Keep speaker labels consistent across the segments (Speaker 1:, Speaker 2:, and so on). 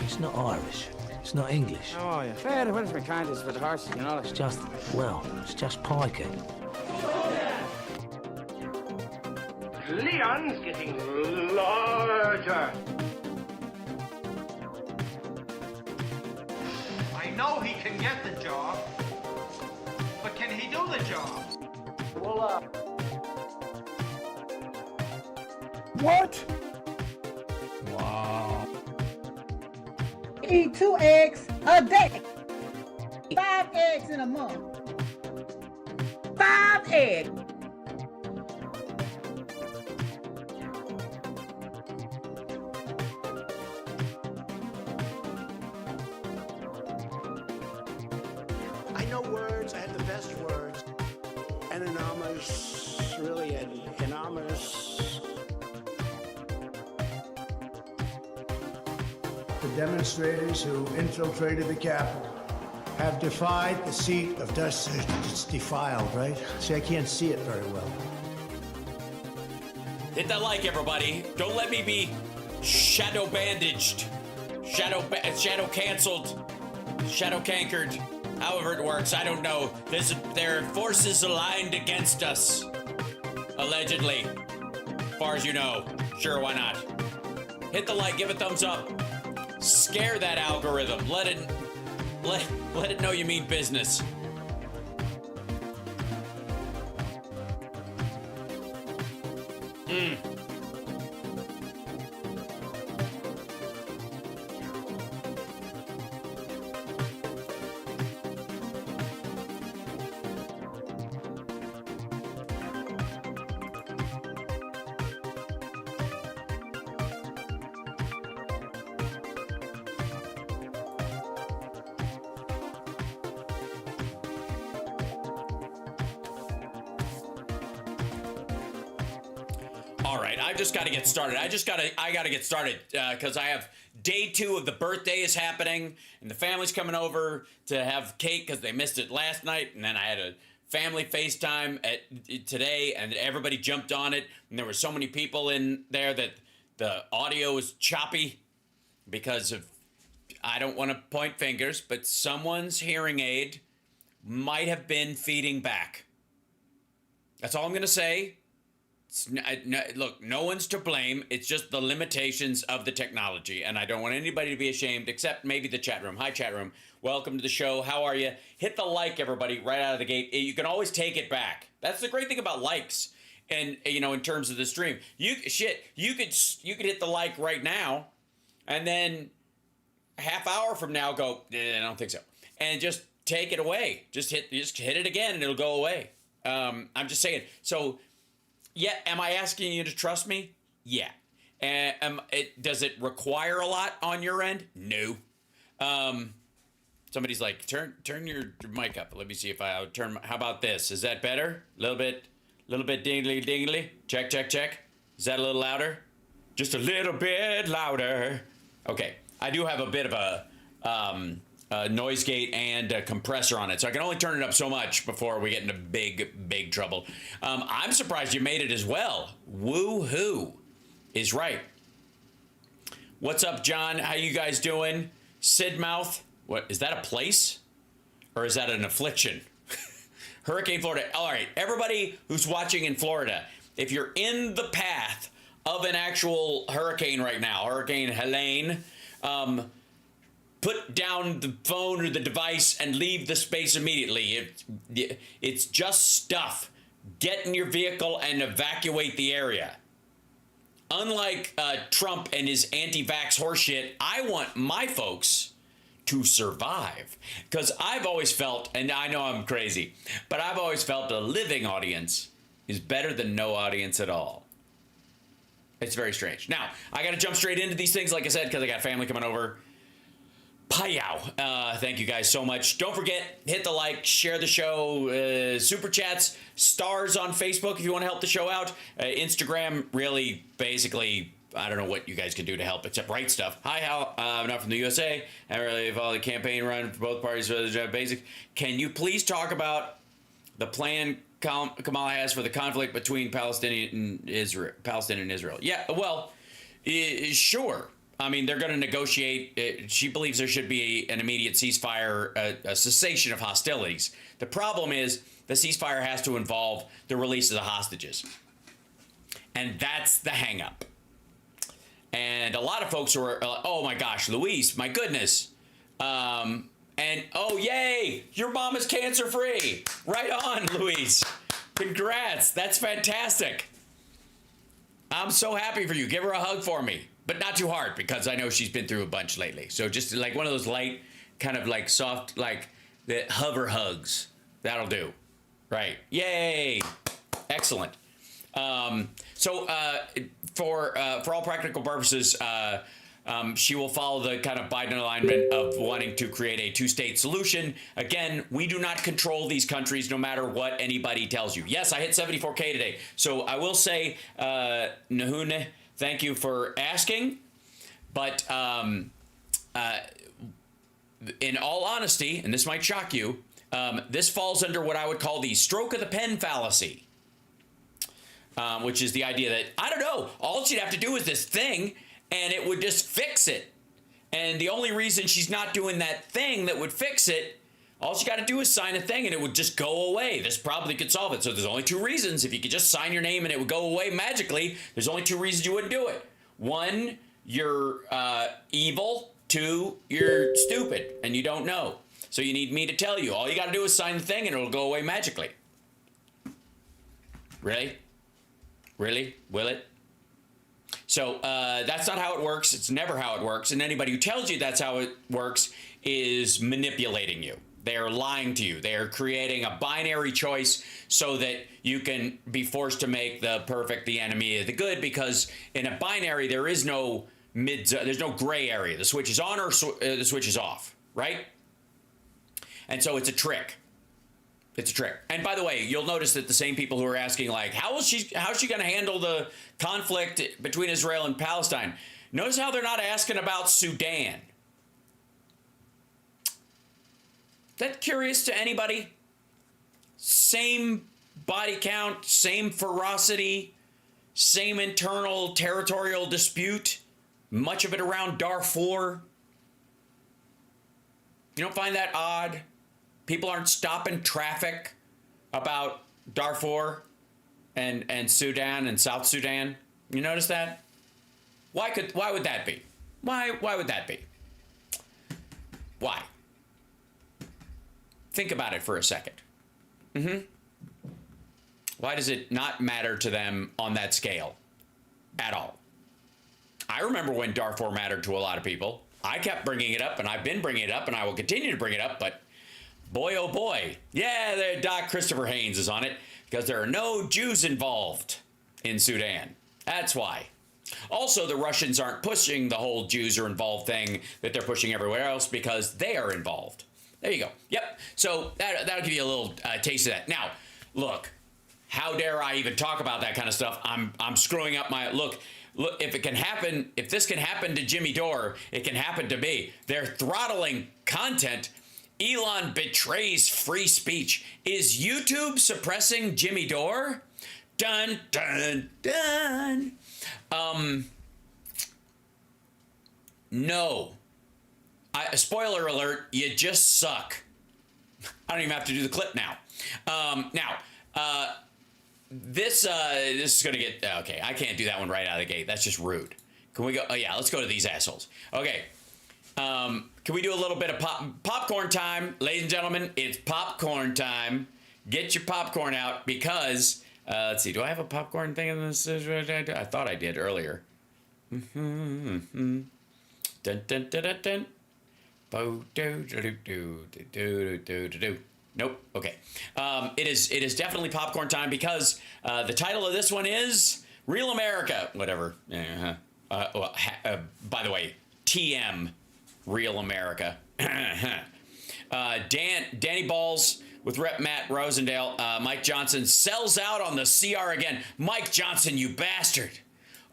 Speaker 1: It's not Irish. It's not English.
Speaker 2: How are you? Fair, what is my kind is for the horses, you know?
Speaker 1: It's just, well, it's just pikey.
Speaker 3: Leon's getting larger.
Speaker 4: I know he can get the job, but can he do the job?
Speaker 5: What?
Speaker 1: Wow.
Speaker 6: Eat 2 eggs a day. 5 eggs in a month. 5 eggs.
Speaker 5: I know words. I have the best words. Enormous, really enormous. The demonstrators who infiltrated the Capitol have defied the seat of justice. It's defiled, right? See, I can't see it very well.
Speaker 7: Hit that like, everybody. Don't let me be shadow bandaged, shadow canceled, shadow cankered. However it works, I don't know. There are forces aligned against us, allegedly. As far as you know, sure, why not? Hit the like, give a thumbs up. Scare that algorithm. Let it know you mean business. All right, I just got to get started. I got to get started because I have day 2 of the birthday is happening, and the family's coming over to have cake because they missed it last night, and then I had a family FaceTime today, and everybody jumped on it, and there were so many people in there that the audio was choppy because of, I don't want to point fingers, but someone's hearing aid might have been feeding back. That's all I'm going to say. Look, no one's to blame. It's just the limitations of the technology, and I don't want anybody to be ashamed, except maybe the chat room. Hi, chat room. Welcome to the show. How are you? Hit the like, everybody, right out of the gate. You can always take it back. That's the great thing about likes, and in terms of the stream, you could hit the like right now, and then a half hour from now go, I don't think so, and just take it away. Just hit it again, and it'll go away. I'm just saying. So. Yeah, am I asking you to trust me? Yeah. Does it require a lot on your end? No. Somebody's like, turn your mic up. Let me see if I'll turn. How about this? Is that better? A little bit dingly. Check. Is that a little louder? Just a little bit louder. Okay. I do have a bit of a noise gate and a compressor on it, so I can only turn it up so much before we get into big trouble. I'm surprised you made it as well. Woo-hoo is right. What's up, John? How you guys doing? Sidmouth, what is that, a place or is that an affliction? Hurricane Florida. All right, everybody who's watching in Florida, if you're in the path of an actual hurricane right now, Hurricane Helene, put down the phone or the device and leave the space immediately. It's just stuff. Get in your vehicle and evacuate the area. Unlike Trump and his anti-vax horseshit, I want my folks to survive. Because I've always felt, and I know I'm crazy, but I've always felt a living audience is better than no audience at all. It's very strange. Now, I got to jump straight into these things, like I said, because I got family coming over. Payow. Thank you guys so much. Don't forget, hit the like, share the show, super chats, stars on Facebook if you want to help the show out. Instagram, really, basically, I don't know what you guys can do to help except write stuff. Hi, Hal. I'm not from the USA. I really follow the campaign run for both parties. Basic. Can you please talk about the plan Kamala has for the conflict between Palestinian and Israel? Yeah, well, sure. I mean, they're going to negotiate. She believes there should be an immediate ceasefire, a cessation of hostilities. The problem is the ceasefire has to involve the release of the hostages. And that's the hang up. And a lot of folks are, oh my gosh, Luis, my goodness. And oh, yay, your mom is cancer free. Right on, Luis. Congrats. That's fantastic. I'm so happy for you. Give her a hug for me, but not too hard because I know she's been through a bunch lately. So just like one of those light, kind of like soft, like the hover hugs. That'll do. Right. Yay. Excellent. So for all practical purposes, she will follow the kind of Biden alignment of wanting to create a two-state solution. Again, we do not control these countries no matter what anybody tells you. Yes, I hit 74K today. So I will say, Nahune, thank you for asking. But in all honesty, and this might shock you, this falls under what I would call the stroke of the pen fallacy. Which is the idea that, I don't know, all she'd have to do is this thing, and it would just fix it. And the only reason she's not doing that thing that would fix it, all she got to do is sign a thing, and it would just go away. This probably could solve it. So there's only two reasons. If you could just sign your name and it would go away magically, there's only two reasons you wouldn't do it. One, you're evil. Two, you're stupid, and you don't know. So you need me to tell you. All you got to do is sign the thing, and it'll go away magically. Really? Really? Will it? So that's not how it works. It's never how it works. And anybody who tells you that's how it works is manipulating you. They are lying to you. They are creating a binary choice so that you can be forced to make the perfect the enemy of the good, because in a binary, there is no there's no gray area. The switch is on or the switch is off, right? And so it's a trick. It's a trick. And by the way, you'll notice that the same people who are asking, like, how's she going to handle the conflict between Israel and Palestine? Notice how they're not asking about Sudan. Is that curious to anybody? Same body count, same ferocity, same internal territorial dispute, much of it around Darfur. You don't find that odd? People aren't stopping traffic about Darfur and Sudan and South Sudan. You notice that? Why would that be? Why would that be? Why? Think about it for a second. Why does it not matter to them on that scale at all? I remember when Darfur mattered to a lot of people. I kept bringing it up, and I've been bringing it up, and I will continue to bring it up, but boy, oh boy. Yeah, Doc Christopher Haynes is on it because there are no Jews involved in Sudan. That's why. Also, the Russians aren't pushing the whole Jews are involved thing that they're pushing everywhere else because they are involved. There you go. Yep. So that'll give you a little taste of that. Now, look, how dare I even talk about that kind of stuff? I'm screwing up my look. Look, if it can happen, if this can happen to Jimmy Dore, it can happen to me. They're throttling content. Elon betrays free speech. Is YouTube suppressing Jimmy Dore? Dun, dun, dun. No. Spoiler alert, you just suck. I don't even have to do the clip now. This is going to get... Okay, I can't do that one right out of the gate. That's just rude. Can we go... Oh, yeah, let's go to these assholes. Okay. Can we do a little bit of popcorn time? Ladies and gentlemen, it's popcorn time. Get your popcorn out because... let's see. Do I have a popcorn thing in this? I thought I did earlier. Dun, dun, dun, dun, dun. Nope. Okay. It is definitely popcorn time because the title of this one is Real America. Whatever. By the way, TM Real America. Danny Balls with Rep Matt Rosendale. Mike Johnson sells out on the CR again. Mike Johnson, you bastard.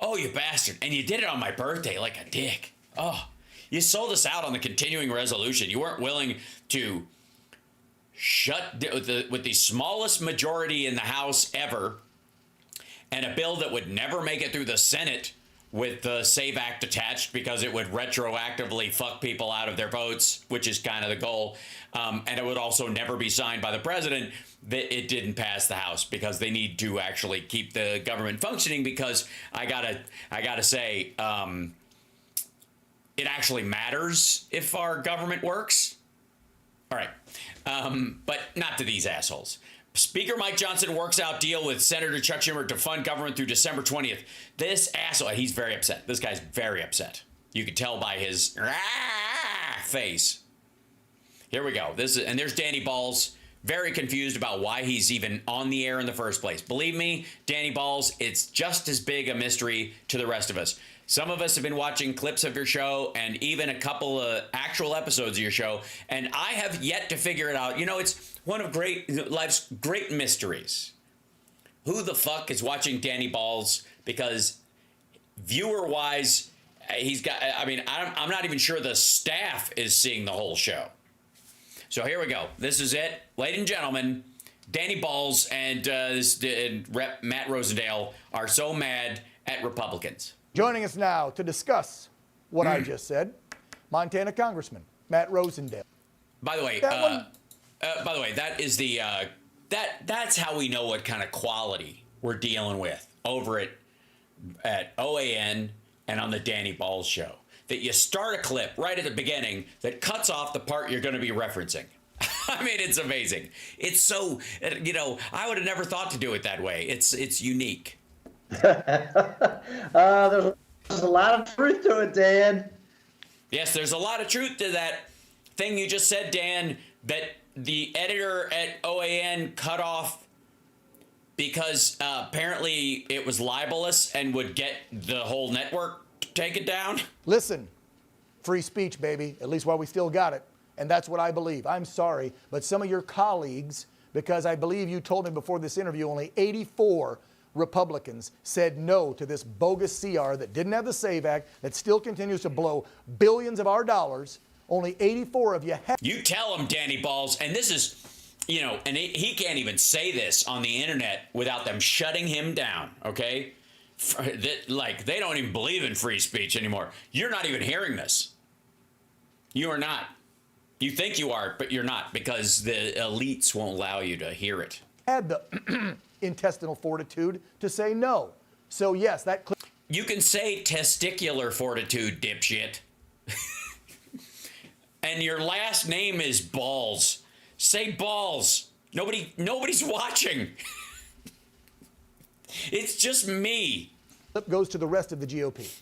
Speaker 7: Oh, you bastard. And you did it on my birthday like a dick. Oh, you sold us out on the continuing resolution. You weren't willing to with the smallest majority in the House ever and a bill that would never make it through the Senate with the SAVE Act attached because it would retroactively fuck people out of their votes, which is kind of the goal. And it would also never be signed by the president. That it didn't pass the House because they need to actually keep the government functioning. Because I gotta say, it actually matters if our government works. All right, but not to these assholes. Speaker Mike Johnson works out deal with Senator Chuck Schumer to fund government through December 20th. This asshole, he's very upset. This guy's very upset. You can tell by his face. Here we go. And there's Danny Balls, very confused about why he's even on the air in the first place. Believe me, Danny Balls, it's just as big a mystery to the rest of us. Some of us have been watching clips of your show and even a couple of actual episodes of your show, and I have yet to figure it out. You know, it's one of life's great mysteries. Who the fuck is watching Danny Balls? Because viewer-wise, he's got, I mean, I'm not even sure the staff is seeing the whole show. So here we go. This is it. Ladies and gentlemen, Danny Balls and Rep. Matt Rosendale are so mad at Republicans.
Speaker 8: Joining us now to discuss what I just said, Montana Congressman Matt Rosendale.
Speaker 7: By the way, that is the that's how we know what kind of quality we're dealing with over at OAN and on the Danny Balls show. That you start a clip right at the beginning that cuts off the part you're going to be referencing. I mean, it's amazing. It's so, you know, I would have never thought to do it that way. It's unique.
Speaker 9: There's a lot of truth to it, Dan.
Speaker 7: Yes, there's a lot of truth to that thing you just said, Dan, that the editor at OAN cut off because apparently it was libelous and would get the whole network taken down.
Speaker 8: Listen, free speech, baby, at least while we still got it. And that's what I believe. I'm sorry, but some of your colleagues, because I believe you told me before this interview, only 84 Republicans said no to this bogus CR that didn't have the SAVE Act, that still continues to blow billions of our dollars. Only 84 of you have.
Speaker 7: You tell him, Danny Balls, and this is, you know, and he can't even say this on the internet without them shutting him down, okay? Like, they don't even believe in free speech anymore. You're not even hearing this. You are not. You think you are, but you're not, because the elites won't allow you to hear it.
Speaker 8: Had the intestinal fortitude to say no. So yes, that
Speaker 7: you can say testicular fortitude, dipshit. And your last name is Balls. Say Balls. Nobody's watching. It's just me.
Speaker 8: Clip goes to the rest of the GOP.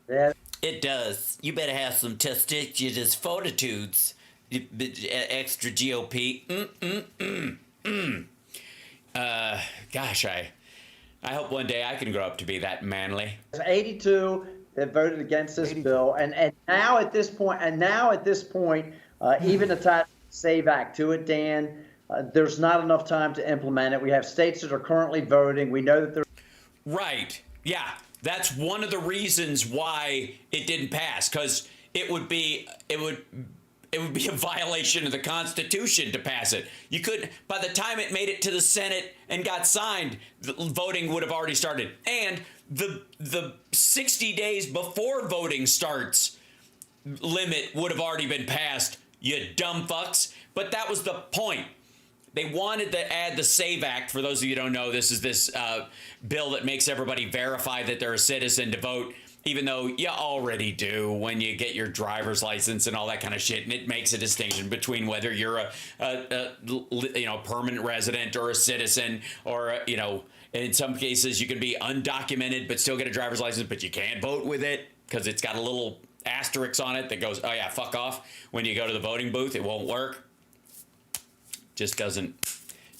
Speaker 9: Yeah.
Speaker 7: It does. You better have some testiculous fortitudes, extra GOP. Gosh, I hope one day I can grow up to be that manly.
Speaker 9: 82 that voted against this bill, and now at this point, even attach SAVE Act to it, Dan. There's not enough time to implement it. We have states that are currently voting. We know that they're
Speaker 7: right. Yeah, that's one of the reasons why it didn't pass, because it would be a violation of the Constitution to pass it. You could, by the time it made it to the Senate and got signed, the voting would have already started. And the 60 days before voting starts limit would have already been passed, you dumb fucks. But that was the point. They wanted to add the SAVE Act. For those of you who don't know, this is this bill that makes everybody verify that they're a citizen to vote, even though you already do when you get your driver's license and all that kind of shit. And it makes a distinction between whether you're a permanent resident or a citizen, or in some cases you can be undocumented but still get a driver's license, but you can't vote with it because it's got a little asterisk on it that goes, oh yeah, fuck off. When you go to the voting booth, it won't work. Just doesn't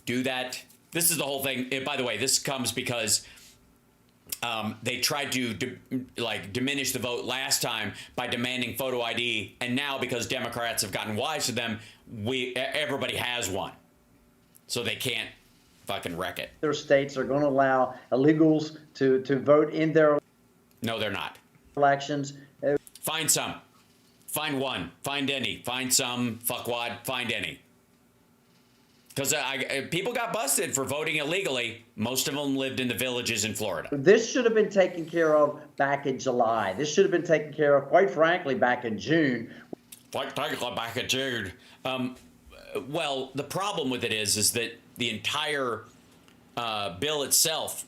Speaker 7: do that. This is the whole thing. By the way, this comes because they tried to diminish the vote last time by demanding photo ID, and now because Democrats have gotten wise to them, everybody has one, so they can't fucking wreck it.
Speaker 9: Their states are going to allow illegals to vote in their.
Speaker 7: No, they're not.
Speaker 9: Elections.
Speaker 7: Find some. Find one. Find any. Find some. Fuckwad. Find any. Because people got busted for voting illegally. Most of them lived in the villages in Florida.
Speaker 9: This should have been taken care of back in July. This should have been taken care of, quite frankly, back in June.
Speaker 7: Back in June. Well, the problem with it is that the entire bill itself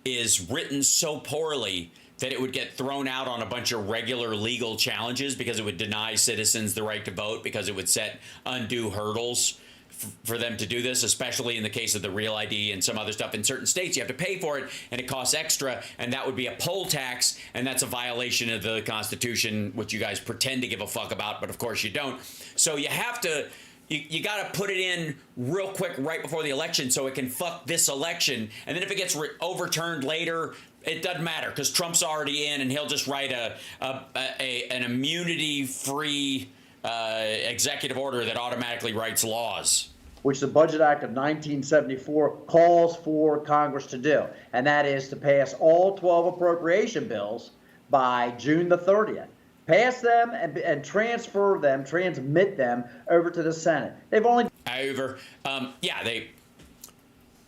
Speaker 7: is written so poorly that it would get thrown out on a bunch of regular legal challenges because it would deny citizens the right to vote, because it would set undue hurdles for them to do this, especially in the case of the Real ID and some other stuff. In certain states, you have to pay for it, and it costs extra, and that would be a poll tax, and that's a violation of the Constitution, which you guys pretend to give a fuck about, but of course you don't. So you have to, you got to put it in real quick right before the election so it can fuck this election, and then if it gets overturned later, it doesn't matter because Trump's already in, and he'll just write an immunity-free executive order that automatically writes laws,
Speaker 9: which the Budget Act of 1974 calls for Congress to do, and that is to pass all 12 appropriation bills by June the 30th. Pass them and transfer them, transmit them over to the Senate. They've only
Speaker 7: They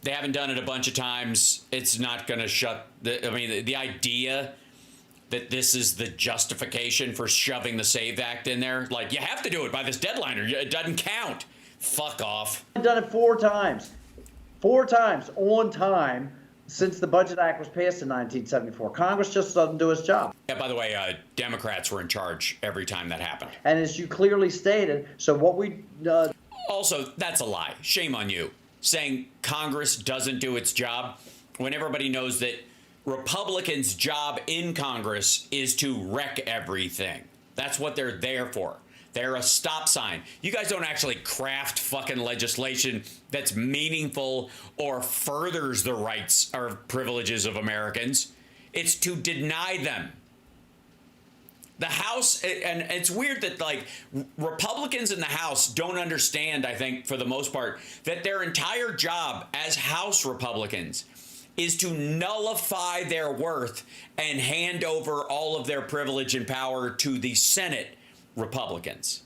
Speaker 7: haven't done it a bunch of times. It's not going to shut the idea that this is the justification for shoving the SAVE Act in there. Like, you have to do it by this deadline or it doesn't count. Fuck off.
Speaker 9: I've done it 4 times. 4 times on time since the Budget Act was passed in 1974. Congress just doesn't do its job.
Speaker 7: Yeah, by the way, Democrats were in charge every time that happened.
Speaker 9: And as you clearly stated, so what we...
Speaker 7: Also, that's a lie. Shame on you. Saying Congress doesn't do its job when everybody knows that Republicans' job in Congress is to wreck everything. That's what they're there for. They're a stop sign. You guys don't actually craft fucking legislation that's meaningful or furthers the rights or privileges of Americans. It's to deny them. The House, and it's weird that like Republicans in the House don't understand, I think, for the most part, that their entire job as House Republicans is to nullify their worth and hand over all of their privilege and power to the Senate Republicans.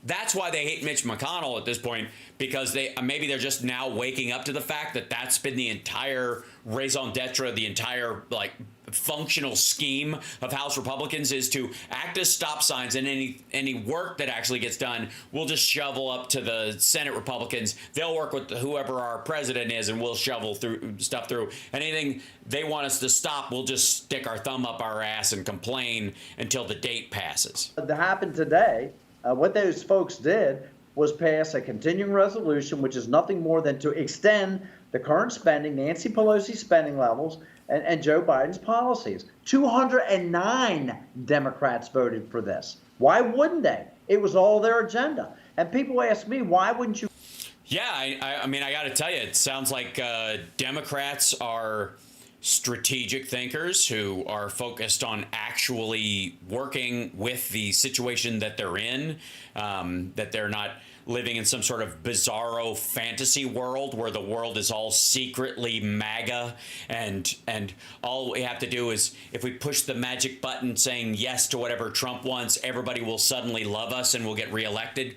Speaker 7: That's why they hate Mitch McConnell at this point, because maybe they're just now waking up to the fact that that's been the entire raison d'etre, the entire like functional scheme of House Republicans is to act as stop signs, and any work that actually gets done, we'll just shovel up to the Senate Republicans. They'll work with whoever our president is, and we'll shovel stuff through. Anything they want us to stop, we'll just stick our thumb up our ass and complain until the date passes.
Speaker 9: That happened today. What those folks did was pass a continuing resolution, which is nothing more than to extend the current spending, Nancy Pelosi's spending levels, and Joe Biden's policies. 209 Democrats voted for this. Why wouldn't they? It was all their agenda. And people ask me, why wouldn't you?
Speaker 7: Yeah, I mean, I got to tell you, it sounds like Democrats are strategic thinkers who are focused on actually working with the situation that they're in, that they're not living in some sort of bizarro fantasy world where the world is all secretly MAGA, and all we have to do is, if we push the magic button saying yes to whatever Trump wants, everybody will suddenly love us and we'll get reelected,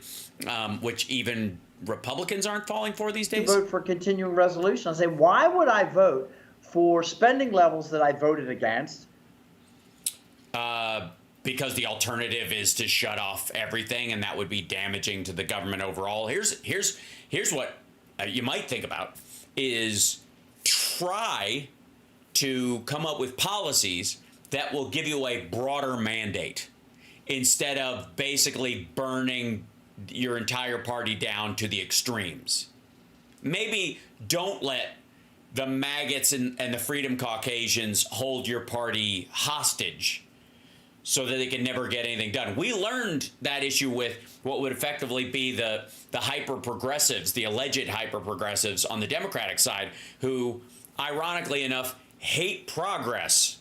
Speaker 7: which even Republicans aren't falling for these days.
Speaker 9: Vote for continuing resolution. I say, why would I vote for spending levels that I voted against?
Speaker 7: Because the alternative is to shut off everything, and that would be damaging to the government overall. Here's what you might think about is try to come up with policies that will give you a broader mandate instead of basically burning your entire party down to the extremes. Maybe don't let the maggots and the Freedom Caucasians hold your party hostage so that they can never get anything done. We learned that issue with what would effectively be the hyper-progressives, the alleged hyper-progressives on the Democratic side, who, ironically enough, hate progress.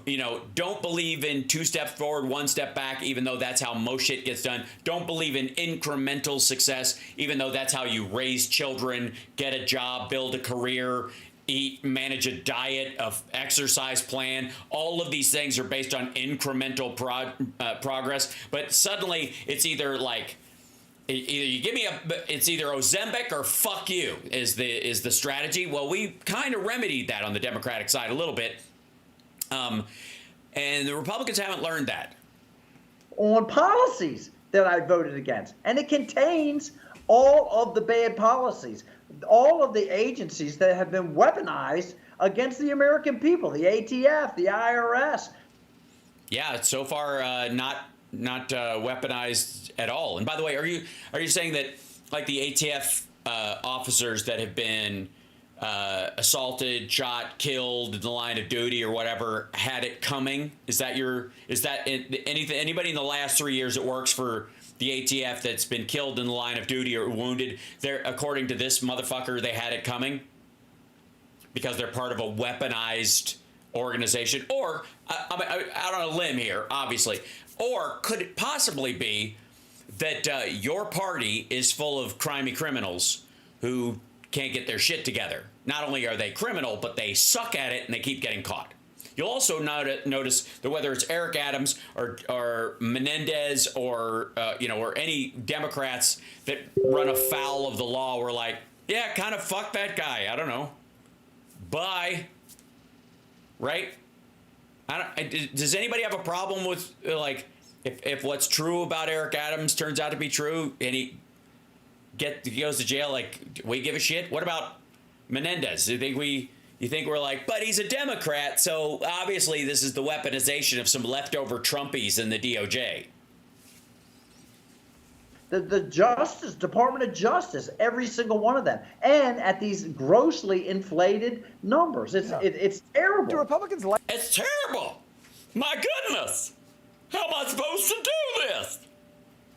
Speaker 7: You know, don't believe in 2 steps forward, 1 step back, even though that's how most shit gets done. Don't believe in incremental success, even though that's how you raise children, get a job, build a career, eat, manage a diet, of exercise plan. All of these things are based on incremental progress. But suddenly it's either like Either you give me it's either Ozempic or fuck you is the strategy. Well, we kind of remedied that on the Democratic side a little bit. And the Republicans haven't learned that.
Speaker 9: On policies that I voted against. And it contains all of the bad policies, all of the agencies that have been weaponized against the American people, the ATF, the IRS.
Speaker 7: Yeah, so far not weaponized at all. And by the way, are you saying that like the ATF officers that have been assaulted, shot, killed in the line of duty or whatever had it coming? Is that anybody in the last 3 years that works for the ATF that's been killed in the line of duty or wounded? They're, according to this motherfucker, they had it coming because they're part of a weaponized organization. Or I'm out on a limb here, obviously. Or could it possibly be that your party is full of crimey criminals who can't get their shit together? Not only are they criminal, but they suck at it and they keep getting caught. You'll also notice that whether it's Eric Adams or Menendez or or any Democrats that run afoul of the law, we're like, yeah, kind of fuck that guy. I don't know. Bye. Right? Does anybody have a problem with like if what's true about Eric Adams turns out to be true and he goes to jail? Like, we give a shit? What about Menendez? You think we're like, but he's a Democrat, so obviously this is the weaponization of some leftover Trumpies in the DOJ.
Speaker 9: The Department of Justice, every single one of them, and at these grossly inflated numbers. It's terrible.
Speaker 8: Do Republicans like?
Speaker 7: It's terrible. My goodness. How am I supposed to do this?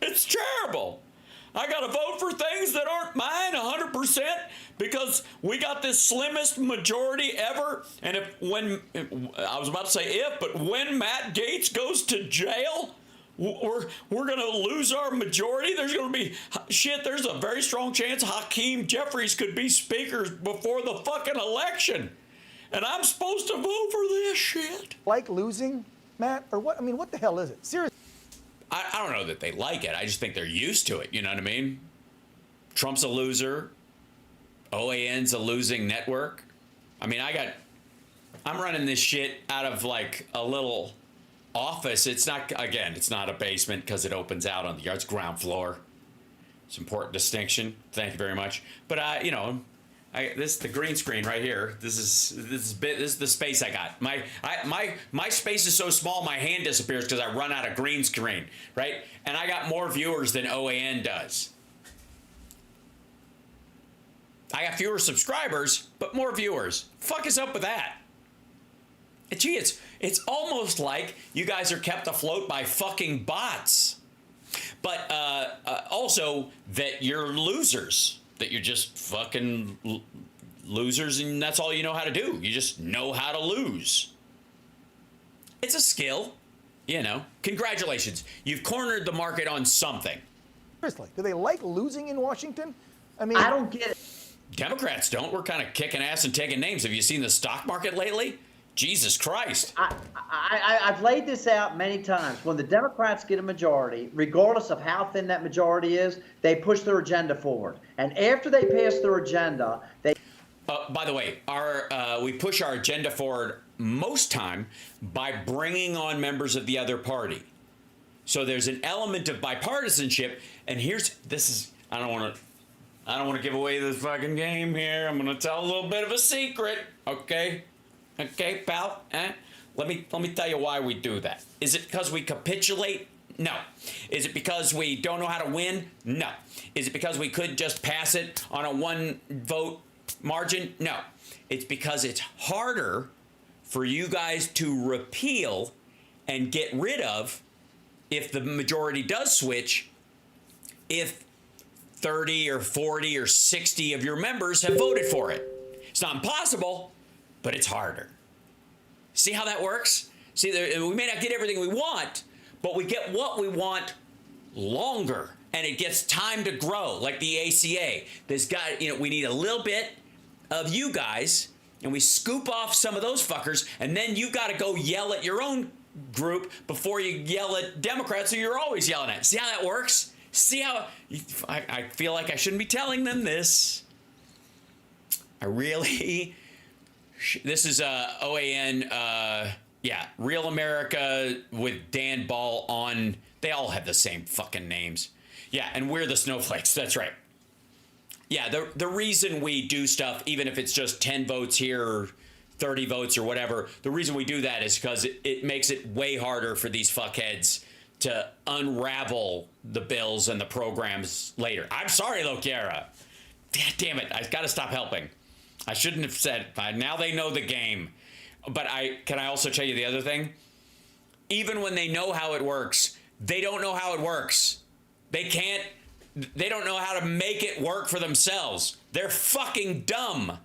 Speaker 7: It's terrible. I got to vote for things that aren't mine 100% because we got this slimmest majority ever. And when Matt Gaetz goes to jail, we're going to lose our majority. There's going to be there's a very strong chance Hakeem Jeffries could be speaker before the fucking election. And I'm supposed to vote for this shit.
Speaker 8: Like losing, Matt? Or what? I mean, what the hell is it? Seriously.
Speaker 7: I don't know that they like it. I just think they're used to it. You know what I mean? Trump's a loser. OAN's a losing network. I mean, I'm running this shit out of like a little office. It's not a basement because it opens out on the yard's ground floor. It's an important distinction. Thank you very much. But this is the green screen right here. This is the space I got. My space is so small my hand disappears because I run out of green screen, right? And I got more viewers than OAN does. I got fewer subscribers, but more viewers. Fuck is up with that? Gee, it's almost like you guys are kept afloat by fucking bots. But also that you're losers. That you're just fucking losers and that's all you know how to do. You just know how to lose. It's a skill, Congratulations. You've cornered the market on something.
Speaker 8: Seriously, do they like losing in Washington? I mean,
Speaker 9: I don't get it.
Speaker 7: Democrats don't. We're kind of kicking ass and taking names. Have you seen the stock market lately? Jesus Christ.
Speaker 9: I've laid this out many times. When the Democrats get a majority, regardless of how thin that majority is, they push their agenda forward. And after they pass their agenda, they...
Speaker 7: by the way, we push our agenda forward most time by bringing on members of the other party. So there's an element of bipartisanship. And I don't want to give away this fucking game here. I'm going to tell a little bit of a secret, okay? Okay, pal? Let me tell you why we do that. Is it because we capitulate? No. Is it because we don't know how to win? No. Is it because we could just pass it on a one vote margin? No. It's because it's harder for you guys to repeal and get rid of if the majority does switch, if 30 or 40 or 60 of your members have voted for it. It's not impossible, but it's harder. See how that works? See, we may not get everything we want, but we get what we want longer, and it gets time to grow, like the ACA. We need a little bit of you guys, and we scoop off some of those fuckers, and then you got to go yell at your own group before you yell at Democrats who you're always yelling at. See how that works? See how I feel like I shouldn't be telling them this. I really. This is OAN. Yeah, Real America with Dan Ball on. They all have the same fucking names. Yeah, and we're the snowflakes. That's right. Yeah, the reason we do stuff, even if it's just 10 votes here or 30 votes or whatever, the reason we do that is because it makes it way harder for these fuckheads to unravel the bills and the programs later. I'm sorry, Lokiera. Damn it, I've got to stop helping. I shouldn't have said it. Now they know the game. But can I also tell you the other thing? Even when they know how it works, they don't know how it works. They don't know how to make it work for themselves. They're fucking dumb.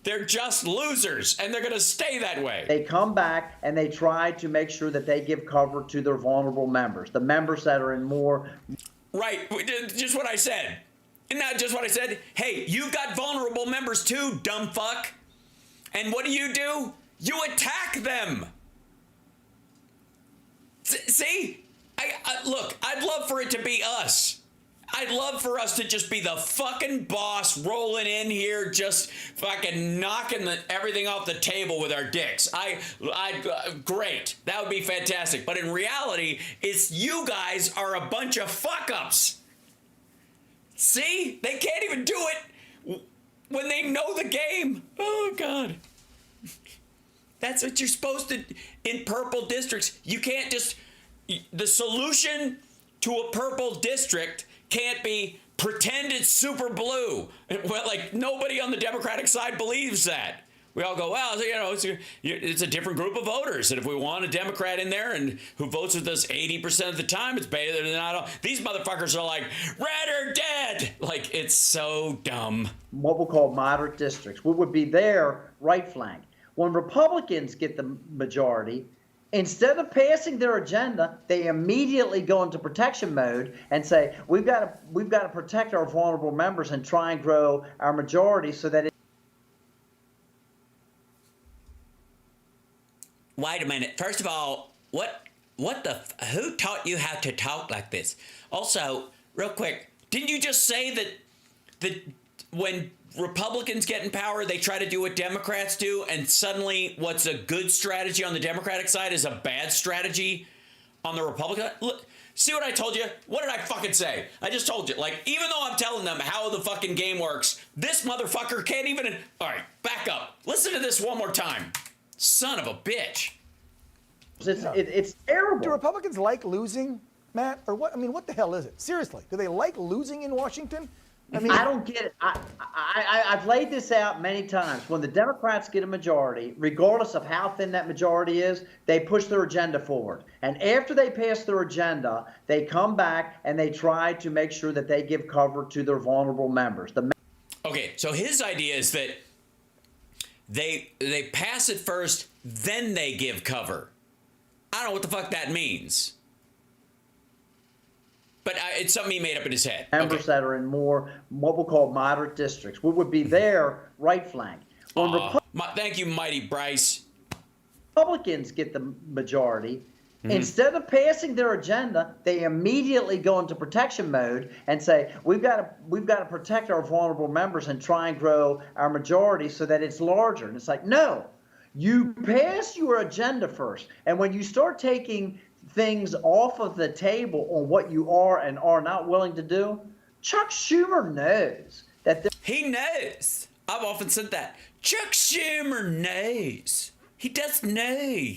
Speaker 7: They're just losers, and they're going to stay that way.
Speaker 9: They come back and they try to make sure that they give cover to their vulnerable members, the members that are in more.
Speaker 7: Right, just what I said. Isn't that just what I said? Hey, you've got vulnerable members too, dumb fuck. And what do? You attack them. See? Look, I'd love for it to be us. I'd love for us to just be the fucking boss rolling in here, just fucking knocking everything off the table with our dicks. Great. That would be fantastic. But in reality, it's you guys are a bunch of fuck-ups. See? They can't even do it when they know the game. Oh, God. That's what you're supposed to, in purple districts. You can't just, the solution to a purple district can't be pretend it's super blue. Well, like, nobody on the Democratic side believes that. We all go, well, you know, it's a different group of voters. And if we want a Democrat in there and who votes with us 80% of the time, it's better than not all. These motherfuckers are like, red or dead. Like, it's so dumb.
Speaker 9: What we'll call moderate districts, what would be their right flank. When Republicans get the majority, instead of passing their agenda, they immediately go into protection mode and say, we've got to protect our vulnerable members and try and grow our majority so that
Speaker 7: Wait a minute. First of all, who taught you how to talk like this? Also, real quick, didn't you just say that when Republicans get in power, they try to do what Democrats do, and suddenly what's a good strategy on the Democratic side is a bad strategy on the Republican side? Look, see what I told you? What did I fucking say? I just told you. Like, even though I'm telling them how the fucking game works, this motherfucker can't even... All right, back up. Listen to this one more time. Son of a bitch.
Speaker 9: it's terrible.
Speaker 8: Do Republicans like losing, Matt? Or what? I mean, what the hell is it? Seriously, do they like losing in Washington? I mean,
Speaker 9: I don't get it. I've laid this out many times. When the Democrats get a majority, regardless of how thin that majority is, they push their agenda forward. And after they pass their agenda, they come back and they try to make sure that they give cover to their vulnerable members.
Speaker 7: Okay, so his idea is that they pass it first, then they give cover. I don't know what the fuck that means. But it's something he made up in his head.
Speaker 9: Members that are in more what we'll call moderate districts, what would be their right flank. When
Speaker 7: Thank you, Mighty Bryce.
Speaker 9: Republicans get the majority, instead of passing their agenda, they immediately go into protection mode and say, we've got to protect our vulnerable members and try and grow our majority so that it's larger. And it's like, no, you pass your agenda first. And when you start taking things off of the table on what you are and are not willing to do, Chuck Schumer knows that
Speaker 7: he knows. I've often said that. Chuck Schumer knows. He does know.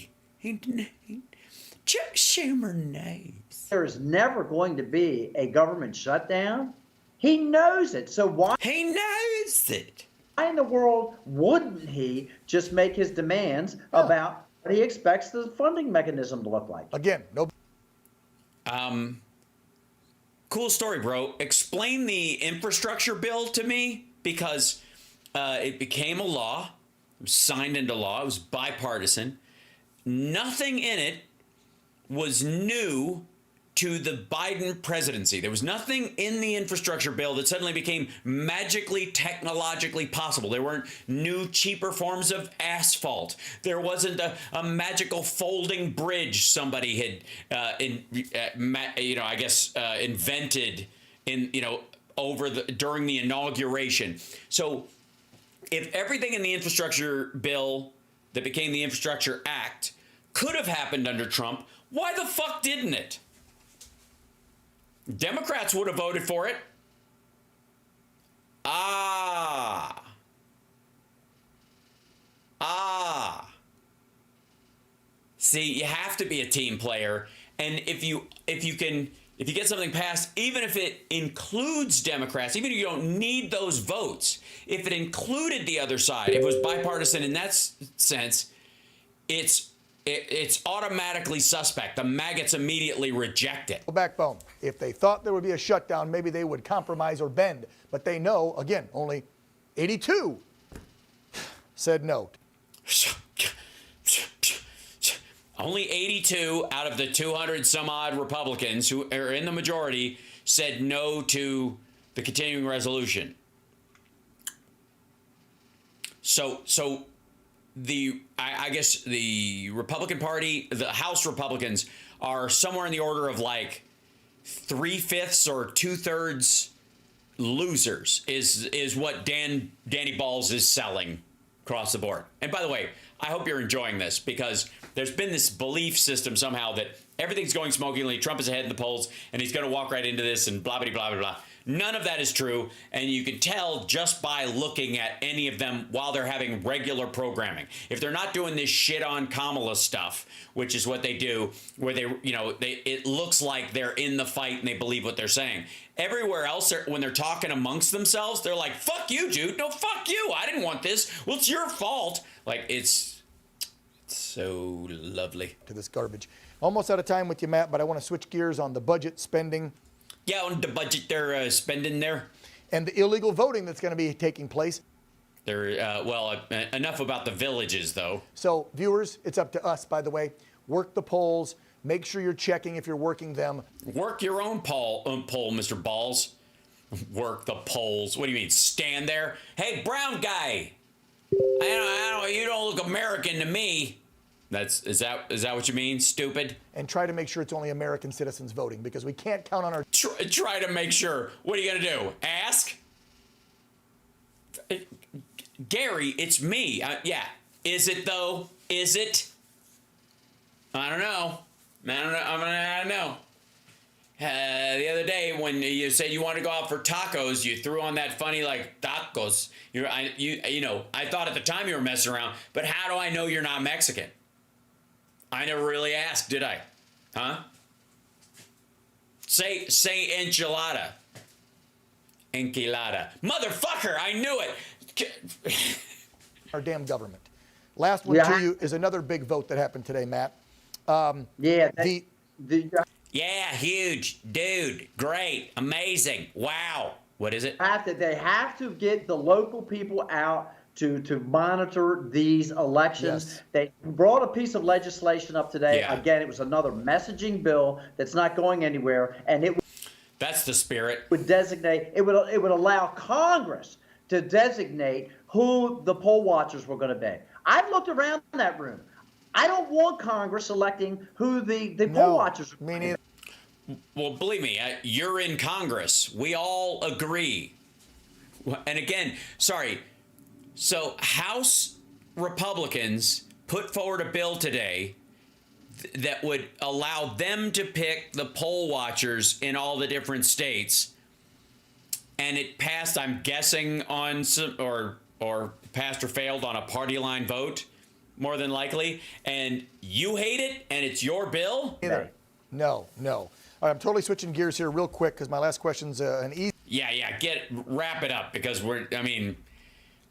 Speaker 7: Chuck Schumer knows.
Speaker 9: There's never going to be a government shutdown. He knows it. So why?
Speaker 7: He knows it.
Speaker 9: Why in the world wouldn't he just make his demands about what he expects the funding mechanism to look like?
Speaker 8: Again, no.
Speaker 7: Cool story, bro. Explain the infrastructure bill to me, because it became a law. It was signed into law. It was bipartisan. Nothing in it was new to the Biden presidency. There was nothing in the infrastructure bill that suddenly became magically technologically possible. There weren't new, cheaper forms of asphalt. There wasn't a magical folding bridge somebody had, invented during the inauguration. So if everything in the infrastructure bill that became the Infrastructure Act could have happened under Trump, why the fuck didn't it? Democrats would have voted for it. See, you have to be a team player, and if you get something passed, even if it includes Democrats, even if you don't need those votes, if it included the other side, if it was bipartisan in that sense, it's automatically suspect. The maggots immediately reject it.
Speaker 8: Backbone. If they thought there would be a shutdown, maybe they would compromise or bend. But they know, again, only 82 said no.
Speaker 7: Only 82 out of the 200 some odd Republicans who are in the majority said no to the continuing resolution. So I guess the Republican Party, the House Republicans, are somewhere in the order of like 3/5 or 2/3 losers is what Danny Balls is selling across the board. And by the way, I hope you're enjoying this, because there's been this belief system somehow that everything's going smokingly, Trump is ahead in the polls, and he's going to walk right into this and blah, blah, blah, blah, blah. None of that is true, and you can tell just by looking at any of them while they're having regular programming. If they're not doing this shit on Kamala stuff, which is what they do, where it looks like they're in the fight and they believe what they're saying. Everywhere else, when they're talking amongst themselves, they're like, fuck you, Jude. No, fuck you. I didn't want this. Well, it's your fault. Like, it's so lovely.
Speaker 8: To this garbage. Almost out of time with you, Matt, but I want to switch gears on the budget spending.
Speaker 7: Yeah, on the budget they're spending there.
Speaker 8: And the illegal voting that's going to be taking place.
Speaker 7: Enough about the villages, though.
Speaker 8: So, viewers, it's up to us, by the way. Work the polls. Make sure you're checking if you're working them.
Speaker 7: Work your own poll, Mr. Balls. Work the polls. What do you mean? Stand there? Hey, brown guy. You don't look American to me. Is that what you mean, stupid?
Speaker 8: And try to make sure it's only American citizens voting, because we can't count on our...
Speaker 7: Try to make sure. What are you going to do? Ask? Gary, it's me. Yeah. Is it, though? Is it? I don't know. I don't know. The other day when you said you wanted to go out for tacos, you threw on that funny, like, tacos. I thought at the time you were messing around, but how do I know you're not Mexican? I never really asked, did I? Huh? Say enchilada. Enchilada. Motherfucker, I knew it.
Speaker 8: Our damn government. Last one to you is another big vote that happened today, Matt.
Speaker 9: Yeah,
Speaker 7: huge, dude, great, amazing, wow. What is it?
Speaker 9: They have to get the local people out to monitor these elections.
Speaker 8: Yes.
Speaker 9: They brought a piece of legislation up today.
Speaker 7: Yeah.
Speaker 9: Again, it was another messaging bill that's not going anywhere, and
Speaker 7: That's the spirit.
Speaker 9: would designate. It would allow Congress to designate who the poll watchers were going to be. I've looked around that room. I don't want Congress selecting who the poll watchers are.
Speaker 8: Me neither.
Speaker 7: Well, believe me, you're in Congress. We all agree. And again, sorry. So House Republicans put forward a bill today that would allow them to pick the poll watchers in all the different states. And it passed, I'm guessing, on some, or passed or failed on a party line vote, more than likely. And you hate it, and it's your bill?
Speaker 8: No. All right, I'm totally switching gears here real quick, because my last question's an easy.
Speaker 7: Yeah, wrap it up, because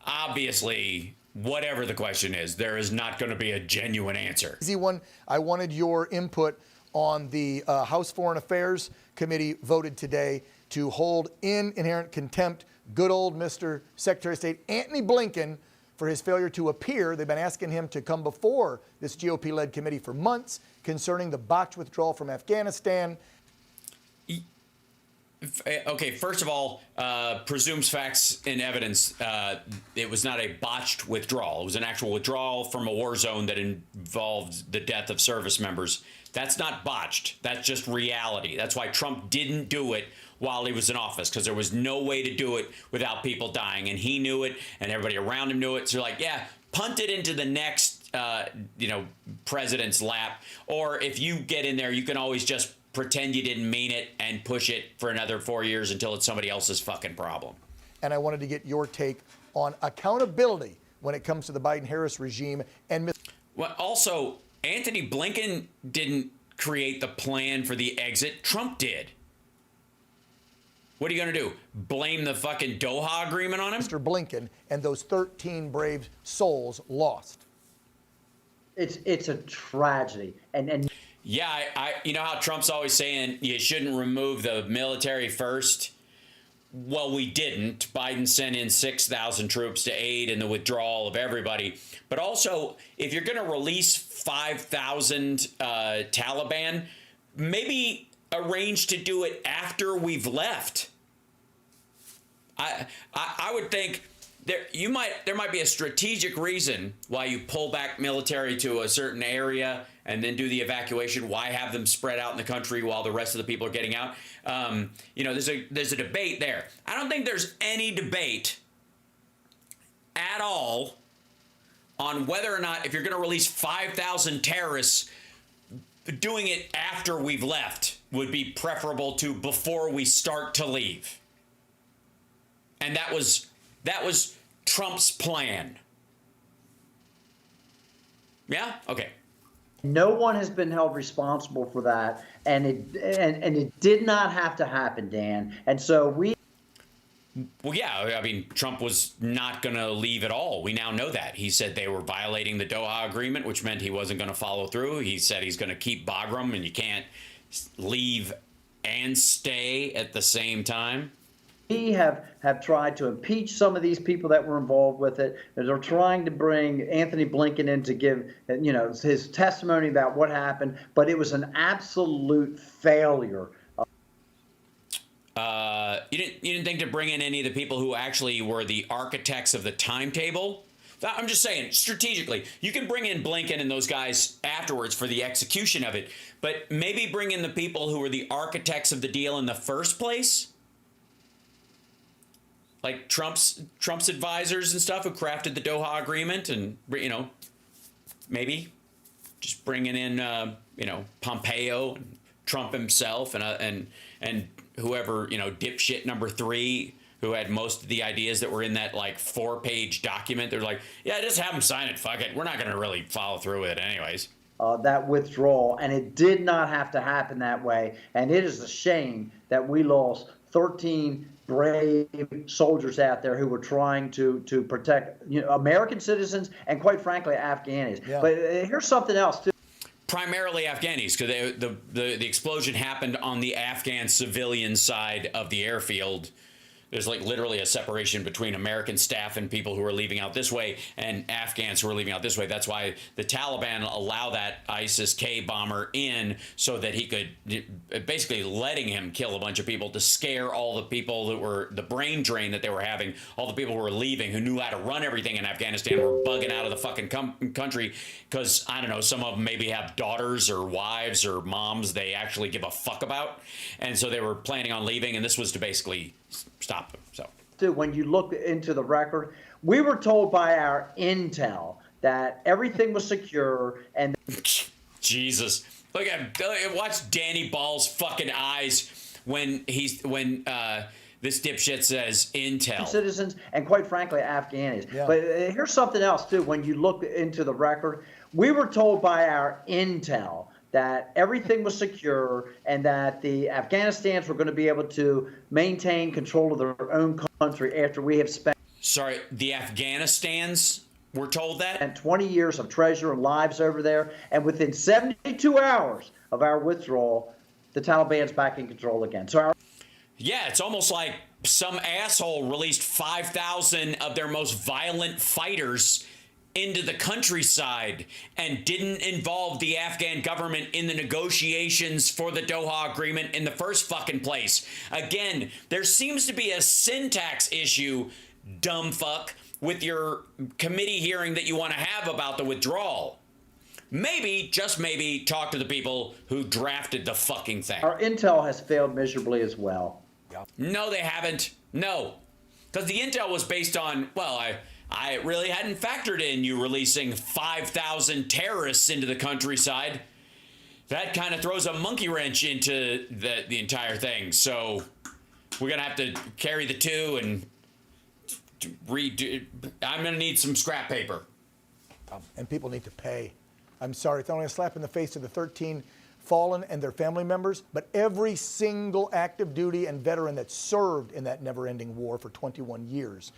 Speaker 7: obviously, whatever the question is, there is not going to be a genuine answer.
Speaker 8: Easy one. I wanted your input on the House Foreign Affairs Committee voted today to hold in inherent contempt good old Mr. Secretary of State Antony Blinken for his failure to appear. They've been asking him to come before this GOP-led committee for months concerning the botched withdrawal from Afghanistan.
Speaker 7: Okay, first of all, presumes facts and evidence. It was not a botched withdrawal. It was an actual withdrawal from a war zone that involved the death of service members. That's not botched. That's just reality. That's why Trump didn't do it while he was in office, because there was no way to do it without people dying. And he knew it, and everybody around him knew it. So you're like, yeah, punt it into the next, president's lap. Or if you get in there, you can always just pretend you didn't mean it and push it for another 4 years until it's somebody else's fucking problem.
Speaker 8: And I wanted to get your take on accountability when it comes to the Biden-Harris regime. And
Speaker 7: well, also, Anthony Blinken didn't create the plan for the exit. Trump did. What are you going to do? Blame the fucking Doha agreement on him?
Speaker 8: Mr. Blinken and those 13 brave souls lost.
Speaker 9: It's a tragedy. And
Speaker 7: yeah, I you know how Trump's always saying you shouldn't remove the military first? Well, we didn't. Biden sent in 6,000 troops to aid in the withdrawal of everybody. But also, if you're going to release 5,000 Taliban, maybe arrange to do it after we've left. I would think there might be a strategic reason why you pull back military to a certain area and then do the evacuation. Why have them spread out in the country while the rest of the people are getting out? There's a debate there. I don't think there's any debate at all on whether or not, if you're going to release 5,000 terrorists, doing it after we've left would be preferable to before we start to leave. And that was Trump's plan. Yeah? Okay.
Speaker 9: no one has been held responsible for that, and it did not have to happen, Dan. And so we.
Speaker 7: Well, yeah, I mean, Trump was not going to leave at all. We now know that. He said they were violating the Doha Agreement, which meant he wasn't going to follow through. He said he's going to keep Bagram, and you can't leave and stay at the same time.
Speaker 9: We have tried to impeach some of these people that were involved with it. They're trying to bring Anthony Blinken in to give, his testimony about what happened, but it was an absolute failure.
Speaker 7: You didn't think to bring in any of the people who actually were the architects of the timetable? I'm just saying, strategically, you can bring in Blinken and those guys afterwards for the execution of it, but maybe bring in the people who were the architects of the deal in the first place? Like Trump's advisors and stuff who crafted the Doha Agreement, and, maybe just bringing in, Pompeo and Trump himself and whoever, dipshit number 3 who had most of the ideas that were in that 4-page document. They're like, yeah, just have them sign it. Fuck it. We're not going to really follow through with it anyways.
Speaker 9: That withdrawal, and it did not have to happen that way. And it is a shame that we lost 13 brave soldiers out there who were trying to protect American citizens and, quite frankly, Afghanis. Yeah. But here's something else too.
Speaker 7: Primarily Afghanis, because the explosion happened on the Afghan civilian side of the airfield. There's literally a separation between American staff and people who are leaving out this way and Afghans who are leaving out this way. That's why the Taliban allow that ISIS-K bomber in, so that he could, basically letting him kill a bunch of people to scare all the people that were the brain drain that they were having. All the people who were leaving, who knew how to run everything in Afghanistan, were bugging out of the fucking country because, I don't know, some of them maybe have daughters or wives or moms they actually give a fuck about. And so they were planning on leaving, and this was to basically stop them. So
Speaker 9: when you look into the record, we were told by our intel that everything was secure, and
Speaker 7: Jesus, watch Danny Ball's fucking eyes when this dipshit says intel.
Speaker 9: Citizens and, quite frankly, Afghanis. Yeah. But here's something else too. When you look into the record, we were told by our intel that everything was secure and that the Afghanistans were going to be able to maintain control of their own country after we have spent.
Speaker 7: Sorry, the Afghanistans were told that?
Speaker 9: And 20 years of treasure and lives over there. And within 72 hours of our withdrawal, the Taliban's back in control again. So
Speaker 7: yeah, it's almost like some asshole released 5,000 of their most violent fighters into the countryside and didn't involve the Afghan government in the negotiations for the Doha Agreement in the first fucking place. Again, there seems to be a syntax issue, dumb fuck, with your committee hearing that you want to have about the withdrawal. Maybe, just maybe, talk to the people who drafted the fucking thing.
Speaker 9: Our intel has failed miserably as well.
Speaker 7: No, they haven't. No. Because the intel was based on, well, I really hadn't factored in you releasing 5,000 terrorists into the countryside. That kind of throws a monkey wrench into the entire thing. So we're going to have to carry the two and redo. I'm going to need some scrap paper.
Speaker 8: And people need to pay. I'm sorry, it's only a slap in the face to the 13 fallen and their family members, but every single active duty and veteran that served in that never-ending war for 21 years.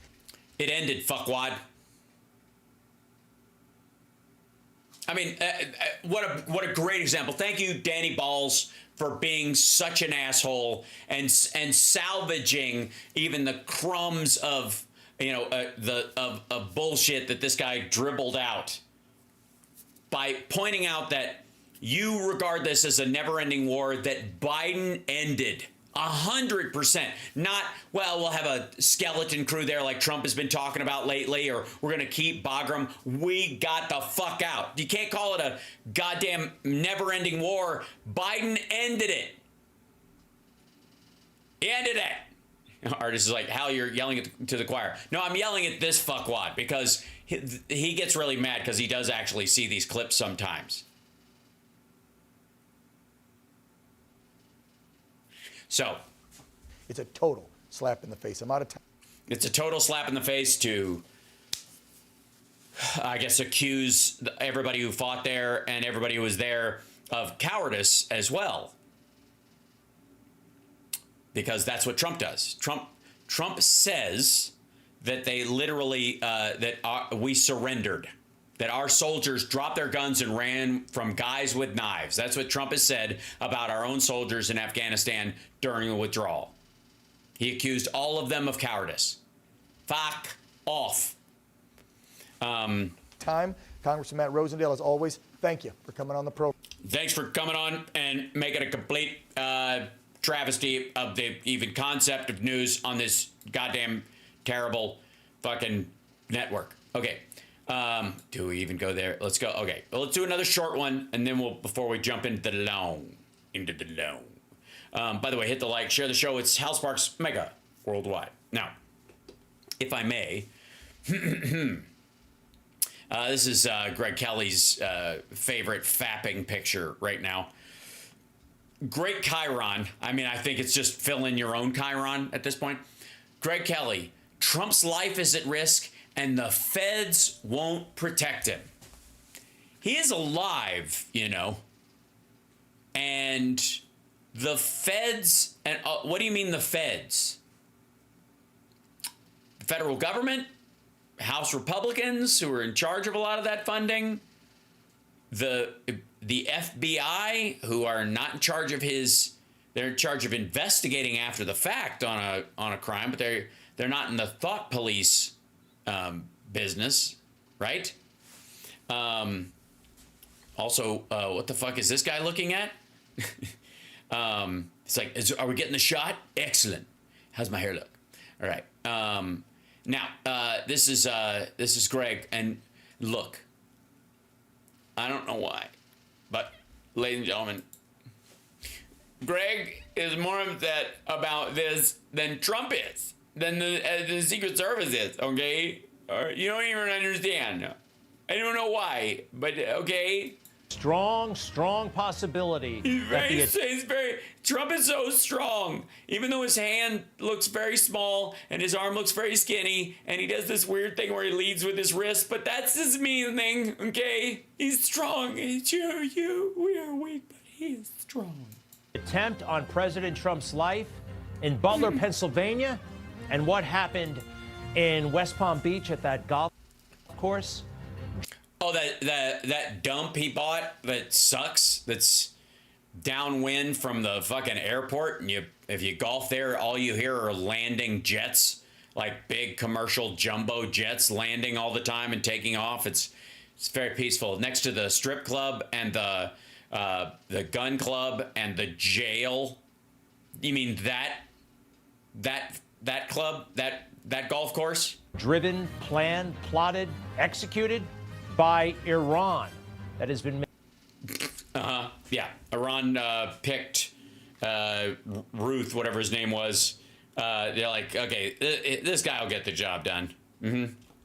Speaker 7: It ended, fuckwad. I mean, what a great example. Thank you, Danny Balls, for being such an asshole and salvaging even the crumbs of of bullshit that this guy dribbled out by pointing out that you regard this as a never-ending war that Biden ended. 100%. Not, well, we'll have a skeleton crew there like Trump has been talking about lately, or we're going to keep Bagram. We got the fuck out. You can't call it a goddamn never-ending war. Biden ended it. He ended it. Artist is like, Hal, you're yelling to the choir. No, I'm yelling at this fuckwad because he gets really mad because he does actually see these clips sometimes. So,
Speaker 8: it's a total slap in the face. I'm out of time.
Speaker 7: It's a total slap in the face to, I guess, accuse everybody who fought there and everybody who was there of cowardice as well. Because that's what Trump does. Trump says that they literally, we surrendered. That our soldiers dropped their guns and ran from guys with knives. That's what Trump has said about our own soldiers in Afghanistan during the withdrawal. He accused all of them of cowardice. Fuck off.
Speaker 8: Congressman Matt Rosendale, as always, thank you for coming on the program.
Speaker 7: Thanks for coming on and making a complete travesty of the even concept of news on this goddamn terrible fucking network. Okay. Do we even go there? Let's go. Okay. Well, let's do another short one, and then before we jump into the long. By the way, hit the like, share the show. It's Hal Sparks Mega Worldwide. Now, if I may, this is Greg Kelly's favorite fapping picture right now. Great Chiron. I mean, I think it's just fill in your own Chiron at this point. Greg Kelly, Trump's life is at risk and the feds won't protect him. He is alive, you know. And the feds, and what do you mean the feds? The federal government, House Republicans who are in charge of a lot of that funding, the FBI who are not in charge of they're in charge of investigating after the fact on a crime, but they're not in the thought police business, right? Also, what the fuck is this guy looking at? It's like, are we getting the shot? Excellent. How's my hair look? All right. Now, this is Greg, and look, I don't know why, but ladies and gentlemen, Greg is more upset about this than Trump is, than the Secret Service is, okay? You don't even understand. I don't know why, but okay.
Speaker 10: Strong possibility.
Speaker 7: Trump is so strong, even though his hand looks very small and his arm looks very skinny, and he does this weird thing where he leads with his wrist, but that's his mean thing, okay? He's strong. We are weak, but he is strong.
Speaker 10: Attempt on President Trump's life in Butler, Pennsylvania, and what happened in West Palm Beach at that golf course.
Speaker 7: Oh, that dump he bought that sucks. That's downwind from the fucking airport, and if you golf there, all you hear are landing jets like big commercial jumbo jets landing all the time and taking off. It's very peaceful. Next to the strip club and the gun club and the jail. You mean that club, that golf course?
Speaker 10: Driven, planned, plotted, executed by Iran. That has been.
Speaker 7: Yeah, Iran picked Ruth, whatever his name was. They're like, okay, this guy will get the job done.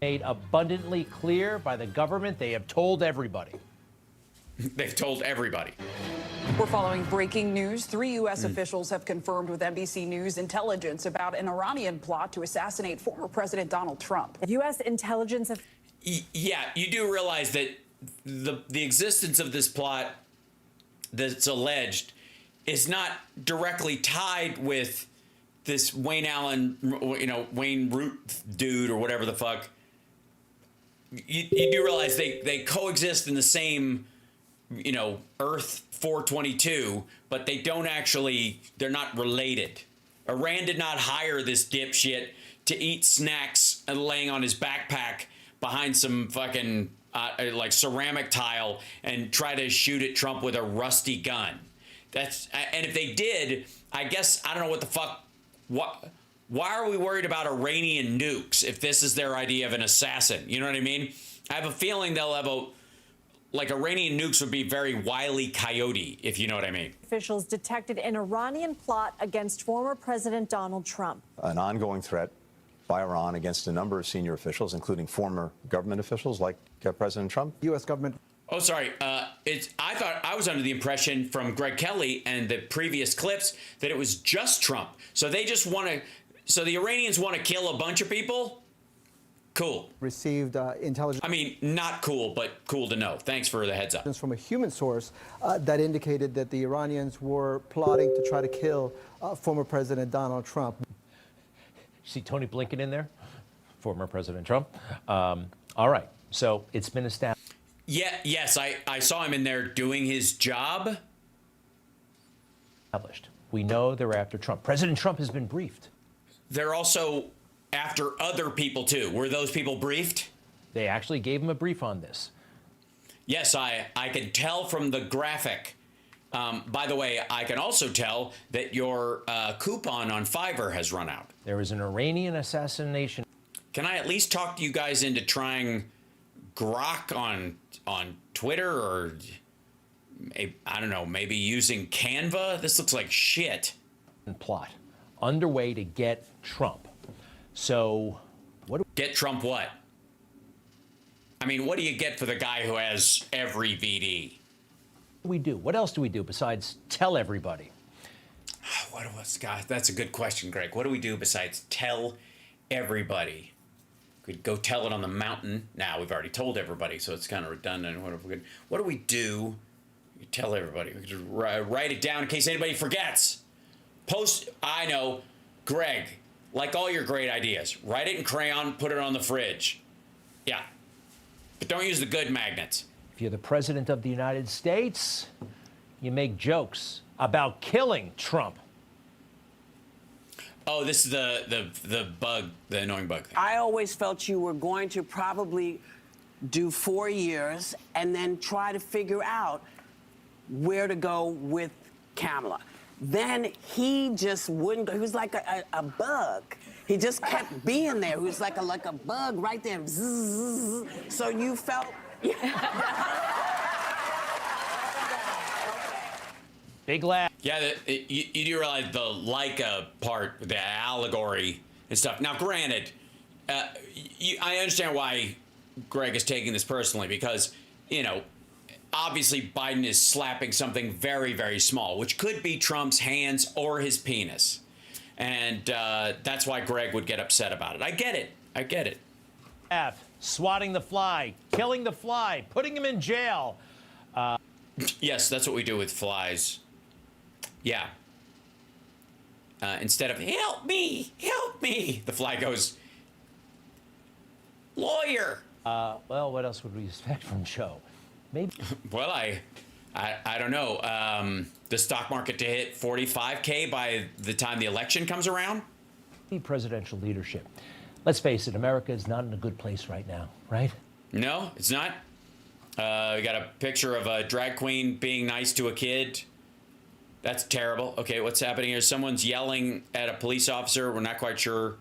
Speaker 10: Made abundantly clear by the government. They have told everybody.
Speaker 7: They've told everybody.
Speaker 11: We're following breaking news. 3 U.S. officials have confirmed with NBC News intelligence about an Iranian plot to assassinate former President Donald Trump.
Speaker 12: U.S. intelligence.
Speaker 7: Yeah, you do realize that the existence of this plot that's alleged is not directly tied with this Wayne Allen, Wayne Root dude or whatever the fuck. You do realize they coexist in the same, Earth 422, but they don't actually, they're not related. Iran did not hire this dipshit to eat snacks and laying on his backpack behind some fucking like ceramic tile and try to shoot at Trump with a rusty gun. And if they did, I guess, I don't know what the fuck, why are we worried about Iranian nukes if this is their idea of an assassin? You know what I mean? I have a feeling they'll have Iranian nukes would be very Wile E. Coyote, if you know what I mean.
Speaker 12: Officials detected an Iranian plot against former President Donald Trump.
Speaker 13: An ongoing threat by Iran against a number of senior officials, including former government officials like President Trump.
Speaker 14: U.S. government.
Speaker 7: Oh, sorry. I thought I was under the impression from Greg Kelly and the previous clips that it was just Trump. So they just want to. So the Iranians want to kill a bunch of people. Cool.
Speaker 14: Received intelligence.
Speaker 7: I mean, not cool, but cool to know. Thanks for the heads up.
Speaker 14: From a human source that indicated that the Iranians were plotting to try to kill former President Donald Trump.
Speaker 10: See Tony Blinken in there? Former President Trump. All right. So it's been established.
Speaker 7: Yeah. Yes, I saw him in there doing his job.
Speaker 10: We know they're after Trump. President Trump has been briefed.
Speaker 7: They're also after other people, too. Were those people briefed?
Speaker 10: They actually gave him a brief on this.
Speaker 7: Yes, I can tell from the graphic. By the way, I can also tell that your coupon on Fiverr has run out.
Speaker 10: There is an Iranian assassination.
Speaker 7: Can I at least talk you guys into trying Grok on Twitter or, I don't know, maybe using Canva? This looks like shit.
Speaker 10: Plot underway to get Trump. So,
Speaker 7: get Trump what? I mean, what do you get for the guy who has every VD?
Speaker 10: We do. What else do we do besides tell everybody?
Speaker 7: Scott, that's a good question, Greg. What do we do besides tell everybody? Could go tell it on the mountain. Now we've already told everybody, so it's kind of redundant. What do we do? We tell everybody. We could write it down in case anybody forgets. I know, Greg, like all your great ideas, write it in crayon, put it on the fridge. Yeah, but don't use the good magnets.
Speaker 10: If you're the president of the United States, you make jokes about killing Trump.
Speaker 7: Oh, this is the bug, the annoying bug thing.
Speaker 15: I always felt you were going to probably do 4 years and then try to figure out where to go with Kamala. Then he just wouldn't go. He was like a bug. He just kept being there. He was like a bug right there. Zzz. So you felt...
Speaker 10: Big laugh.
Speaker 7: Yeah, you do realize the Leica part, the allegory and stuff. Now, granted, I understand why Greg is taking this personally because, obviously Biden is slapping something very, very small, which could be Trump's hands or his penis. And that's why Greg would get upset about it. I get it.
Speaker 10: Swatting the fly, killing the fly, putting him in jail.
Speaker 7: Yes, that's what we do with flies. Yeah. Instead of, help me, the fly goes, lawyer.
Speaker 10: Well, what else would we expect from Joe? Maybe.
Speaker 7: Well, I don't know. The stock market to hit 45K by the time the election comes around?
Speaker 10: Presidential leadership. let's face it, America is not in a good place right now, right?
Speaker 7: No, it's not. We got a picture of a drag queen being nice to a kid. That's terrible. Okay, what's happening here? Someone's yelling at a police officer. We're not quite sure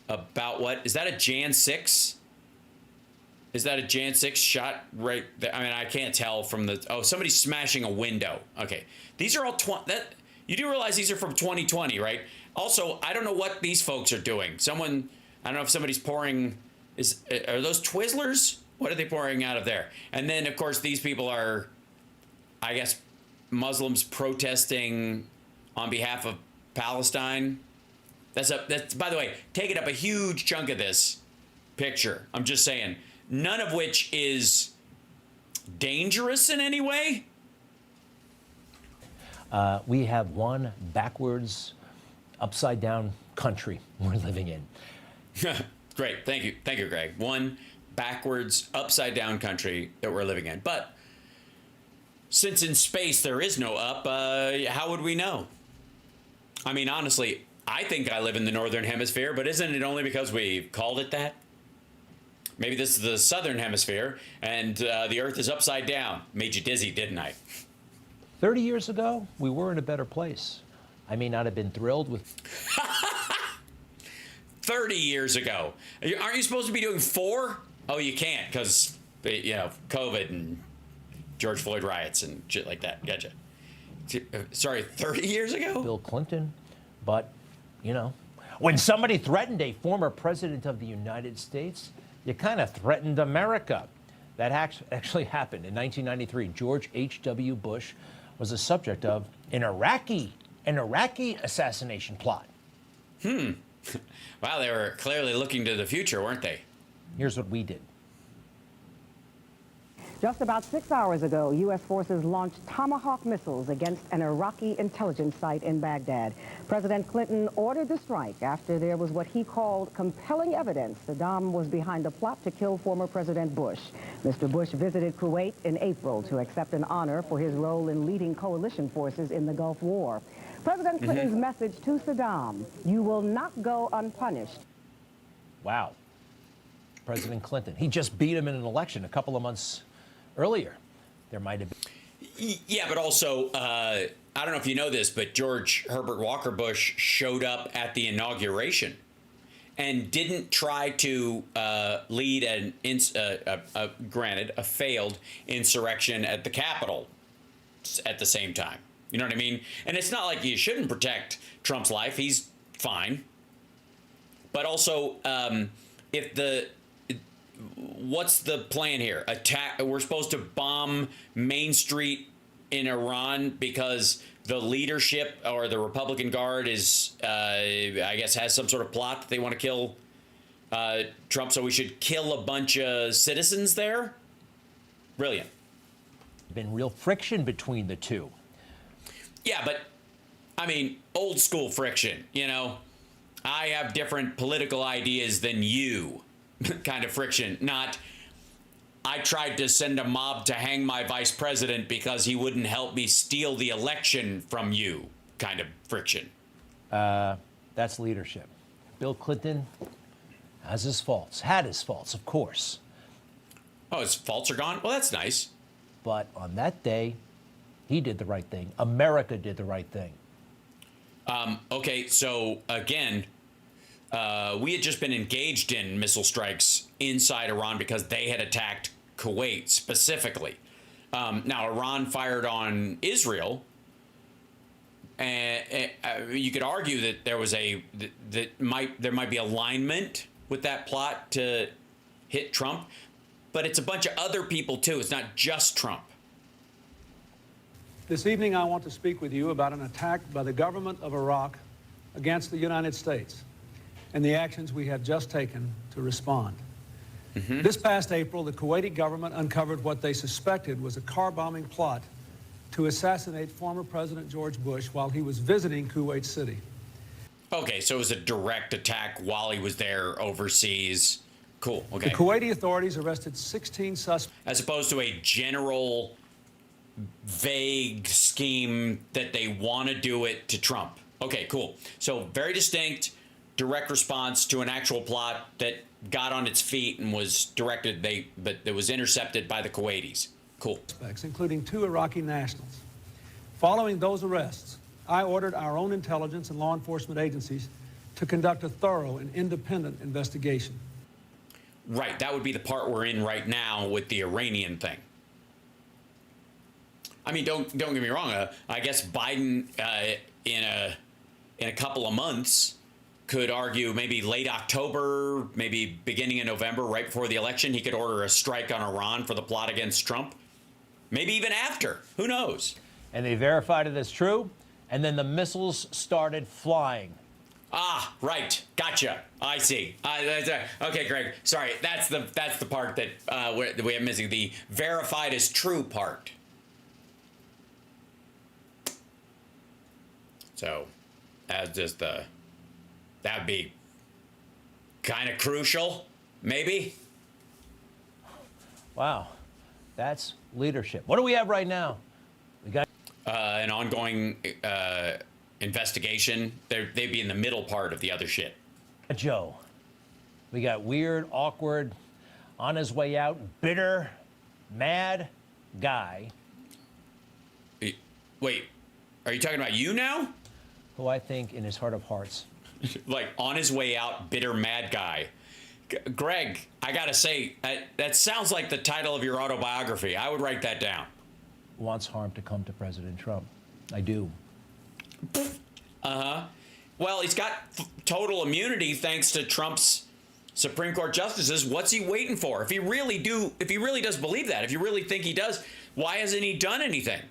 Speaker 7: about what. Is that a Jan 6? Is that a Jan 6 shot right there? I mean, I can't tell from the... Oh, somebody's smashing a window. Okay. These are all... You do realize these are from 2020, right? Also, I don't know what these folks are doing. Someone... I don't know if somebody's pouring... Are those Twizzlers? What are they pouring out of there? And then, of course, these people are, I guess, Muslims protesting on behalf of Palestine. That's, by the way, taking up a huge chunk of this picture. I'm just saying, none of which is dangerous in any way.
Speaker 10: We have one backwards, upside-down country we're living in.
Speaker 7: Great. Thank you. Thank you, Greg. One backwards, upside-down country that we're living in. But since in space there is no up, how would we know? I mean, honestly, I think I live in the northern hemisphere, but isn't it only because we called it that? Maybe this is the southern hemisphere, and the Earth is upside down. Made you dizzy, didn't I?
Speaker 10: 30 years ago, we were in a better place. I may not have been thrilled with...
Speaker 7: 30 years ago. Aren't you supposed to be doing 4? Oh, you can't because, you know, COVID and George Floyd riots and shit like that. Gotcha. Sorry, 30 years ago?
Speaker 10: Bill Clinton. But, you know, when somebody threatened a former president of the United States, you kind of threatened America. That actually happened in 1993. George H.W. Bush was the subject of an Iraqi assassination plot.
Speaker 7: Wow, they were clearly looking to the future, weren't they?
Speaker 10: Here's what we did.
Speaker 16: Just about 6 hours ago, U.S. forces launched Tomahawk missiles against an Iraqi intelligence site in Baghdad. President Clinton ordered the strike after there was what he called compelling evidence Saddam was behind a plot to kill former President Bush. Mr. Bush visited Kuwait in April to accept an honor for his role in leading coalition forces in the Gulf War. President Clinton's message to Saddam, you will not go unpunished.
Speaker 10: Wow. President Clinton. He just beat him in an election a couple of months earlier. There might have been.
Speaker 7: Yeah, but also, I don't know if you know this, but George Herbert Walker Bush showed up at the inauguration and didn't try to lead granted, a failed insurrection at the Capitol at the same time. You know what I mean? And it's not like you shouldn't protect Trump's life. He's fine. But also, what's the plan here? We're supposed to bomb Main Street in Iran because the leadership or the Republican Guard is, I guess, has some sort of plot that they want to kill Trump. So we should kill a bunch of citizens there? Brilliant.
Speaker 10: Been real friction between the two.
Speaker 7: Yeah, but, I mean, old school friction, you know? I have different political ideas than you kind of friction, not I tried to send a mob to hang my vice president because he wouldn't help me steal the election from you kind of friction.
Speaker 10: That's leadership. Bill Clinton has his faults, had his faults, of course.
Speaker 7: Oh, his faults are gone? Well, that's nice.
Speaker 10: But on that day, he did the right thing. America did the right thing.
Speaker 7: Okay, so again, we had just been engaged in missile strikes inside Iran because they had attacked Kuwait specifically. Now, Iran fired on Israel, and you could argue that there might be alignment with that plot to hit Trump, but it's a bunch of other people too. It's not just Trump.
Speaker 17: This evening, I want to speak with you about an attack by the government of Iraq against the United States and the actions we have just taken to respond. This past April, the Kuwaiti government uncovered what they suspected was a car-bombing plot to assassinate former President George Bush while he was visiting Kuwait City.
Speaker 7: Okay, so it was a direct attack while he was there overseas. Cool, okay.
Speaker 17: The Kuwaiti authorities arrested 16 suspects.
Speaker 7: As opposed to a general vague scheme that they want to do it to Trump. Okay, cool. So very distinct. direct response to an actual plot that got on its feet and was directed, but it was intercepted by the Kuwaitis. Cool.
Speaker 17: Including 2 Iraqi nationals. Following those arrests, I ordered our own intelligence and law enforcement agencies to conduct a thorough and independent investigation.
Speaker 7: Right, that would be the part we're in right now with the Iranian thing. I mean, don't get me wrong. I guess Biden, in a couple of months, could argue maybe late October, maybe beginning of November, right before the election, he could order a strike on Iran for the plot against Trump. Maybe even after. Who knows?
Speaker 10: And they verified it as true, and then the missiles started flying.
Speaker 7: Ah, right. Gotcha. I see. Okay, Greg. Sorry, that's the part that we have missing. The verified as true part. So, that's just that'd be kind of crucial, maybe.
Speaker 10: Wow, that's leadership. What do we have right now? We got
Speaker 7: an ongoing investigation. They'd be in the middle part of the other shit.
Speaker 10: Joe. We got weird, awkward, on his way out, bitter, mad guy.
Speaker 7: Wait, are you talking about you now?
Speaker 10: Who I think in his heart of hearts.
Speaker 7: Like, on his way out, bitter, mad guy. Greg, I gotta say, that sounds like the title of your autobiography. I would write that down.
Speaker 10: Wants harm to come to President Trump. I do.
Speaker 7: Uh-huh. Well, he's got total immunity thanks to Trump's Supreme Court justices. What's he waiting for? If he really does believe that, if you really think he does, why hasn't he done anything?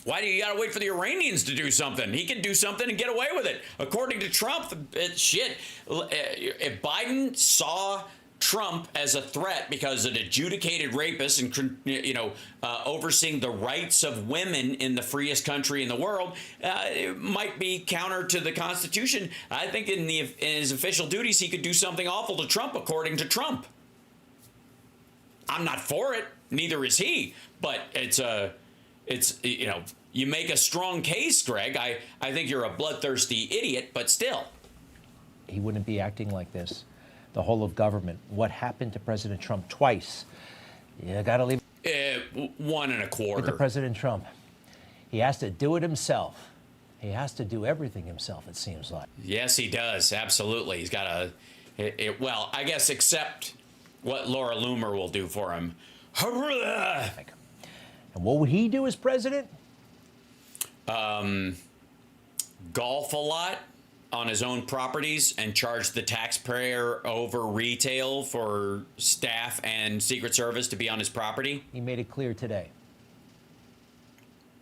Speaker 7: Why do you gotta wait for the Iranians to do something? He can do something and get away with it. According to Trump, shit. If Biden saw Trump as a threat because an adjudicated rapist and, overseeing the rights of women in the freest country in the world, it might be counter to the Constitution. I think in his official duties, he could do something awful to Trump, according to Trump. I'm not for it. Neither is he. But you make a strong case, Greg. I think you're a bloodthirsty idiot, but still.
Speaker 10: He wouldn't be acting like this. The whole of government. What happened to President Trump twice? You got to leave.
Speaker 7: 1.25.
Speaker 10: With the President Trump. He has to do it himself. He has to do everything himself, it seems like.
Speaker 7: Yes, he does. Absolutely. He's got well, I guess except what Laura Loomer will do for him.
Speaker 10: And what would he do as president?
Speaker 7: Golf a lot on his own properties and charge the taxpayer over retail for staff and Secret Service to be on his property.
Speaker 10: He made it clear today.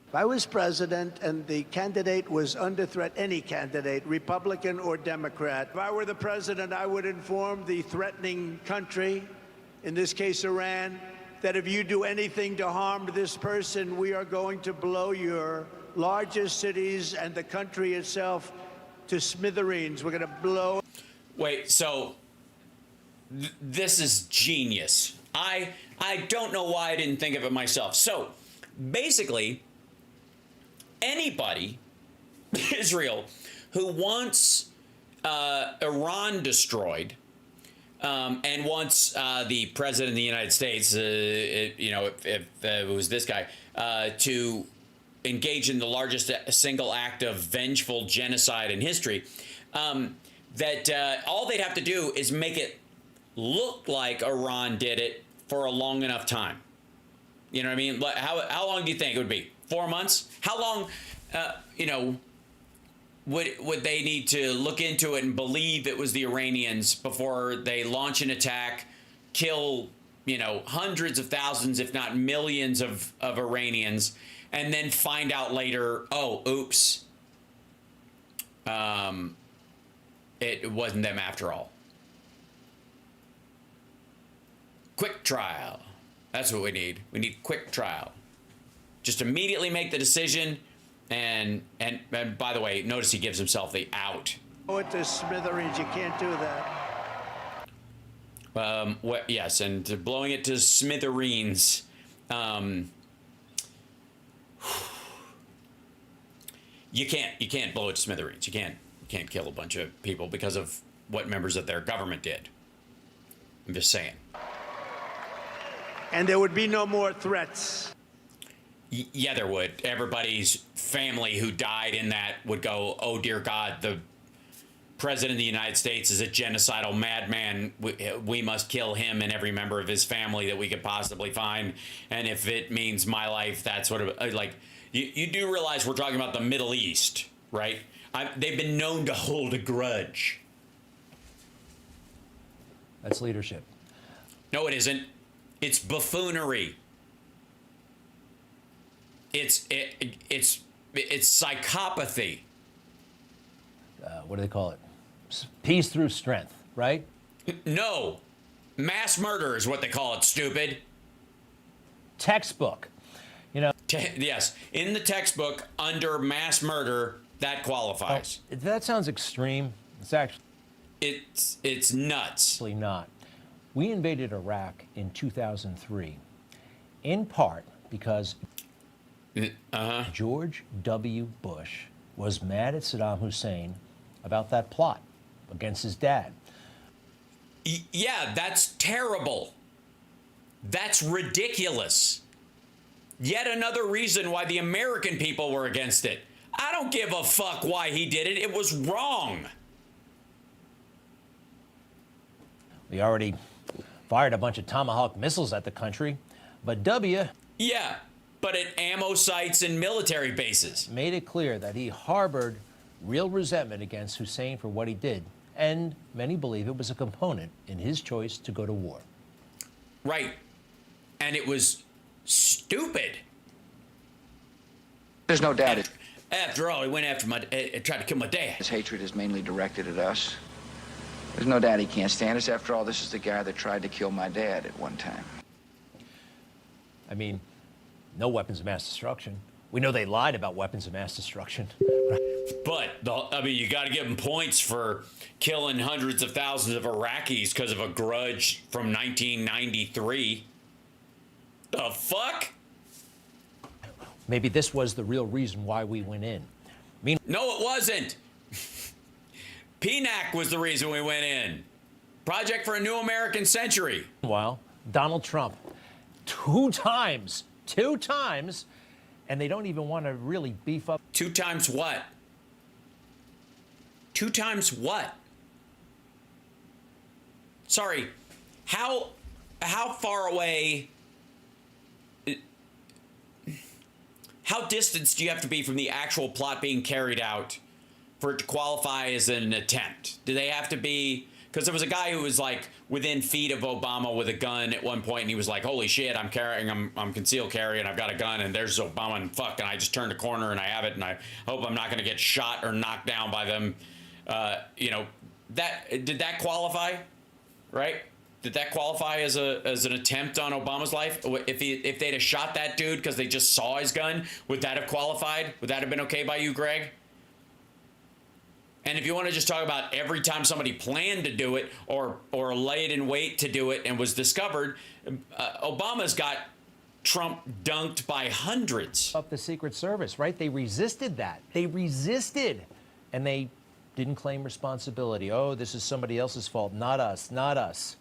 Speaker 5: If I was president and the candidate was under threat, any candidate, Republican or Democrat, if I were the president, I would inform the threatening country, in this case Iran, that if you do anything to harm this person, we are going to blow your largest cities and the country itself to smithereens. We're going to blow.
Speaker 7: Wait, so this is genius. I don't know why I didn't think of it myself. So basically, anybody, Israel, who wants Iran destroyed, and wants the president of the United States, if it was this guy, to engage in the largest single act of vengeful genocide in history, that all they'd have to do is make it look like Iran did it for a long enough time. You know what I mean? How long do you think it would be? 4 months? How long, would they need to look into it and believe it was the Iranians before they launch an attack, kill, hundreds of thousands, if not millions of Iranians, and then find out later, oh, oops, it wasn't them after all. Quick trial. That's what we need. We need quick trial. Just immediately make the decision. And by the way, notice he gives himself the out.
Speaker 5: Blow it to smithereens. You can't do that.
Speaker 7: Yes, and blowing it to smithereens. You can't blow it to smithereens. You can't. can't kill a bunch of people because of what members of their government did. I'm just saying.
Speaker 5: And there would be no more threats.
Speaker 7: Yeah, there would. Everybody's family who died in that would go, oh, dear God, the President of the United States is a genocidal madman. We must kill him and every member of his family that we could possibly find. And if it means my life, that's sort of like, you do realize we're talking about the Middle East, right? They've been known to hold a grudge.
Speaker 10: That's leadership.
Speaker 7: No, it isn't. It's buffoonery. It's psychopathy.
Speaker 10: What do they call it? Peace through strength, right?
Speaker 7: No. Mass murder is what they call it, stupid.
Speaker 10: Textbook. You know.
Speaker 7: Yes. In the textbook, under mass murder, that qualifies.
Speaker 10: Oh, that sounds extreme. It's actually.
Speaker 7: It's nuts.
Speaker 10: Actually not. We invaded Iraq in 2003, in part because George W. Bush was mad at Saddam Hussein about that plot against his dad.
Speaker 7: Yeah, that's terrible. That's ridiculous. Yet another reason why the American people were against it. I don't give a fuck why he did it. It was wrong.
Speaker 10: We already fired a bunch of Tomahawk missiles at the country, but W.
Speaker 7: Yeah, but at ammo sites and military bases.
Speaker 10: Made it clear that he harbored real resentment against Hussein for what he did, and many believe it was a component in his choice to go to war.
Speaker 7: Right. And it was stupid.
Speaker 18: There's no doubt it.
Speaker 7: After all, he went after tried to kill my dad.
Speaker 18: His hatred is mainly directed at us. There's no doubt he can't stand us. After all, this is the guy that tried to kill my dad at one time.
Speaker 10: I mean, no weapons of mass destruction. We know they lied about weapons of mass destruction.
Speaker 7: But, I mean, you got to give them points for killing hundreds of thousands of Iraqis because of a grudge from 1993. The fuck?
Speaker 10: Maybe this was the real reason why we went in.
Speaker 7: No, it wasn't. PNAC was the reason we went in. Project for a New American Century.
Speaker 10: Meanwhile, Donald Trump, two times, and they don't even want to really beef up.
Speaker 7: 2 times what? 2 times what? Sorry, how far away, how distanced do you have to be from the actual plot being carried out for it to qualify as an attempt? Do they have to be, because there was a guy who was like within feet of Obama with a gun at one point, and he was like, holy shit, I'm concealed carry, and I've got a gun, and there's Obama, and fuck, and I just turned a corner, and I have it, and I hope I'm not going to get shot or knocked down by them. You know, did that qualify, right? Did that qualify as an attempt on Obama's life? If they'd have shot that dude because they just saw his gun, would that have qualified? Would that have been okay by you, Greg? And if you want to just talk about every time somebody planned to do it or laid in wait to do it and was discovered, Obama's got Trump dunked by hundreds.
Speaker 10: Up the Secret Service, right? They resisted that. They resisted. And they didn't claim responsibility. Oh, this is somebody else's fault. Not us. Not us.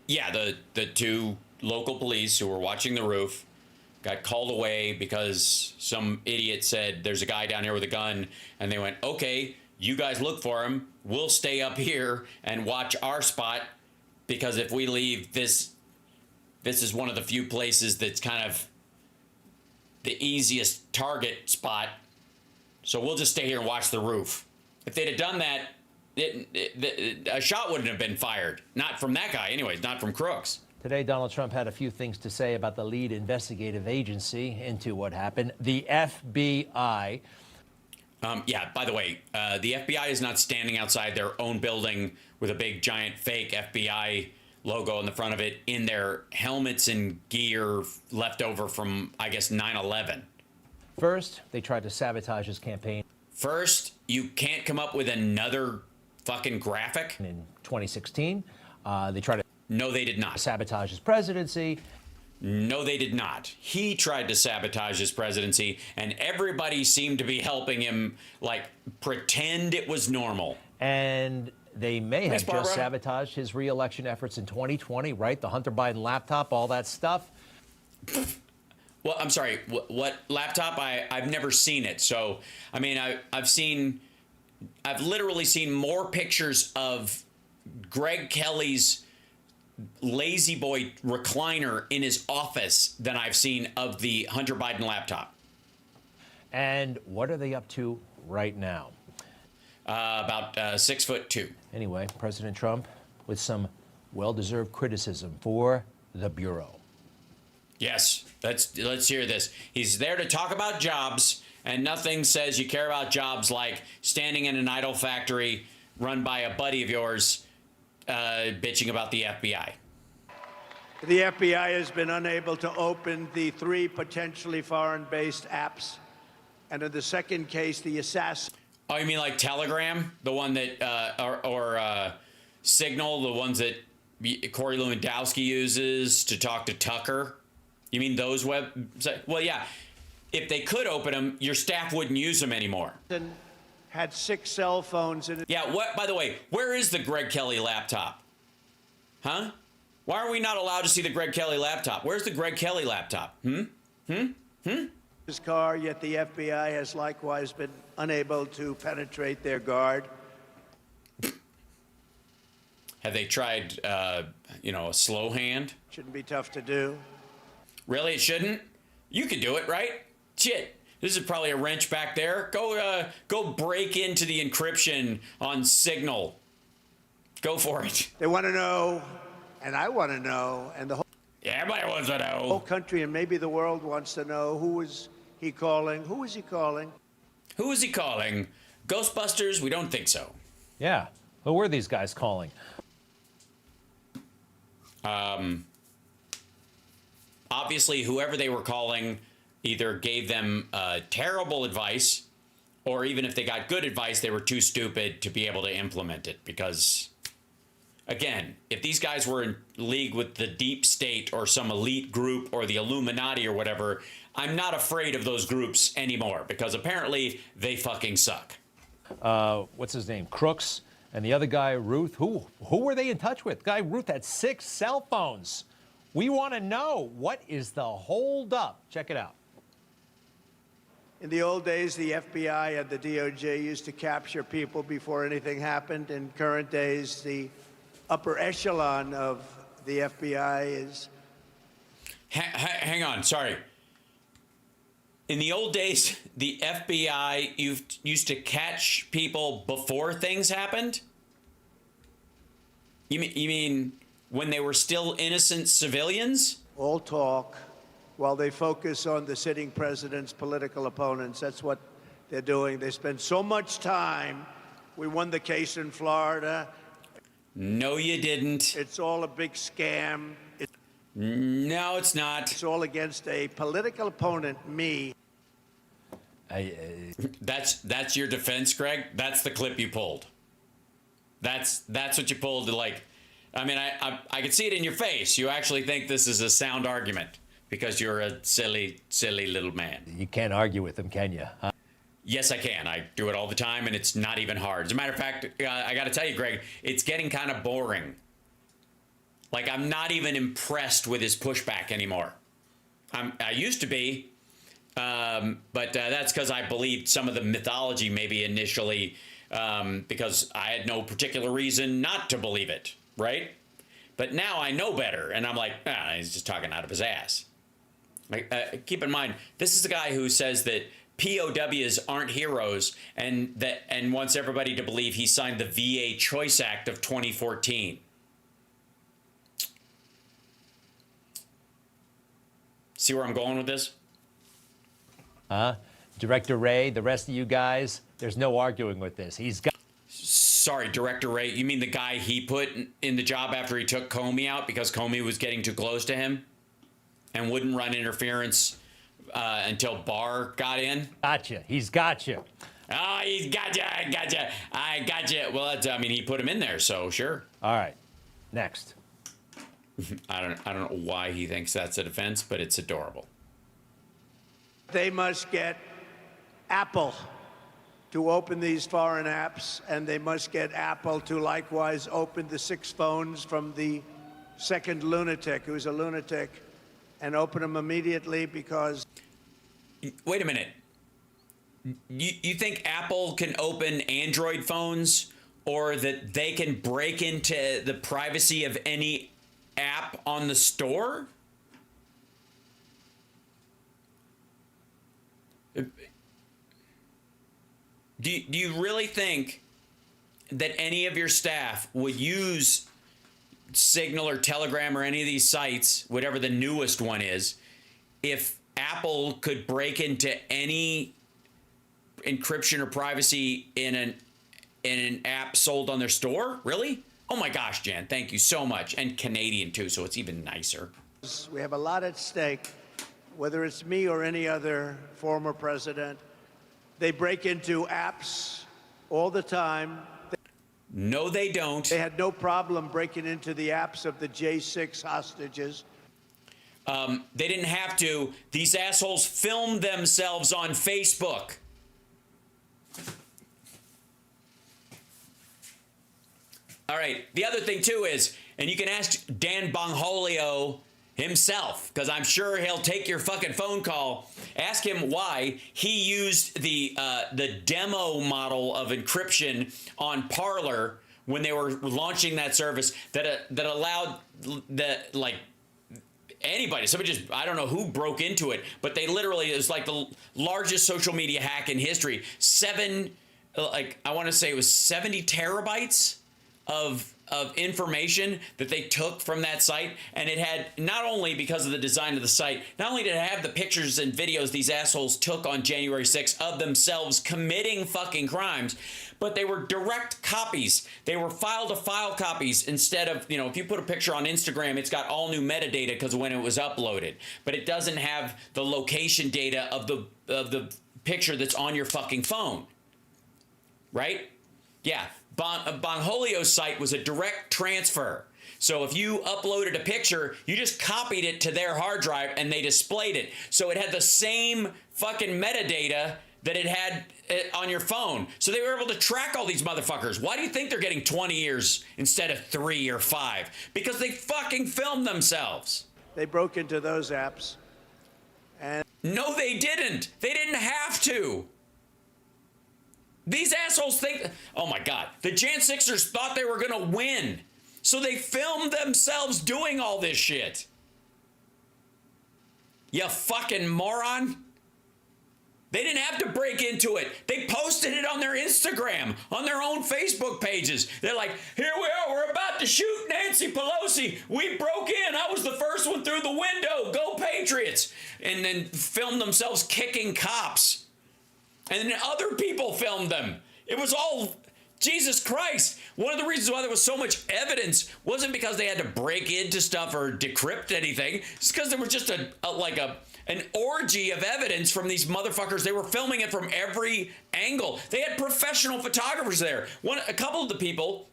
Speaker 7: Yeah, the 2 local police who were watching the roof got called away because some idiot said, there's a guy down here with a gun. And they went, okay, you guys look for him. We'll stay up here and watch our spot, because if we leave, this is one of the few places that's kind of the easiest target spot. So we'll just stay here and watch the roof. If they'd have done that, a shot wouldn't have been fired. Not from that guy anyways, not from Crooks.
Speaker 10: Today, Donald Trump had a few things to say about the lead investigative agency into what happened, the FBI.
Speaker 7: Yeah, by the way, the FBI is not standing outside their own building with a big, giant, fake FBI logo on the front of it in their helmets and gear left over from, I guess, 9/11.
Speaker 10: First, they tried to sabotage his campaign.
Speaker 7: First, you can't come up with another fucking graphic.
Speaker 10: In 2016, they tried to...
Speaker 7: No, they did not.
Speaker 10: Sabotage his presidency.
Speaker 7: No, they did not. He tried to sabotage his presidency, and everybody seemed to be helping him, like, pretend it was normal.
Speaker 10: And they may have
Speaker 7: Barbara.
Speaker 10: just sabotaged his re-election efforts in 2020, right? The Hunter Biden laptop, all that stuff.
Speaker 7: Well, I'm sorry, what laptop? I've never seen it. So, I mean, I've literally seen more pictures of Greg Kelly's lazy boy recliner in his office than I've seen of the Hunter Biden laptop.
Speaker 10: And what are they up to right now?
Speaker 7: About 6'2".
Speaker 10: Anyway, President Trump with some well-deserved criticism for the Bureau.
Speaker 7: Yes, let's hear this. He's there to talk about jobs, and nothing says you care about jobs like standing in an idle factory run by a buddy of yours bitching about the FBI.
Speaker 5: The FBI has been unable to open the 3 potentially foreign-based apps. And in the second case, the assassin.
Speaker 7: Oh, you mean like Telegram? The one that, or Signal, the ones that Corey Lewandowski uses to talk to Tucker? You mean those websites? Well, yeah. If they could open them, your staff wouldn't use them anymore.
Speaker 5: Had 6 cell phones in it.
Speaker 7: Yeah, what? By the way, where is the Greg Kelly laptop? Huh? Why are we not allowed to see the Greg Kelly laptop? Where's the Greg Kelly laptop?
Speaker 5: His car, yet the FBI has likewise been unable to penetrate their guard.
Speaker 7: Have they tried, a slow hand?
Speaker 5: Shouldn't be tough to do.
Speaker 7: Really, it shouldn't? You could do it, right? Shit. This is probably a wrench back there. Go break into the encryption on Signal. Go for it.
Speaker 5: They want to know, and I want to know, and the whole
Speaker 7: everybody wants to know.
Speaker 5: Whole country and maybe the world wants to know, who is he calling? Who is he calling?
Speaker 7: Who is he calling? Ghostbusters? We don't think so.
Speaker 10: Yeah. Who were these guys calling?
Speaker 7: Obviously, whoever they were calling either gave them terrible advice, or even if they got good advice, they were too stupid to be able to implement it. Because, again, if these guys were in league with the deep state or some elite group or the Illuminati or whatever, I'm not afraid of those groups anymore, because apparently they fucking suck.
Speaker 10: What's his name? Crooks. And the other guy, Ruth. Who were they in touch with? Guy Ruth had 6 cell phones. We want to know, what is the holdup? Check it out.
Speaker 5: In the old days, the FBI and the DOJ used to capture people before anything happened. In current days, the upper echelon of the FBI is...
Speaker 7: Hang on, sorry. In the old days, the FBI used to catch people before things happened? You mean when they were still innocent civilians?
Speaker 5: All talk while they focus on the sitting president's political opponents. That's what they're doing. They spend so much time. We won the case in Florida.
Speaker 7: No, you didn't.
Speaker 5: It's all a big scam.
Speaker 7: No, it's not.
Speaker 5: It's all against a political opponent, me.
Speaker 7: That's your defense, Greg? That's the clip you pulled. That's what you pulled to, like, I mean, I can see it in your face. You actually think this is a sound argument because you're a silly little man.
Speaker 10: You can't argue with him, can you? Huh?
Speaker 7: Yes, I can. I do it all the time, and it's not even hard. As a matter of fact, I got to tell you, Greg, it's getting kind of boring. Like, I'm not even impressed with his pushback anymore. I used to be, but that's because I believed some of the mythology maybe initially, because I had no particular reason not to believe it, right? But now I know better, and I'm like, he's just talking out of his ass. Like, keep in mind, this is the guy who says that POWs aren't heroes, and wants everybody to believe he signed the VA Choice Act of 2014. See where I'm going with this?
Speaker 10: Director Ray, the rest of you guys, there's no arguing with this. He's got...
Speaker 7: Sorry, Director Ray, you mean the guy he put in the job after he took Comey out because Comey was getting too close to him and wouldn't run interference until Barr got in?
Speaker 10: Gotcha. He's got you.
Speaker 7: Oh, he's gotcha. I gotcha. Well, I mean, he put him in there, so sure.
Speaker 10: All right. Next.
Speaker 7: I don't know why he thinks that's a defense, but it's adorable.
Speaker 5: They must get Apple to open these foreign apps, and they must get Apple to likewise open the 6 phones from the second lunatic, who's a lunatic, and open them immediately because...
Speaker 7: Wait a minute. You think Apple can open Android phones, or that they can break into the privacy of any app on the store? Do you really think that any of your staff would use Signal or Telegram or any of these sites, whatever the newest one is, if Apple could break into any encryption or privacy in an app sold on their store? Really? Oh my gosh, Jan, thank you so much. And Canadian too, so it's even nicer.
Speaker 5: We have a lot at stake, whether it's me or any other former president. They break into apps all the time.
Speaker 7: No, they don't.
Speaker 5: They had no problem breaking into the apps of the J6 hostages.
Speaker 7: They didn't have to. These assholes filmed themselves on Facebook. All right. The other thing, too, is, and you can ask Dan Bongholio himself, because I'm sure he'll take your fucking phone call. Ask him why he used the demo model of encryption on Parler when they were launching that service that allowed anybody, somebody just, I don't know who broke into it, but they literally, it was like the largest social media hack in history. I want to say it was 70 terabytes of information that they took from that site. And it had, not only because of the design of the site, not only did it have the pictures and videos these assholes took on January 6th of themselves committing fucking crimes, but they were direct copies. They were file-to-file copies instead of, if you put a picture on Instagram, it's got all new metadata because of when it was uploaded. But it doesn't have the location data of the picture that's on your fucking phone. Right? Yeah. Bongholio's site was a direct transfer. So if you uploaded a picture, you just copied it to their hard drive and they displayed it. So it had the same fucking metadata that it had on your phone. So they were able to track all these motherfuckers. Why do you think they're getting 20 years instead of 3 or 5? Because they fucking filmed themselves.
Speaker 5: They broke into those apps. And
Speaker 7: no, they didn't. They didn't have to. These assholes think, oh my God, the Jan 6ers thought they were going to win. So they filmed themselves doing all this shit. You fucking moron. They didn't have to break into it. They posted it on their Instagram, on their own Facebook pages. They're like, here we are, we're about to shoot Nancy Pelosi. We broke in. I was the first one through the window. Go Patriots. And then filmed themselves kicking cops. And then other people filmed them. It was all, Jesus Christ. One of the reasons why there was so much evidence wasn't because they had to break into stuff or decrypt anything. It's because there was just an orgy of evidence from these motherfuckers. They were filming it from every angle. They had professional photographers there. A couple of the people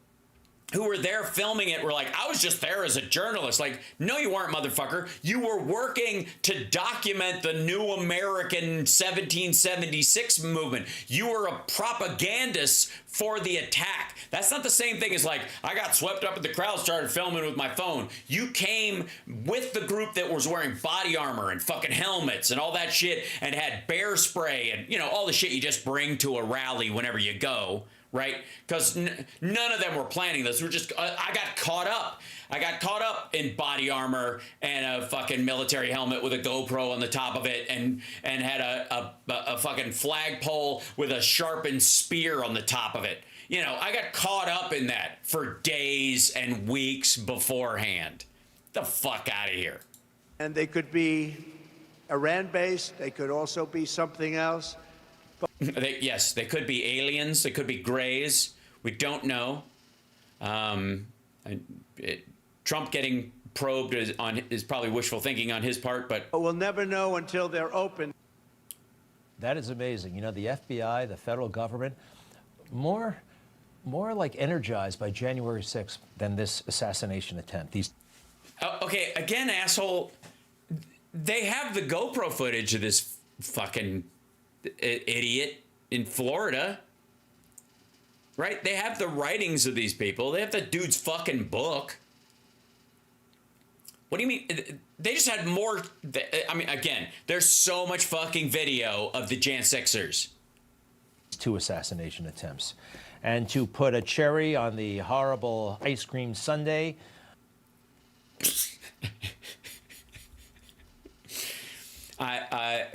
Speaker 7: who were there filming it were like, I was just there as a journalist. Like, no, you weren't, motherfucker. You were working to document the new American 1776 movement. You were a propagandist for the attack. That's not the same thing as like, I got swept up in the crowd, started filming with my phone. You came with the group that was wearing body armor and fucking helmets and all that shit and had bear spray and, all the shit you just bring to a rally whenever you go. Right? Because none of them were planning this. We're just, I got caught up. I got caught up in body armor and a fucking military helmet with a GoPro on the top of it and had a fucking flagpole with a sharpened spear on the top of it. I got caught up in that for days and weeks beforehand. Get the fuck out of here.
Speaker 5: And they could be Iran-based. They could also be something else.
Speaker 7: Yes, they could be aliens. They could be grays. We don't know. Trump getting probed is probably wishful thinking on his part, but
Speaker 5: we'll never know until they're open.
Speaker 10: That is amazing. The FBI, the federal government, more like energized by January 6th than this assassination attempt.
Speaker 7: Okay, again, asshole. They have the GoPro footage of this fucking idiot in Florida. Right? They have the writings of these people. They have the dude's fucking book. What do you mean? They just had more. I mean, again, there's so much fucking video of the Jan 6ers.
Speaker 10: 2 assassination attempts. And to put a cherry on the horrible ice cream sundae.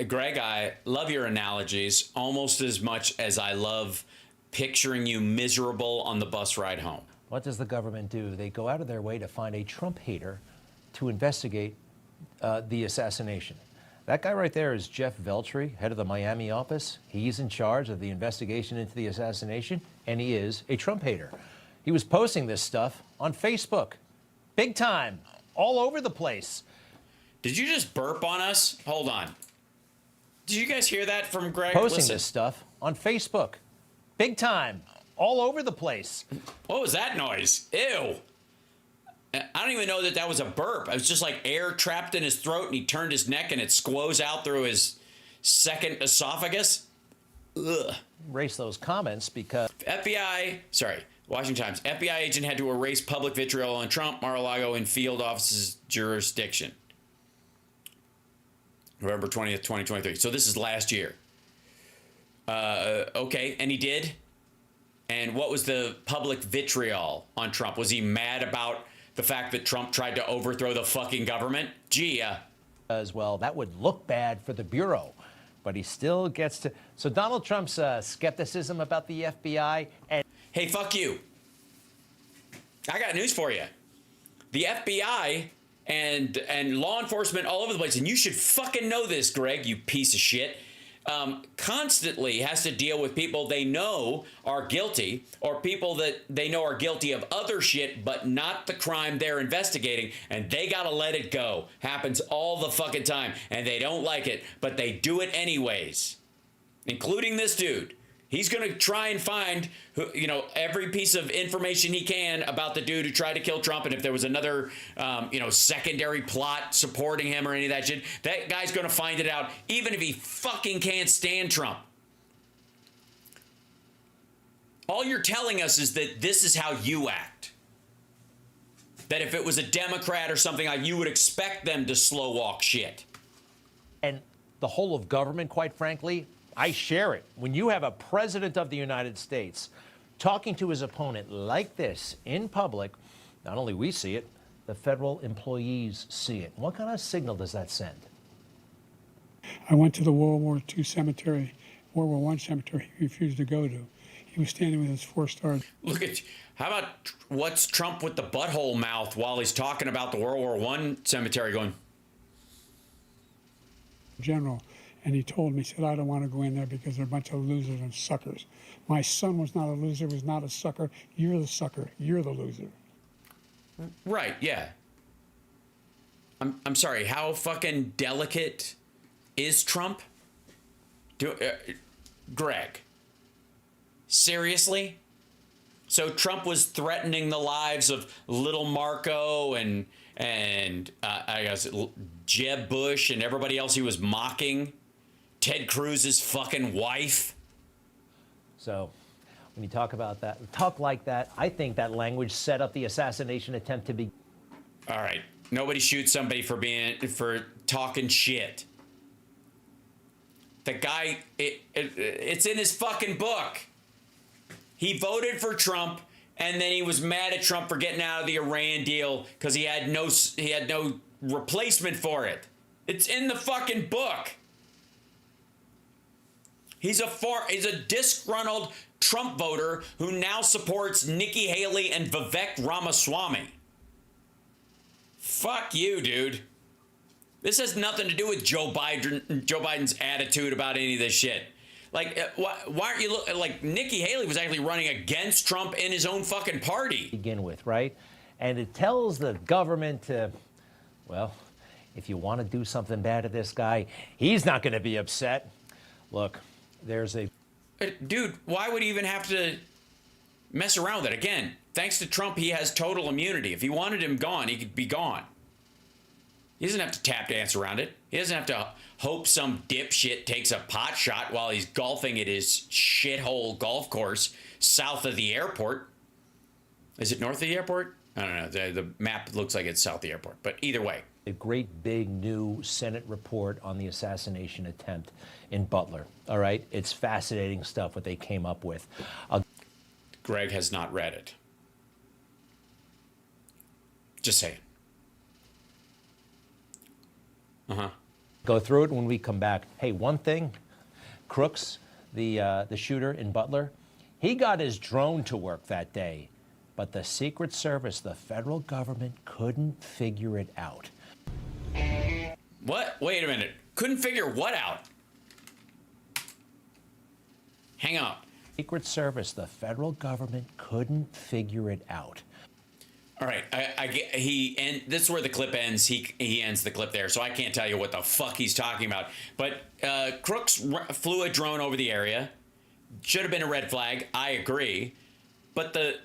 Speaker 7: Greg, I love your analogies almost as much as I love picturing you miserable on the bus ride home.
Speaker 10: What does the government do? They go out of their way to find a Trump hater to investigate the assassination. That guy right there is Jeff Veltri, head of the Miami office. He's in charge of the investigation into the assassination, and he is a Trump hater. He was posting this stuff on Facebook. Big time. All over the place.
Speaker 7: Did you just burp on us? Hold on. Did you guys hear that from Greg?
Speaker 10: Posting this stuff on Facebook. Big time. All over the place.
Speaker 7: What was that noise? Ew. I don't even know that was a burp. It was just like air trapped in his throat, and he turned his neck and it squoze out through his second esophagus. Ugh.
Speaker 10: Erase those comments because
Speaker 7: Washington Times. FBI agent had to erase public vitriol on Trump, Mar-a-Lago, and field office's jurisdiction. November 20th, 2023. So this is last year. Okay, and he did? And what was the public vitriol on Trump? Was he mad about the fact that Trump tried to overthrow the fucking government? Gee,
Speaker 10: as well, that would look bad for the Bureau. But he still gets to... So Donald Trump's skepticism about the FBI and...
Speaker 7: Hey, fuck you. I got news for you. The FBI and law enforcement all over the place, and you should fucking know this, Greg, you piece of shit, constantly has to deal with people they know are guilty, or people that they know are guilty of other shit, but not the crime they're investigating, and they gotta let it go. Happens all the fucking time, and they don't like it, but they do it anyways. Including this dude. He's going to try and find, every piece of information he can about the dude who tried to kill Trump. And if there was another, secondary plot supporting him or any of that shit, that guy's going to find it out, even if he fucking can't stand Trump. All you're telling us is that this is how you act. That if it was a Democrat or something like, you would expect them to slow walk shit.
Speaker 10: And the whole of government, quite frankly, I share it. When you have a president of the United States talking to his opponent like this in public, not only we see it, the federal employees see it. What kind of signal does that send?
Speaker 19: I went to the World War II cemetery, World War I cemetery he refused to go to. He was standing with his 4-star.
Speaker 7: Look at, how about what's Trump with the butthole mouth while he's talking about the World War I cemetery going?
Speaker 19: General. And he told me, he said, I don't want to go in there because they're a bunch of losers and suckers. My son was not a loser, was not a sucker. You're the sucker. You're the loser.
Speaker 7: Right, yeah. I'm sorry, how fucking delicate is Trump? Greg. Seriously? So Trump was threatening the lives of little Marco and I guess Jeb Bush and everybody else he was mocking. Ted Cruz's fucking wife.
Speaker 10: So when you talk about that, talk like that, I think that language set up the assassination attempt to be.
Speaker 7: All right. Nobody shoots somebody for talking shit. The guy, it's in his fucking book. He voted for Trump, and then he was mad at Trump for getting out of the Iran deal because he had no replacement for it. It's in the fucking book. He's a disgruntled Trump voter who now supports Nikki Haley and Vivek Ramaswamy. Fuck you, dude. This has nothing to do with Joe Biden's attitude about any of this shit. Like, why aren't you like Nikki Haley was actually running against Trump in his own fucking party?
Speaker 10: Begin with, right? And it tells the government to, well, if you want to do something bad to this guy, he's not going to be upset. Look. There's a... Dude,
Speaker 7: why would he even have to mess around with it? Again, thanks to Trump, he has total immunity. If he wanted him gone, he could be gone. He doesn't have to tap dance around it. He doesn't have to hope some dipshit takes a pot shot while he's golfing at his shithole golf course south of the airport. Is it north of the airport? I don't know. The map looks like it's south of the airport. But either way.
Speaker 10: A great big new Senate report on the assassination attempt in Butler. All right? It's fascinating stuff what they came up with.
Speaker 7: Greg has not read it. Just saying.
Speaker 10: Go through it when we come back. Hey, one thing, Crooks, the shooter in Butler, he got his drone to work that day, but the Secret Service, the federal government, couldn't figure it out.
Speaker 7: What? Wait a minute. Couldn't figure what out? Hang on.
Speaker 10: Secret Service, the federal government, couldn't figure it out.
Speaker 7: All right, and this is where the clip ends. He ends the clip there, so I can't tell you what the fuck he's talking about. But Crooks flew a drone over the area. Should have been a red flag. I agree. But the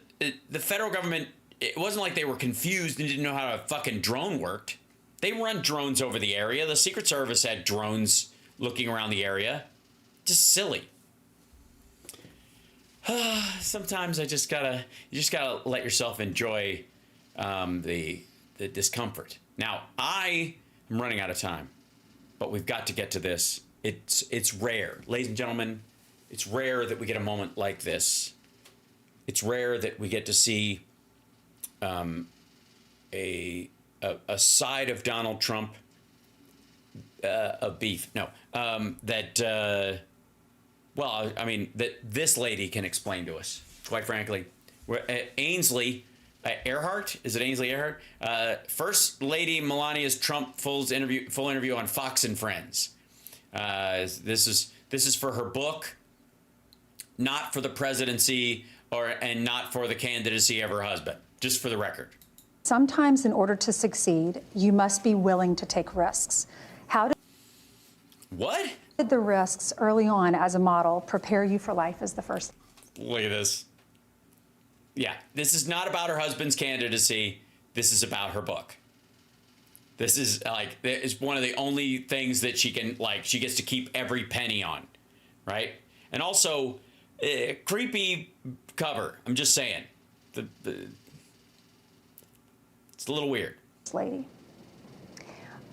Speaker 7: federal government, it wasn't like they were confused and didn't know how a fucking drone worked. They run drones over the area. The Secret Service had drones looking around the area. Just silly. Sometimes you just gotta let yourself enjoy the discomfort. Now, I am running out of time, but we've got to get to this. It's rare. Ladies and gentlemen, it's rare that we get a moment like this. It's rare that we get to see a side of Donald Trump of beef. No, well, I mean, that this lady can explain to us, quite frankly. Ainsley Earhart, is it Ainsley Earhart? First Lady Melania Trump full interview on Fox and Friends. This is for her book, not for the presidency and not for the candidacy of her husband, just for the record.
Speaker 20: Sometimes in order to succeed, you must be willing to take risks.
Speaker 7: What?
Speaker 20: Did the risks early on as a model prepare you for life as the first?
Speaker 7: Look at this. Yeah, this is not about her husband's candidacy. This is about her book. This is it's one of the only things that she can, she gets to keep every penny on, right? And also, creepy cover. I'm just saying. It's a little weird.
Speaker 20: Lady.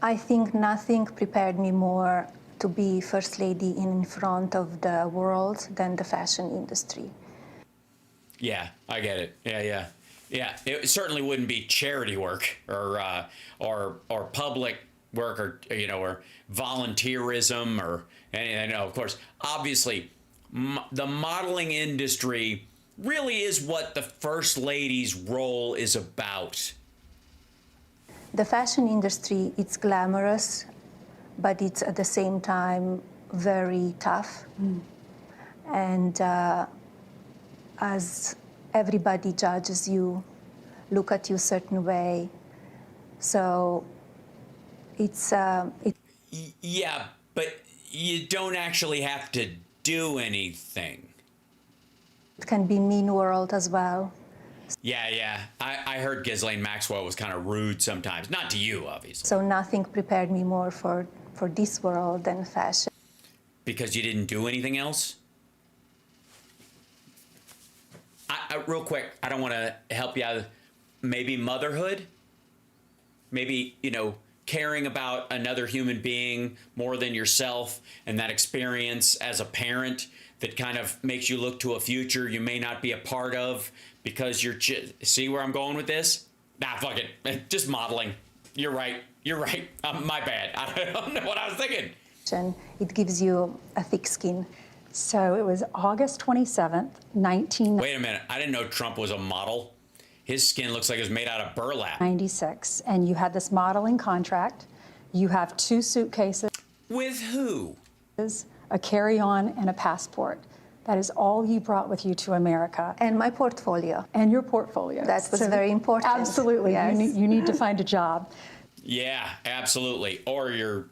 Speaker 20: I think nothing prepared me more to be first lady in front of the world than the fashion industry.
Speaker 7: Yeah, I get it. Yeah. It certainly wouldn't be charity work or public work or volunteerism or anything. No, of course, obviously, the modeling industry really is what the first lady's role is about.
Speaker 20: The fashion industry, it's glamorous, but it's at the same time very tough. And as everybody judges you, look at you a certain way. So it's...
Speaker 7: Yeah, but you don't actually have to do anything.
Speaker 20: It can be mean world as well.
Speaker 7: Yeah. I heard Ghislaine Maxwell was kind of rude sometimes. Not to you, obviously.
Speaker 20: So nothing prepared me more for this world than fashion.
Speaker 7: Because you didn't do anything else? Real quick, I don't want to help you out. Maybe motherhood? Maybe, caring about another human being more than yourself, and that experience as a parent that kind of makes you look to a future you may not be a part of because you're see where I'm going with this? Nah, fuck it. Just modeling. You're right. My bad. I don't know what I was thinking.
Speaker 20: It gives you a thick skin. So it was August 27th, 1996.
Speaker 7: Wait a minute. I didn't know Trump was a model. His skin looks like it was made out of burlap.
Speaker 20: And you had this modeling contract. You have 2 suitcases.
Speaker 7: With who?
Speaker 20: A carry-on and a passport. That is all you brought with you to America.
Speaker 21: And my portfolio.
Speaker 20: And your portfolio.
Speaker 21: That was very important.
Speaker 20: Absolutely.
Speaker 21: Yes.
Speaker 20: You need to find a job.
Speaker 7: Yeah, absolutely. Or your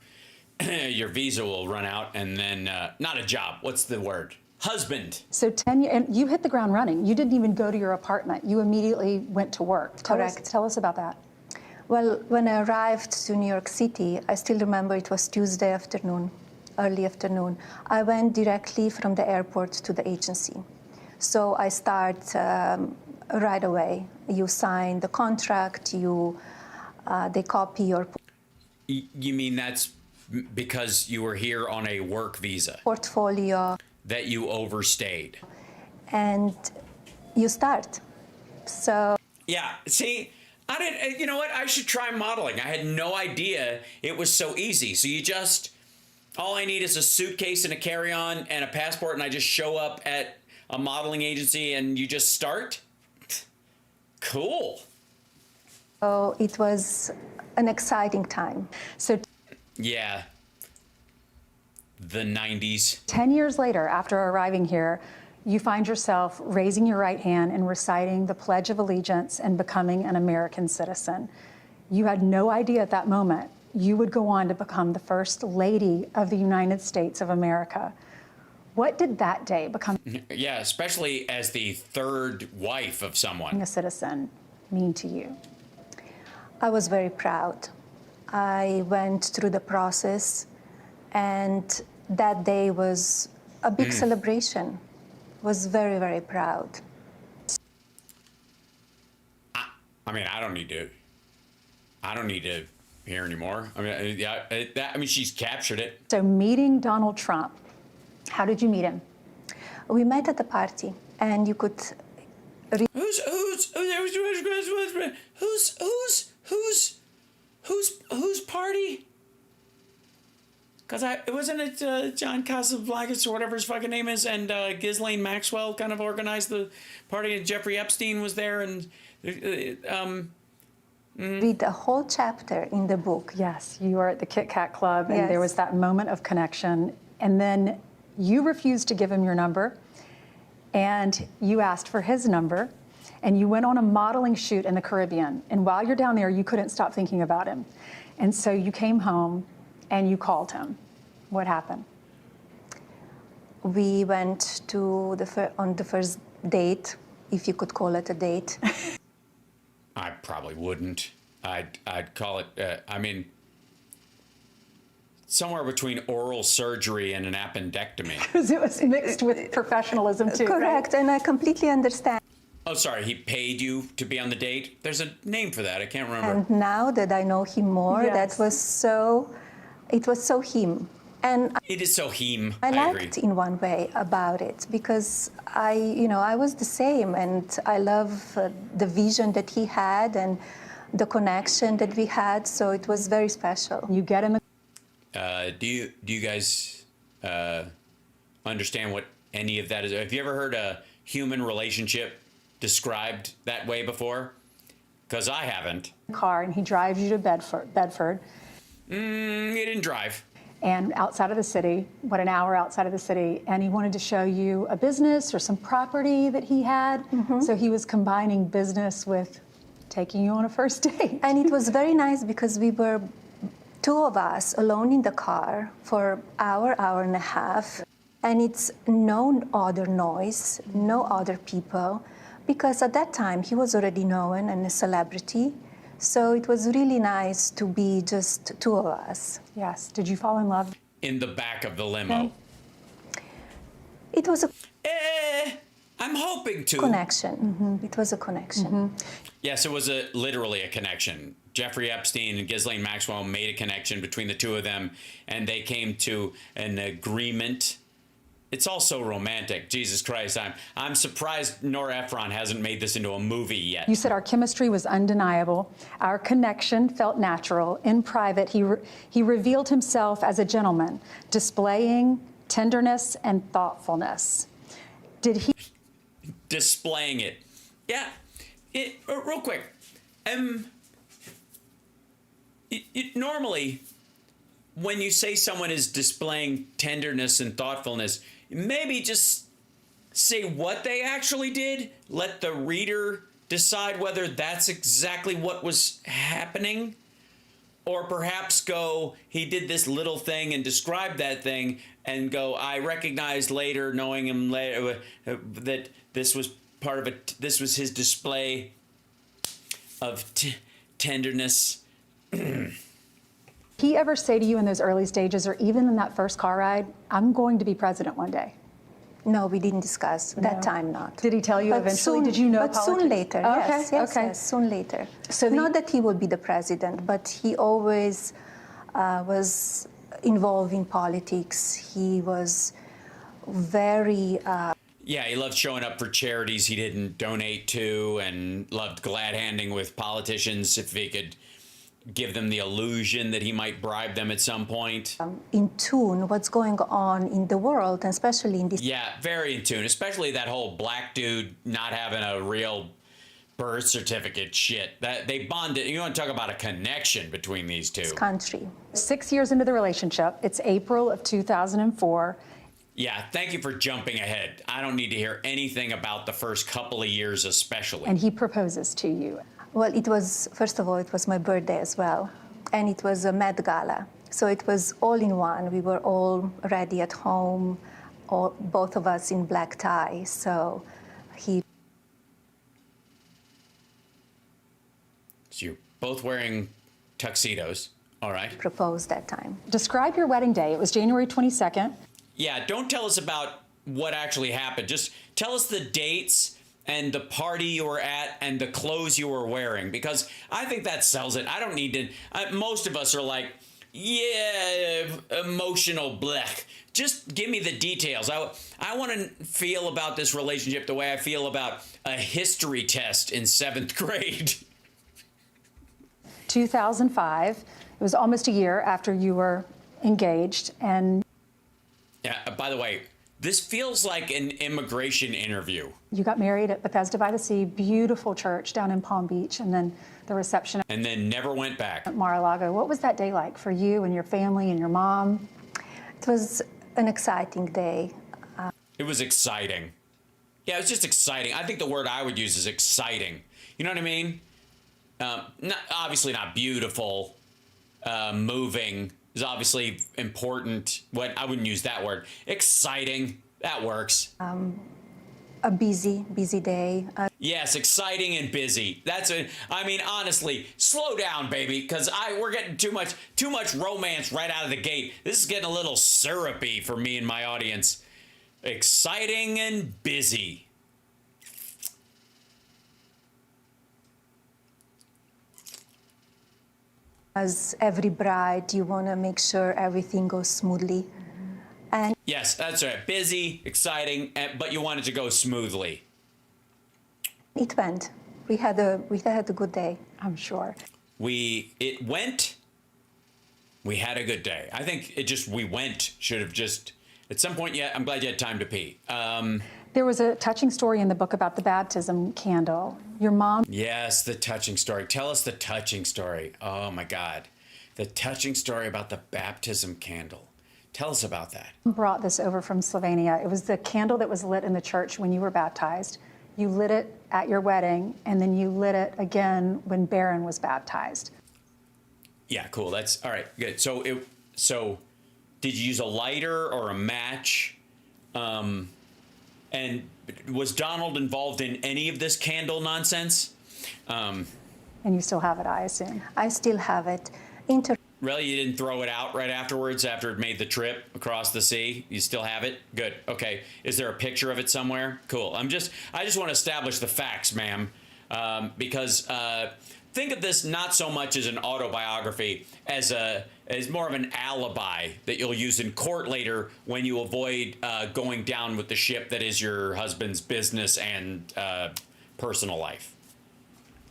Speaker 7: visa will run out and then, not a job. What's the word? Husband.
Speaker 20: So 10 years, and you hit the ground running. You didn't even go to your apartment. You immediately went to work.
Speaker 21: Correct.
Speaker 20: Tell us about that. Well, when I arrived to New York City, I still remember it was Tuesday afternoon, early afternoon. I went directly from the airport to the agency. So I start right away. You sign the contract, they copy your
Speaker 7: You mean that's because you were here on a work visa?
Speaker 20: portfolio.
Speaker 7: That you overstayed.
Speaker 20: And you start. So
Speaker 7: Yeah, see, I didn't, you know what? I should try modeling. I had no idea it was so easy. So you just, all I need is a suitcase and a carry-on and a passport, and I just show up at a modeling agency and you just start? Cool.
Speaker 20: So it was an exciting time. So
Speaker 7: Yeah. The 90s.
Speaker 2: 10 years later, after arriving here, you find yourself raising your right hand and reciting the Pledge of Allegiance and becoming an American citizen. You had no idea at that moment you would go on to become the First Lady of the United States of America. What did that day become
Speaker 7: Yeah, especially as the third wife of someone.
Speaker 2: a citizen mean to you?
Speaker 20: I was very proud. I went through the process, and that day was a big celebration. Was very, very proud.
Speaker 7: I mean, I don't need to hear anymore. I mean, I mean, she's captured it.
Speaker 2: So meeting Donald Trump, how did you meet him?
Speaker 20: We met at the party, and you could.
Speaker 7: Whose party? Because it wasn't it John Casablancas or whatever his fucking name is, and Ghislaine Maxwell kind of organized the party, and Jeffrey Epstein was there, and
Speaker 20: Read the whole chapter in the book.
Speaker 2: Yes, you were at the Kit Kat Club, and
Speaker 20: Yes.
Speaker 2: there was that moment of connection, and then you refused to give him your number, and you asked for his number, and you went on a modeling shoot in the Caribbean, and while you're down there, you couldn't stop thinking about him, and so you came home, and you called him. What happened?
Speaker 20: We went to on the first date, if you could call it a date.
Speaker 7: I probably wouldn't. I'd call it. I mean, somewhere between oral surgery and an appendectomy.
Speaker 2: Because it was mixed with professionalism too.
Speaker 20: Correct, and I completely understand.
Speaker 7: Oh, sorry. He paid you to be on the date? There's a name for that. I can't remember.
Speaker 20: And now that I know him more,
Speaker 2: Yes.
Speaker 20: it was so him. And
Speaker 7: It is so him.
Speaker 20: I
Speaker 7: agree.
Speaker 20: liked in one way about it because I was the same, and I love the vision that he had and the connection that we had. So it was very special.
Speaker 2: You get him.
Speaker 7: Do you guys understand what any of that is? Have you ever heard a human relationship described that way before? Because I haven't.
Speaker 2: Car, and he drives you to Bedford.
Speaker 7: He didn't drive.
Speaker 2: And outside of the city, an hour outside of the city, and he wanted to show you a business or some property that he had. So he was combining business with taking you on a first date.
Speaker 20: And it was very nice because we were two of us alone in the car for hour and a half, and it's no other noise, no other people, because at that time he was already known and a celebrity. So it was really nice to be just two of us.
Speaker 2: Yes. Did you fall in love?
Speaker 7: In the back of the limo.
Speaker 20: It was a
Speaker 7: I'm hoping to.
Speaker 20: connection. It was a connection.
Speaker 7: Yes, it was literally a connection. Jeffrey Epstein and Ghislaine Maxwell made a connection between the two of them, and they came to an agreement. It's all so romantic. Jesus Christ, I'm surprised Nora Ephron hasn't made this into a movie yet.
Speaker 2: You said our chemistry was undeniable. Our connection felt natural. In private, he revealed himself as a gentleman, displaying tenderness and thoughtfulness. Did he?
Speaker 7: Displaying it. Yeah. Real quick. Normally, when you say someone is displaying tenderness and thoughtfulness, maybe just say what they actually did. Let the reader decide whether that's exactly what was happening. Or perhaps go, he did this little thing and describe that thing, and go, I recognized later, knowing him later, that this was part of it. This was his display of tenderness
Speaker 2: He ever say to you in those early stages, or even in that first car ride, I'm going to be president one day?
Speaker 20: No, we didn't discuss. That time not.
Speaker 2: Did he tell you eventually?
Speaker 20: Soon,
Speaker 2: Did you know
Speaker 20: but soon later,
Speaker 2: Oh,
Speaker 20: yes,
Speaker 2: okay,
Speaker 20: yes,
Speaker 2: okay.
Speaker 20: yes, soon later.
Speaker 2: So
Speaker 20: not that he would be the president, but he always was involved in politics. He was very...
Speaker 7: Yeah, he loved showing up for charities he didn't donate to, and loved glad-handing with politicians if he could give them the illusion that he might bribe them at some point.
Speaker 20: in tune what's going on in the world, and especially in this...
Speaker 7: Yeah, very in tune, especially that whole black dude not having a real birth certificate shit. That they bonded. You want to talk about a connection between these two.
Speaker 20: country.
Speaker 2: 6 years into the relationship, it's April of 2004.
Speaker 7: Yeah, thank you for jumping ahead. I don't need to hear anything about the first couple of years especially.
Speaker 2: And he proposes to you.
Speaker 20: Well, it was, first of all, it was my birthday as well. And it was a Met Gala. So it was all in one. We were all ready at home, both of us in black ties. So he...
Speaker 7: So you're both wearing tuxedos, all right?
Speaker 20: proposed that time.
Speaker 2: Describe your wedding day. It was January 22nd.
Speaker 7: Yeah, don't tell us about what actually happened. Just tell us the dates and the party you were at and the clothes you were wearing, because I think that sells it. I don't need to. Most of us are like, yeah, emotional blech. Just give me the details. I want to feel about this relationship the way I feel about a history test in 7th grade.
Speaker 2: 2005. It was almost a year after you were engaged. And
Speaker 7: Yeah, by the way, this feels like an immigration interview.
Speaker 2: you got married at Bethesda by the Sea, beautiful church down in Palm Beach, and then the reception
Speaker 7: And then never went back.
Speaker 2: at Mar-a-Lago. What was that day like for you and your family and your mom?
Speaker 20: It was an exciting day.
Speaker 7: It was exciting. Yeah, it was just exciting. I think the word I would use is exciting. You know what I mean? Obviously not beautiful, moving is obviously important. I wouldn't use that word. Exciting, that works.
Speaker 20: A busy day.
Speaker 7: Yes, exciting and busy. I mean, honestly, slow down, baby, because we're getting too much romance right out of the gate. This is getting a little syrupy for me and my audience. Exciting and busy.
Speaker 20: As every bride, you want to make sure everything goes smoothly. And
Speaker 7: Yes, that's right. Busy, exciting, but you want it to go smoothly.
Speaker 20: it went. We had a good day.
Speaker 2: I'm sure.
Speaker 7: It went. We had a good day. I think we went should have just, at some point, yeah, I'm glad you had time to pee.
Speaker 2: There was a touching story in the book about the baptism candle. Your mom...
Speaker 7: Yes, the touching story. Tell us the touching story. Oh, my God. The touching story about the baptism candle. Tell us about that.
Speaker 2: brought this over from Slovenia. It was the candle that was lit in the church when you were baptized. You lit it at your wedding, and then you lit it again when Barron was baptized.
Speaker 7: Yeah, cool. That's all right. Good. So did you use a lighter or a match? And was Donald involved in any of this candle nonsense?
Speaker 2: And you still have it, I assume.
Speaker 20: I still have it.
Speaker 7: Really? You didn't throw it out right afterwards after it made the trip across the sea? You still have it? Good. Okay. Is there a picture of it somewhere? Cool. I just want to establish the facts, ma'am. Because think of this not so much as an autobiography as more of an alibi that you'll use in court later when you avoid going down with the ship that is your husband's business and personal life.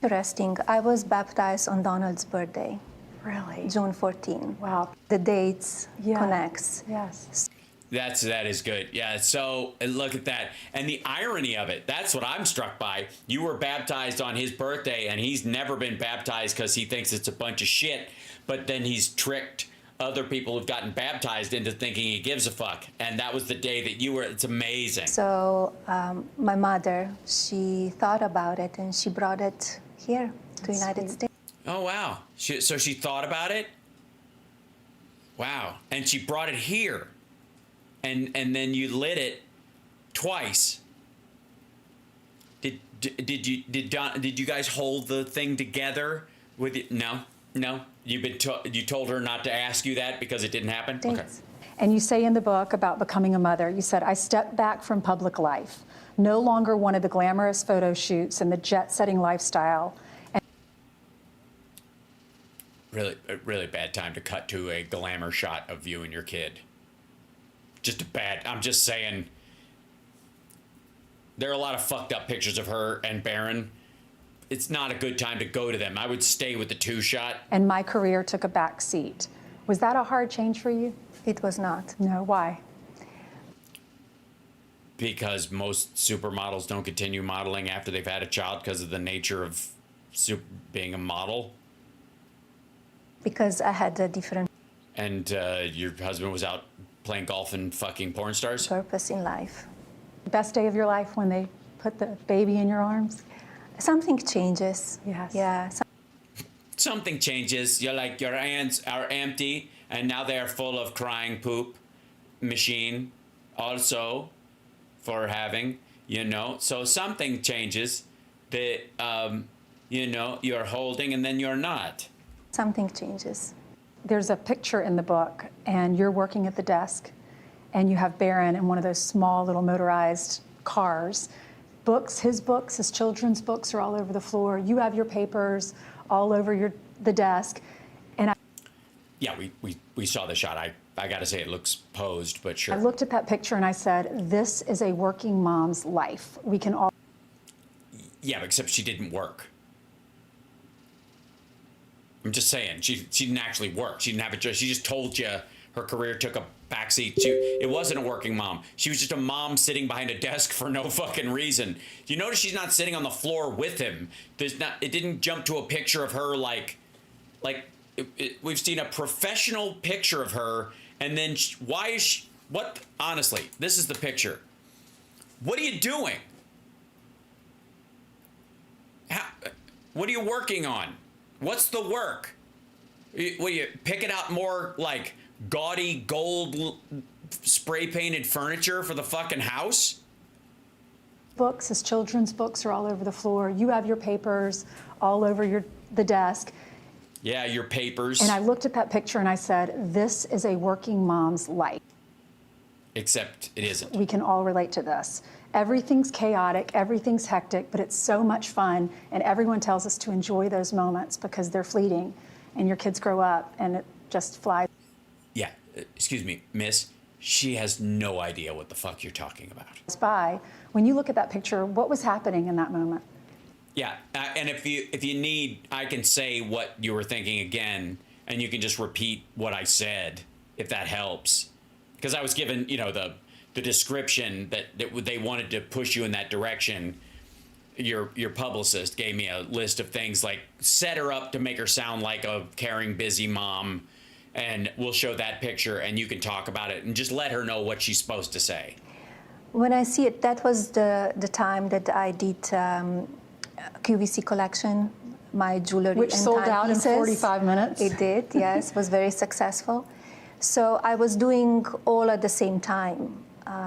Speaker 20: Interesting. I was baptized on Donald's birthday.
Speaker 2: Really?
Speaker 20: June 14.
Speaker 2: Wow.
Speaker 20: The dates connects.
Speaker 2: Yes.
Speaker 7: That is good. Yeah, so look at that. And the irony of it, that's what I'm struck by. You were baptized on his birthday, and he's never been baptized because he thinks it's a bunch of shit. But then he's tricked other people who've gotten baptized into thinking he gives a fuck. And that was the day that you were. It's amazing.
Speaker 20: So my mother, she thought about it, and she brought it here to the United States.
Speaker 7: Oh, wow. So she thought about it? Wow. And she brought it here. And then you lit it twice. Did you guys hold the thing together with you? No? No, you told her not to ask you that because it didn't happen. Okay.
Speaker 2: And you say in the book about becoming a mother, you said, I stepped back from public life, no longer wanted the glamorous photo shoots and the jet-setting lifestyle.
Speaker 7: Really bad time to cut to a glamour shot of you and your kid. I'm just saying, there are a lot of fucked up pictures of her and Barron. It's not a good time to go to them. I would stay with the 2-shot.
Speaker 2: And my career took a back seat. Was that a hard change for you?
Speaker 20: It was not.
Speaker 2: No, why?
Speaker 7: Because most supermodels don't continue modeling after they've had a child because of the nature of being a model.
Speaker 20: Because I had a different
Speaker 7: And your husband was out playing golf and fucking porn stars?
Speaker 20: purpose in life.
Speaker 2: Best day of your life when they put the baby in your arms?
Speaker 20: Something changes.
Speaker 2: Yes.
Speaker 20: Yeah.
Speaker 7: Something changes. You're like, your hands are empty and now they are full of crying poop machine also for having, so something changes that, you're holding and then you're not.
Speaker 20: Something changes.
Speaker 2: There's a picture in the book, and you're working at the desk, and you have Barron in one of those small little motorized cars. His children's books are all over the floor. You have your papers all over the desk. And
Speaker 7: Yeah, we saw the shot. I got to say, it looks posed, but sure.
Speaker 2: I looked at that picture and I said, this is a working mom's life. We can all...
Speaker 7: Yeah, except she didn't work. I'm just saying, she didn't actually work. She didn't have a job. She just told you her career took a backseat. It wasn't a working mom. She was just a mom sitting behind a desk for no fucking reason. You notice she's not sitting on the floor with him. It didn't jump to a picture of her we've seen a professional picture of her, and then honestly, this is the picture. What are you doing? What are you working on? What's the work? Will you picking out more like gaudy gold spray painted furniture for the fucking house?
Speaker 2: His children's books are all over the floor. You have your papers all over the desk.
Speaker 7: Yeah, your papers.
Speaker 2: And I looked at that picture and I said, this is a working mom's life.
Speaker 7: Except it isn't.
Speaker 2: We can all relate to this. Everything's chaotic, everything's hectic, but it's so much fun, and everyone tells us to enjoy those moments because they're fleeting, and your kids grow up, and it just flies.
Speaker 7: Yeah, excuse me, miss, she has no idea what the fuck you're talking about.
Speaker 2: By. When you look at that picture, what was happening in that moment?
Speaker 7: Yeah, and if you need, I can say what you were thinking again, and you can just repeat what I said, if that helps. Because I was given, the description that they wanted to push you in that direction. Your publicist gave me a list of things like set her up to make her sound like a caring, busy mom, and we'll show that picture and you can talk about it and just let her know what she's supposed to say.
Speaker 20: When I see it, that was the time that I did QVC collection, my jewelry
Speaker 2: Which
Speaker 20: and
Speaker 2: sold out in
Speaker 20: timepieces.
Speaker 2: 45 minutes.
Speaker 20: It did, yes, was very successful. So I was doing all at the same time.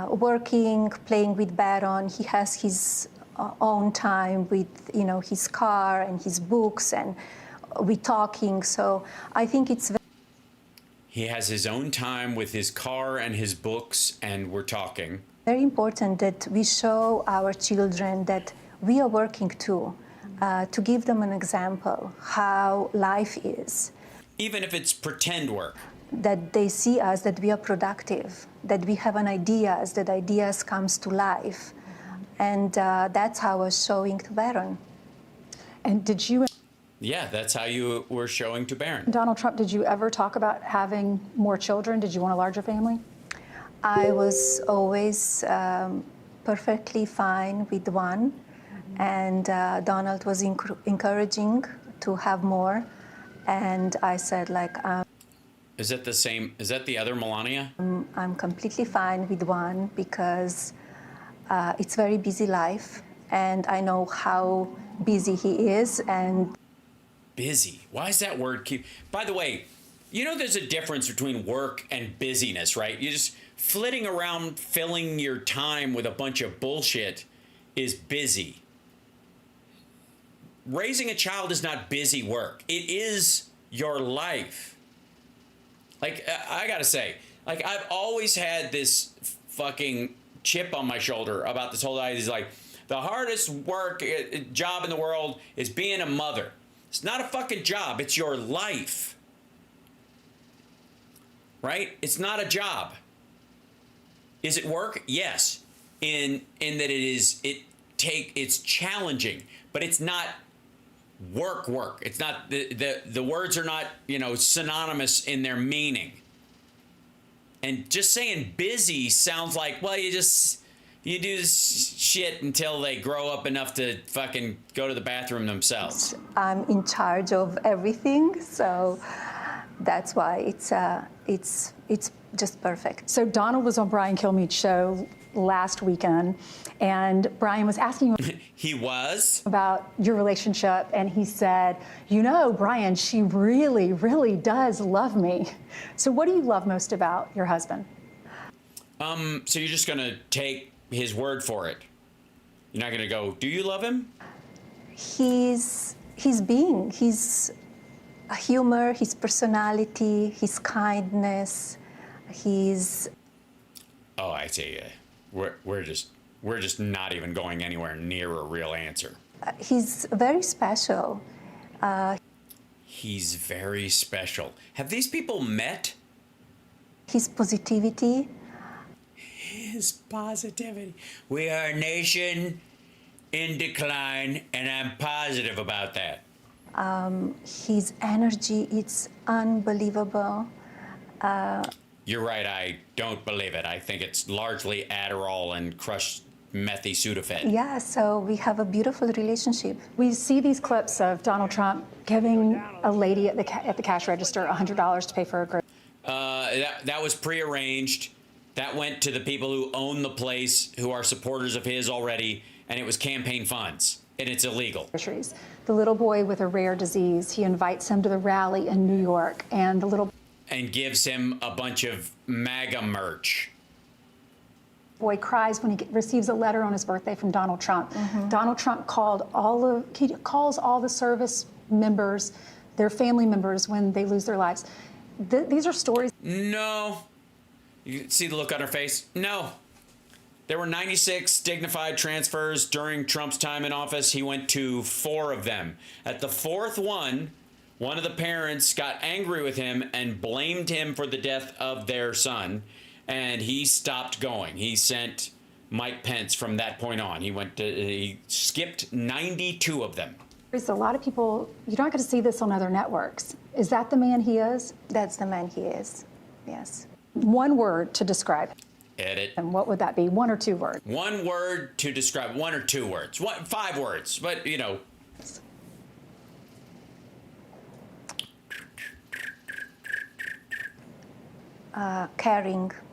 Speaker 20: Working, playing with Barron. He has his own time with, his car and his books, and we talking. So I think it's
Speaker 7: He has his own time with his car and his books, and we're talking.
Speaker 20: very important that we show our children that we are working too, to give them an example how life is.
Speaker 7: Even if it's pretend work.
Speaker 20: That they see us, that we are productive, that we have an ideas, that ideas comes to life. And that's how I was showing to Barron.
Speaker 2: And did you...
Speaker 7: Yeah, that's how you were showing to Barron.
Speaker 2: Donald Trump, did you ever talk about having more children? Did you want a larger family?
Speaker 20: I was always perfectly fine with one. And Donald was encouraging to have more. And I said,
Speaker 7: Is that the same? Is that the other Melania?
Speaker 20: I'm completely fine with one because it's very busy life, and I know how busy he is. And
Speaker 7: busy. Why is that word keep? By the way, there's a difference between work and busyness, right? You're just flitting around, filling your time with a bunch of bullshit is busy. Raising a child is not busy work. It is your life. Like, I gotta say, like, I've always had this fucking chip on my shoulder about this whole idea. It's like, the hardest job in the world is being a mother. It's not a fucking job. It's your life. Right? It's not a job. Is it work? Yes. In that it's challenging, but it's not work. It's not the words are not, synonymous in their meaning. And just saying busy sounds like, well, you do this shit until they grow up enough to fucking go to the bathroom themselves.
Speaker 20: I'm in charge of everything, so that's why it's just perfect.
Speaker 2: So Donald was on Brian Kilmeade's show last weekend, and Brian was asking you
Speaker 7: he was
Speaker 2: about your relationship, and he said, Brian, she really, really does love me. So what do you love most about your husband?
Speaker 7: So you're just gonna take his word for it. You're not gonna go, do you love him?
Speaker 20: His humor, his personality, his kindness, his...
Speaker 7: Oh, I see. We're just not even going anywhere near a real answer.
Speaker 20: He's very special.
Speaker 7: He's very special. Have these people met?
Speaker 20: His positivity.
Speaker 7: His positivity. We are a nation in decline, and I'm positive about that.
Speaker 20: His energy, it's unbelievable.
Speaker 7: You're right, I don't believe it. I think it's largely Adderall and crushed methy Sudafed.
Speaker 20: Yeah, so we have a beautiful relationship.
Speaker 2: We see these clips of Donald Trump giving a lady at the cash register $100 to pay for a grocery.
Speaker 7: That was prearranged. That went to the people who own the place, who are supporters of his already, and it was campaign funds, and it's illegal.
Speaker 2: The little boy with a rare disease, he invites him to the rally in New York, and the little
Speaker 7: and gives him a bunch of MAGA merch.
Speaker 2: Boy cries when he receives a letter on his birthday from Donald Trump. Donald Trump calls all the service members, their family members, when they lose their lives. These are stories.
Speaker 7: No. You see the look on her face? No. There were 96 dignified transfers during Trump's time in office. He went to 4 of them. At the 4th one of the parents got angry with him and blamed him for the death of their son, and he stopped going. He sent Mike Pence from that point on. He skipped 92 of them.
Speaker 2: There's a lot of people, you're not going to see this on other networks. Is that the man he is?
Speaker 20: That's the man he is, yes.
Speaker 2: One word to describe him.
Speaker 7: Edit.
Speaker 2: And what would that be? 1 or 2 words?
Speaker 7: 1 word to describe, 1 or 2 words. 5 words, but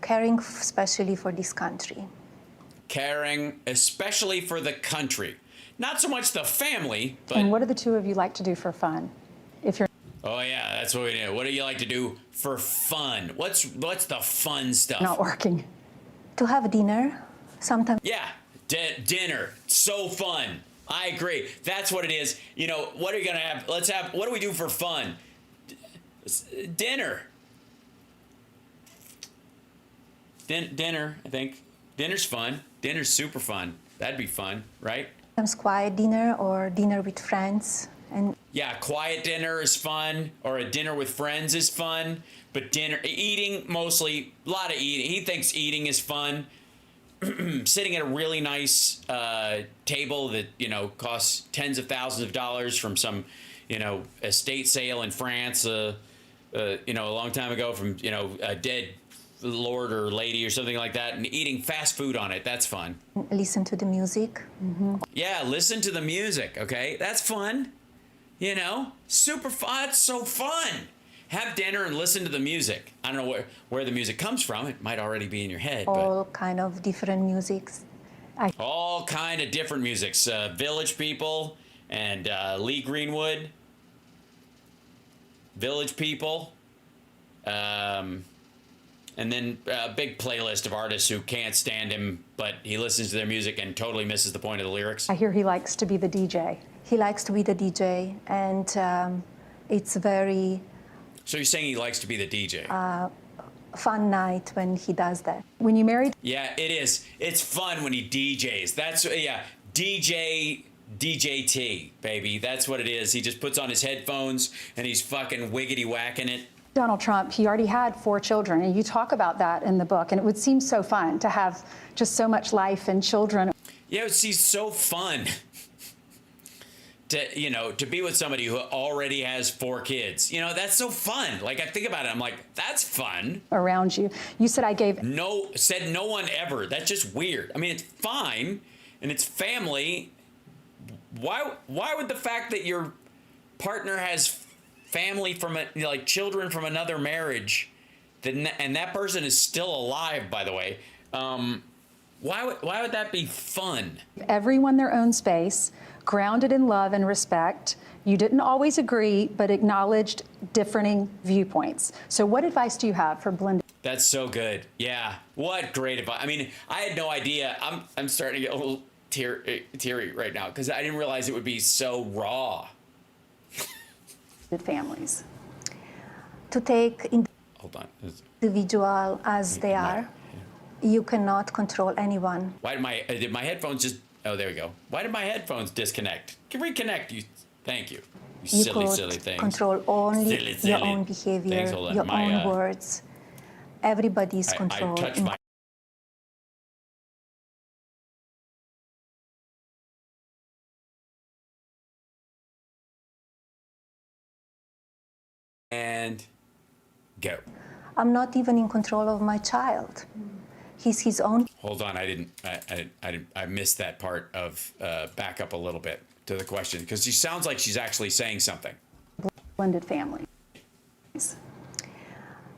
Speaker 20: Caring especially for this country.
Speaker 7: Caring especially for the country. Not so much the family, but...
Speaker 2: And what do the 2 of you like to do for fun? If you're...
Speaker 7: Oh, yeah, that's what we do. What do you like to do for fun? What's the fun stuff?
Speaker 2: Not working.
Speaker 20: To have dinner, sometimes.
Speaker 7: Yeah, dinner. So fun. I agree. That's what it is. What are you going to have? What do we do for fun? Dinner. Dinner, I think. Dinner's fun. Dinner's super fun. That'd be fun, right?
Speaker 20: Sometimes quiet dinner or dinner with friends.
Speaker 7: Yeah, quiet dinner is fun, or a dinner with friends is fun, but eating mostly, a lot of eating. He thinks eating is fun. Sitting at a really nice table that, costs tens of thousands of dollars from some, estate sale in France, a long time ago from, a dead lord or lady or something like that, and eating fast food on it. That's fun.
Speaker 20: Listen to the music.
Speaker 7: Yeah, listen to the music, okay? That's fun. Super fun. It's so fun. Have dinner and listen to the music. I don't know where the music comes from. It might already be in your head.
Speaker 20: All kind of different musics.
Speaker 7: All kind of different musics. Village People and Lee Greenwood. Village People. And then a big playlist of artists who can't stand him, but he listens to their music and totally misses the point of the lyrics.
Speaker 2: I hear he likes to be the DJ.
Speaker 20: He likes to be the DJ, and it's very
Speaker 7: So you're saying he likes to be the DJ?
Speaker 20: fun night when he does that. When you married,
Speaker 7: Yeah, it is. It's fun when he DJs. That's, yeah, DJT, baby. That's what it is. He just puts on his headphones and he's fucking wiggity whacking it.
Speaker 2: Donald Trump, he already had 4 children, and you talk about that in the book, and it would seem so fun to have just so much life and children.
Speaker 7: Yeah, it's so fun to, you know, to be with somebody who already has 4 kids. You know, that's so fun. Like, I think about it, I'm like, that's fun.
Speaker 2: Around you. You said I gave...
Speaker 7: Said no one ever. That's just weird. I mean, it's fine, and it's family. Why would the fact that your partner has family from like children from another marriage, and that person is still alive, by the way, why would that be fun?
Speaker 2: Everyone their own space, grounded in love and respect. You didn't always agree, but acknowledged differing viewpoints. So what advice do you have for blending?
Speaker 7: That's so good. Yeah, what great advice. I mean, I had no idea. I'm starting to get a little teary right now because I didn't realize it would be so raw.
Speaker 20: Families. To take
Speaker 7: Hold on.
Speaker 20: individual as they are, you cannot control anyone.
Speaker 7: Why did my headphones just? Oh, there we go. Why did my headphones disconnect? Reconnect you. Thank you.
Speaker 20: You
Speaker 7: silly
Speaker 20: could
Speaker 7: things.
Speaker 20: control only
Speaker 7: Silly.
Speaker 20: your own behavior,
Speaker 7: Thanks, hold on.
Speaker 20: your own words. Everybody's control.
Speaker 7: I touched my. And go.
Speaker 20: I'm not even in control of my child. He's his own.
Speaker 7: Hold on, I missed that part of back up a little bit to the question because she sounds like she's actually saying something.
Speaker 2: Blended families.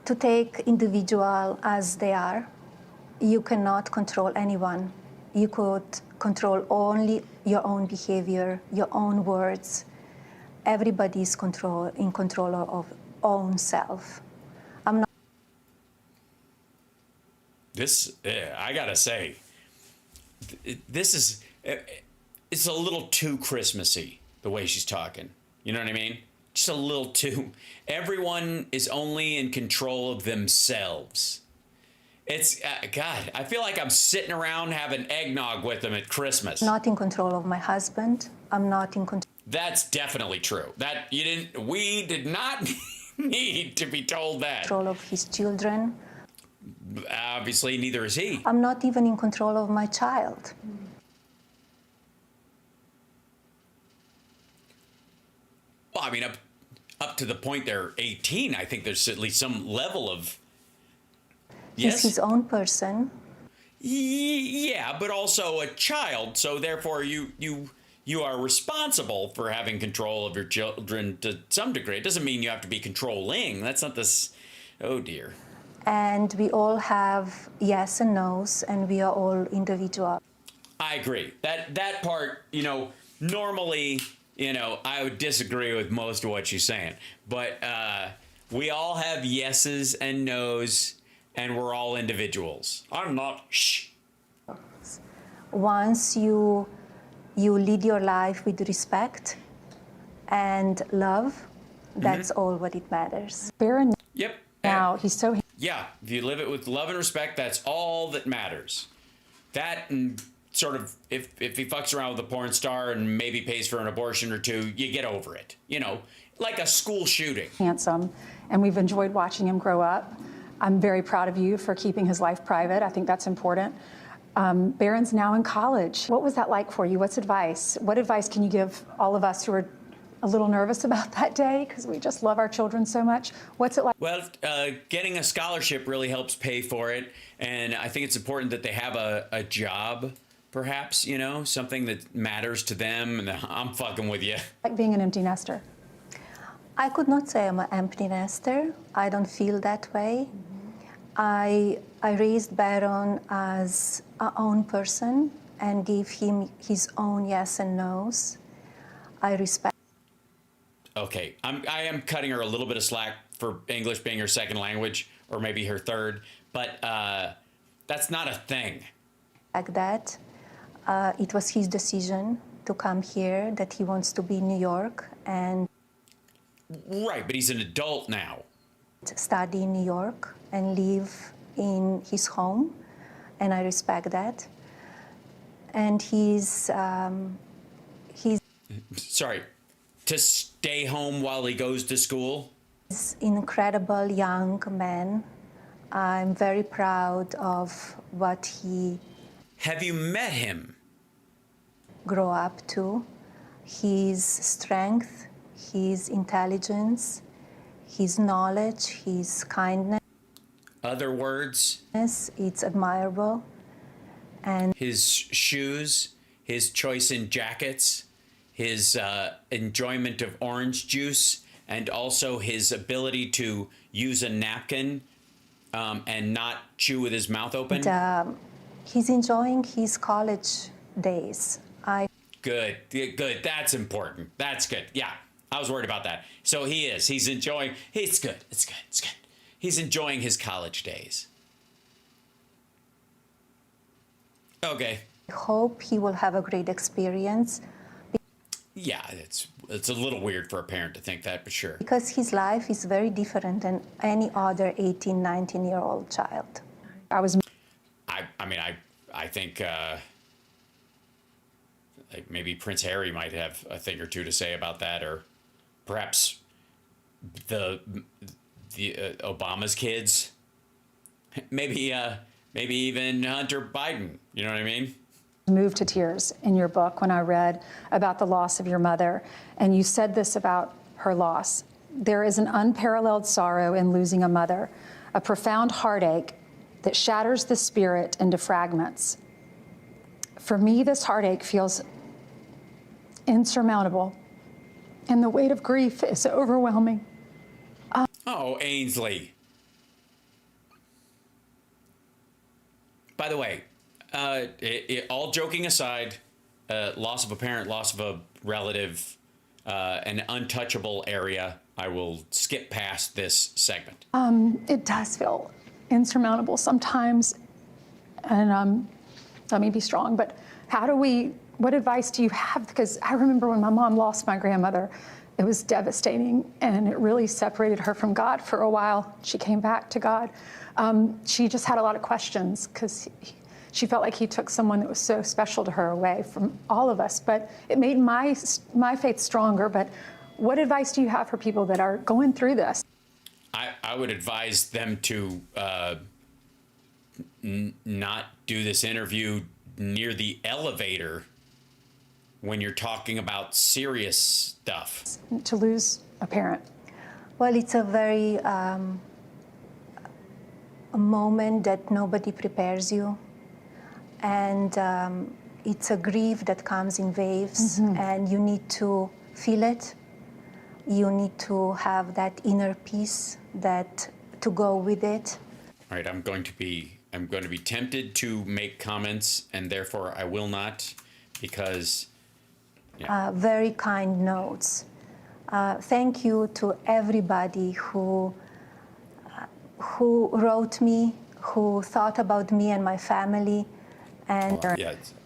Speaker 20: To take individual as they are, you cannot control anyone. You could control only your own behavior, your own words. Everybody's in control of own self. I'm not.
Speaker 7: This, I gotta say, this is, it's a little too Christmassy, the way she's talking. You know what I mean? Just a little too. Everyone is only in control of themselves. It's, God, I feel like I'm sitting around having eggnog with them at Christmas.
Speaker 20: Not in control of my husband. I'm not in control.
Speaker 7: That's definitely true. We did not need to be told that.
Speaker 20: Control of his children.
Speaker 7: Obviously, neither is he.
Speaker 20: I'm not even in control of my child.
Speaker 7: Well, I mean, up to the point they're 18, I think there's at least some level of.
Speaker 20: He's his own person.
Speaker 7: Yeah, but also a child. So therefore, you are responsible for having control of your children to some degree. It doesn't mean you have to be controlling. That's not this. Oh dear.
Speaker 20: And we all have yes and no's, and we are all individual.
Speaker 7: I agree. That part, you know, normally, you know, I would disagree with most of what she's saying. But we all have yeses and nos, and we're all individuals. I'm not. Shh.
Speaker 20: Once you lead your life with respect and love, that's all what it matters.
Speaker 2: Baron.
Speaker 7: Yep.
Speaker 2: Now he's so.
Speaker 7: Yeah, if you live it with love and respect, that's all that matters. That and sort of, if he fucks around with a porn star and maybe pays for an abortion or two, you get over it. You know, like a school shooting.
Speaker 2: Handsome, and we've enjoyed watching him grow up. I'm very proud of you for keeping his life private. I think that's important. Baron's now in college. What was that like for you? What's advice? What advice can you give all of us who are a little nervous about that day because we just love our children so much? What's it like?
Speaker 7: Well, getting a scholarship really helps pay for it. And I think it's important that they have a job, perhaps, you know, something that matters to them. And I'm fucking with you.
Speaker 2: Like being an empty nester.
Speaker 20: I could not say I'm an empty nester. I don't feel that way. I raised Baron as our own person and gave him his own yes and no's. I respect.
Speaker 7: Okay, I am cutting her a little bit of slack for English being her second language, or maybe her third, but that's not a thing.
Speaker 20: Like that, it was his decision to come here, that he wants to be in New York, and
Speaker 7: Right, but he's an adult now.
Speaker 20: Study in New York and live in his home, and I respect that. And he's
Speaker 7: Sorry, to stay home while he goes to school?
Speaker 20: He's an incredible young man. I'm very proud of what he
Speaker 7: Have you met him?
Speaker 20: grew up to. His strength, his intelligence, his knowledge, his kindness.
Speaker 7: Other words?
Speaker 20: It's admirable. And
Speaker 7: His shoes, his choice in jackets, his enjoyment of orange juice, and also his ability to use a napkin and not chew with his mouth open.
Speaker 20: he's enjoying his college days.
Speaker 7: Good, good. That's important. That's good. Yeah, I was worried about that. So he is. He's enjoying. It's good. It's good. It's good. He's enjoying his college days. Okay.
Speaker 20: I hope he will have a great experience.
Speaker 7: Yeah, it's a little weird for a parent to think that, but sure.
Speaker 20: Because his life is very different than any other 18, 19-year-old child.
Speaker 7: I think like maybe Prince Harry might have a thing or two to say about that, or perhaps the Obama's kids, maybe even Hunter Biden. You know what I mean?
Speaker 2: Moved to tears in your book when I read about the loss of your mother, and you said this about her loss. There is an unparalleled sorrow in losing a mother, a profound heartache that shatters the spirit into fragments. For me, this heartache feels insurmountable, and the weight of grief is overwhelming.
Speaker 7: Oh, Ainsley. By the way, all joking aside, loss of a parent, loss of a relative, an untouchable area, I will skip past this segment.
Speaker 2: It does feel insurmountable sometimes, and let me be strong, but what advice do you have? Because I remember when my mom lost my grandmother, it was devastating, and it really separated her from God for a while. She came back to God. She just had a lot of questions because she felt like he took someone that was so special to her away from all of us. But it made my faith stronger. But what advice do you have for people that are going through this?
Speaker 7: I would advise them to not do this interview near the elevator when you're talking about serious stuff.
Speaker 2: To lose a parent.
Speaker 20: Well, it's a very a moment that nobody prepares you. And it's a grief that comes in waves, and you need to feel it. You need to have that inner peace to go with it.
Speaker 7: All right, I'm going to be tempted to make comments, and therefore I will not, because
Speaker 20: very kind notes. Thank you to everybody who wrote me, who thought about me and my family. And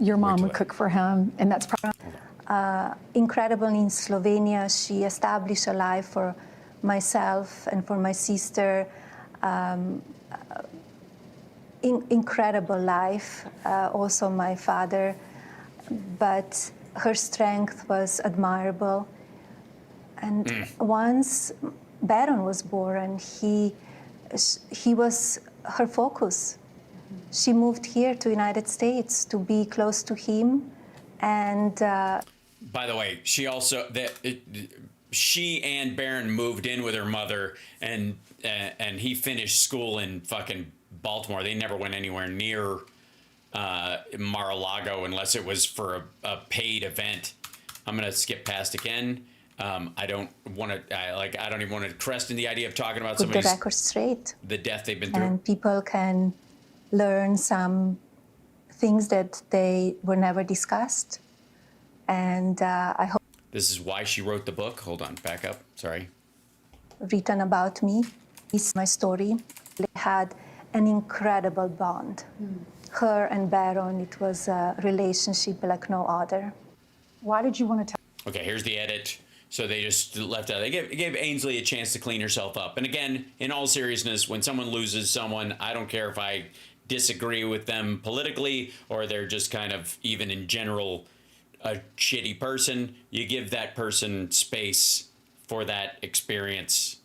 Speaker 2: your mom would cook for him, and that's probably
Speaker 20: incredible. In Slovenia, she established a life for myself and for my sister. Incredible life, also my father, but her strength was admirable. And once Baron was born, he was her focus. She moved here to United States to be close to him, and
Speaker 7: by the way, she and Barron moved in with her mother, and he finished school in fucking Baltimore. They never went anywhere near Mar-a-Lago unless it was for a paid event. I'm gonna skip past again. I don't want to. I don't even want to crest in the idea of talking about
Speaker 20: put the record straight.
Speaker 7: The death they've been through.
Speaker 20: And people can learn some things that they were never discussed. And I hope.
Speaker 7: This is why she wrote the book. Hold on, back up. Sorry.
Speaker 20: Written about me. It's my story. They had an incredible bond. Her and Baron, it was a relationship like no other.
Speaker 2: Why did you want to tell?
Speaker 7: Okay, here's the edit. So they just left out. They gave Ainsley a chance to clean herself up. And again, in all seriousness, when someone loses someone, I don't care if I disagree with them politically or they're just kind of even in general a shitty person. You give that person space for that experience,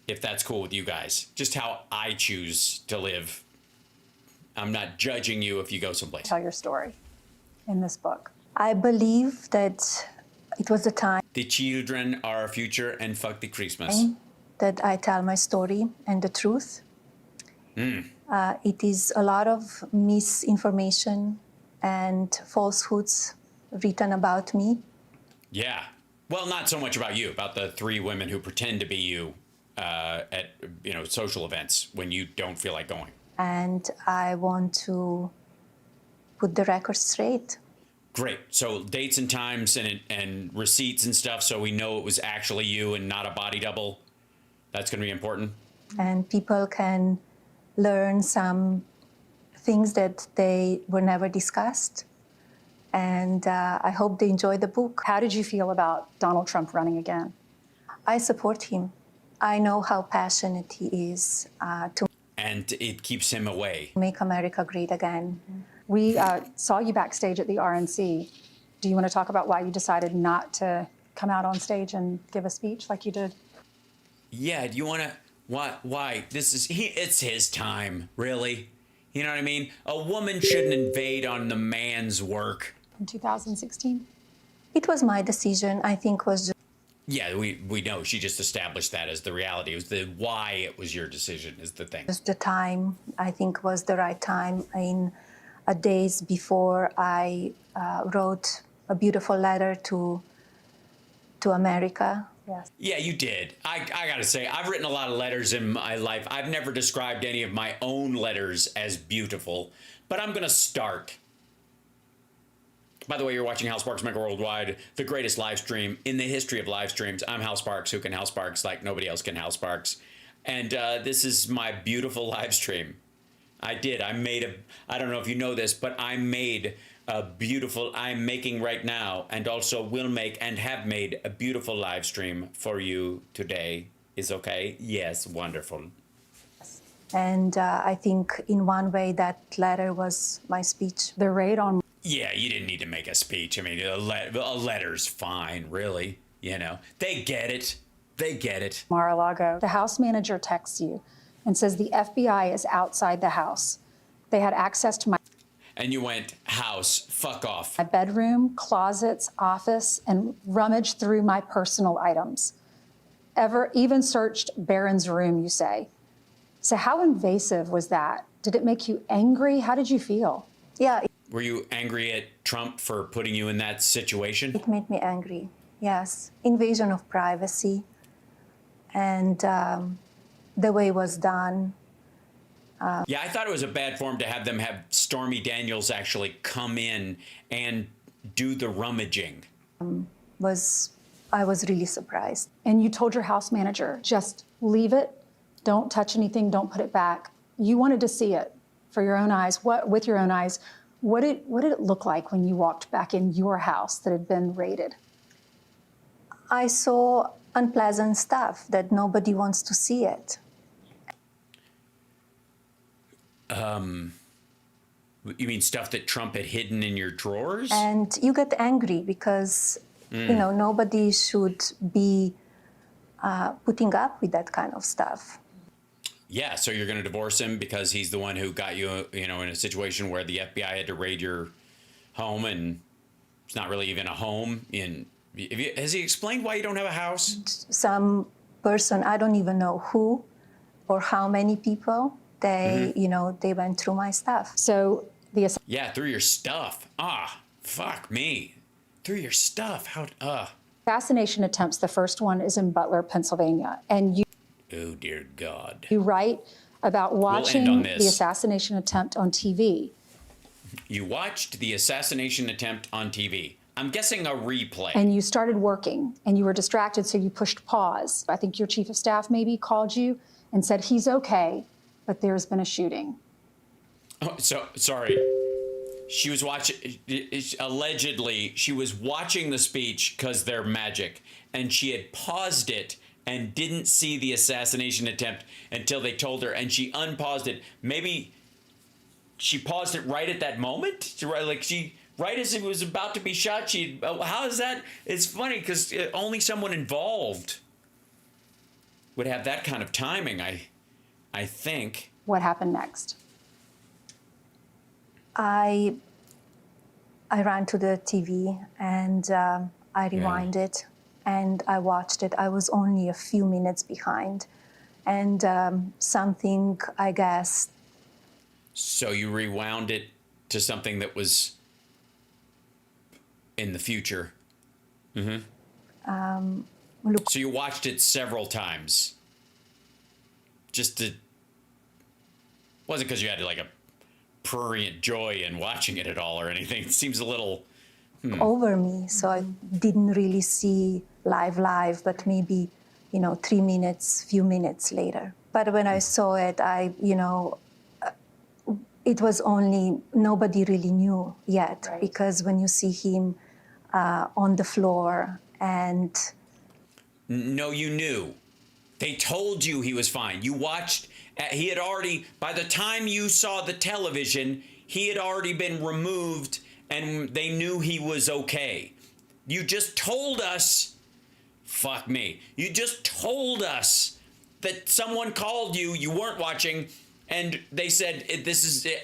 Speaker 7: if that's cool with you guys. Just how I choose to live. I'm not judging you if you go someplace.
Speaker 2: Tell your story in this book.
Speaker 20: I believe that it was the time
Speaker 7: The children are our future and fuck the Christmas.
Speaker 20: that I tell my story and the truth. It is a lot of misinformation and falsehoods written about me.
Speaker 7: Yeah. Well, not so much about you, about the 3 women who pretend to be you at social events when you don't feel like going.
Speaker 20: And I want to put the record straight.
Speaker 7: Great. So dates and times and receipts and stuff, so we know it was actually you and not a body double. That's going to be important.
Speaker 20: And people can learn some things that they were never discussed. And I hope they enjoy the book.
Speaker 2: How did you feel about Donald Trump running again?
Speaker 20: I support him. I know how passionate he is to
Speaker 7: And it keeps him away.
Speaker 20: make America great again.
Speaker 2: We saw you backstage at the RNC. Do you want to talk about why you decided not to come out on stage and give a speech like you did?
Speaker 7: Yeah, do you want to... Why? It's his time, really. You know what I mean? A woman shouldn't invade on the man's work.
Speaker 2: In 2016?
Speaker 20: It was my decision. I think was
Speaker 7: Yeah, we know. She just established that as the reality. It was the why it was your decision is the thing.
Speaker 20: just the time. I think was the right time. In days before, I wrote a beautiful letter to America.
Speaker 2: Yes.
Speaker 7: Yeah, you did. I got to say, I've written a lot of letters in my life. I've never described any of my own letters as beautiful, but I'm going to start. By the way, you're watching Hal Sparks Megaworldwide, the greatest live stream in the history of live streams. I'm Hal Sparks, who can Hal Sparks like nobody else can Hal Sparks. And this is my beautiful live stream. I don't know if you know this, but I'm making right now, and also will make and have made a beautiful live stream for you today. Is okay? Yes, wonderful.
Speaker 20: And I think in one way that letter was my speech.
Speaker 2: The raid on...
Speaker 7: Yeah, you didn't need to make a speech. I mean, a letter's fine, really. You know, they get it. They get it.
Speaker 2: Mar-a-Lago. The house manager texts you and says the FBI is outside the house. They had access to my...
Speaker 7: And you went, house, fuck off.
Speaker 2: My bedroom, closets, office, and rummaged through my personal items. Even searched Barron's room, you say. So how invasive was that? Did it make you angry? How did you feel?
Speaker 20: Yeah.
Speaker 7: Were you angry at Trump for putting you in that situation?
Speaker 20: It made me angry, yes. Invasion of privacy and the way it was done.
Speaker 7: Yeah, I thought it was a bad form to have them have Stormy Daniels actually come in and do the rummaging.
Speaker 20: I was really surprised.
Speaker 2: And you told your house manager, just leave it, don't touch anything, don't put it back. You wanted to see it for your own eyes, with your own eyes. What did it look like when you walked back in your house that had been raided?
Speaker 20: I saw unpleasant stuff that nobody wants to see it.
Speaker 7: You mean stuff that Trump had hidden in your drawers?
Speaker 20: And you get angry because, nobody should be putting up with that kind of stuff.
Speaker 7: Yeah, so you're going to divorce him because he's the one who got you, in a situation where the FBI had to raid your home, and it's not really even a home. Has he explained why you don't have a house?
Speaker 20: Some person, I don't even know who or how many people, they went through my stuff.
Speaker 2: So
Speaker 7: yeah, through your stuff. Fuck me. Through your stuff.
Speaker 2: Assassination attempts, the first one is in Butler, Pennsylvania. And
Speaker 7: oh, dear God.
Speaker 2: You write about watching
Speaker 7: on
Speaker 2: the
Speaker 7: this.
Speaker 2: assassination attempt on TV.
Speaker 7: You watched the assassination attempt on TV. I'm guessing a replay.
Speaker 2: And you started working and you were distracted, so you pushed pause. I think your chief of staff maybe called you and said, he's okay, but there's been a shooting.
Speaker 7: Oh, so sorry. she was watching, allegedly, she was watching the speech because they're magic, and she had paused it and didn't see the assassination attempt until they told her, and she unpaused it. Maybe she paused it right at that moment, right as it was about to be shot. How is that? It's funny because only someone involved would have that kind of timing, I think.
Speaker 2: What happened next?
Speaker 20: I ran to the TV and I rewound it and I watched it. I was only a few minutes behind, and something, I guess.
Speaker 7: So you rewound it to something that was in the future. Mm-hmm. So you watched it several times. Wasn't because you had like a prurient joy in watching it at all or anything. It seems a little
Speaker 20: over me, so I didn't really see live, but maybe, 3 minutes, few minutes later. But when I saw it, it was only, nobody really knew yet, right? Because when you see him on the floor and...
Speaker 7: No, you knew. They told you he was fine. You watched, he had already, by the time you saw the television, he had already been removed and they knew he was okay. You just told us, fuck me, you just told us that someone called you, you weren't watching, and they said,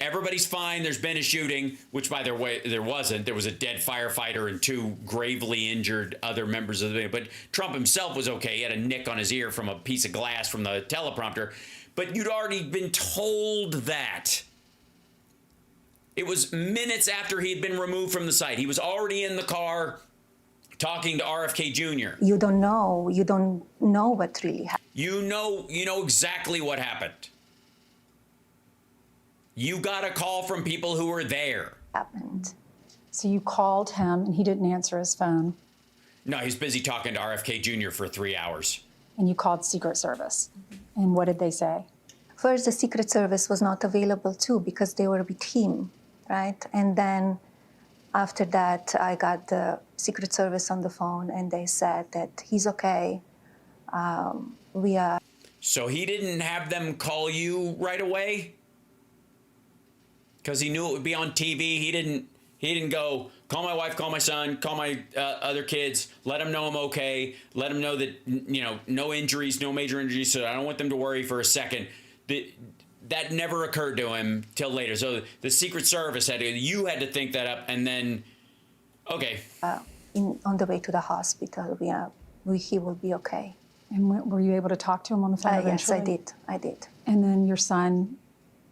Speaker 7: everybody's fine, there's been a shooting, which by the way, there wasn't. There was a dead firefighter and 2 gravely injured other members of the, but Trump himself was okay. He had a nick on his ear from a piece of glass from the teleprompter, but you'd already been told that. It was minutes after he had been removed from the site. He was already in the car talking to RFK Jr.
Speaker 20: You don't know what really happened.
Speaker 7: You know exactly what happened. You got a call from people who were there.
Speaker 20: Happened.
Speaker 2: So you called him and he didn't answer his phone.
Speaker 7: No, he's busy talking to RFK Jr. for 3 hours.
Speaker 2: And you called Secret Service. And what did they say?
Speaker 20: First, the Secret Service was not available too because they were with him, right? And then after that, I got the Secret Service on the phone and they said that he's okay. We are.
Speaker 7: So he didn't have them call you right away? Because he knew it would be on TV. He didn't go, call my wife, call my son, call my other kids, let them know I'm okay, let them know that, no injuries, no major injuries, so I don't want them to worry for a second. That never occurred to him till later. So the Secret Service you had to think that up, and then, okay.
Speaker 20: On the way to the hospital, he will be okay.
Speaker 2: And were you able to talk to him on the phone eventually?
Speaker 20: Yes, I did.
Speaker 2: And then your son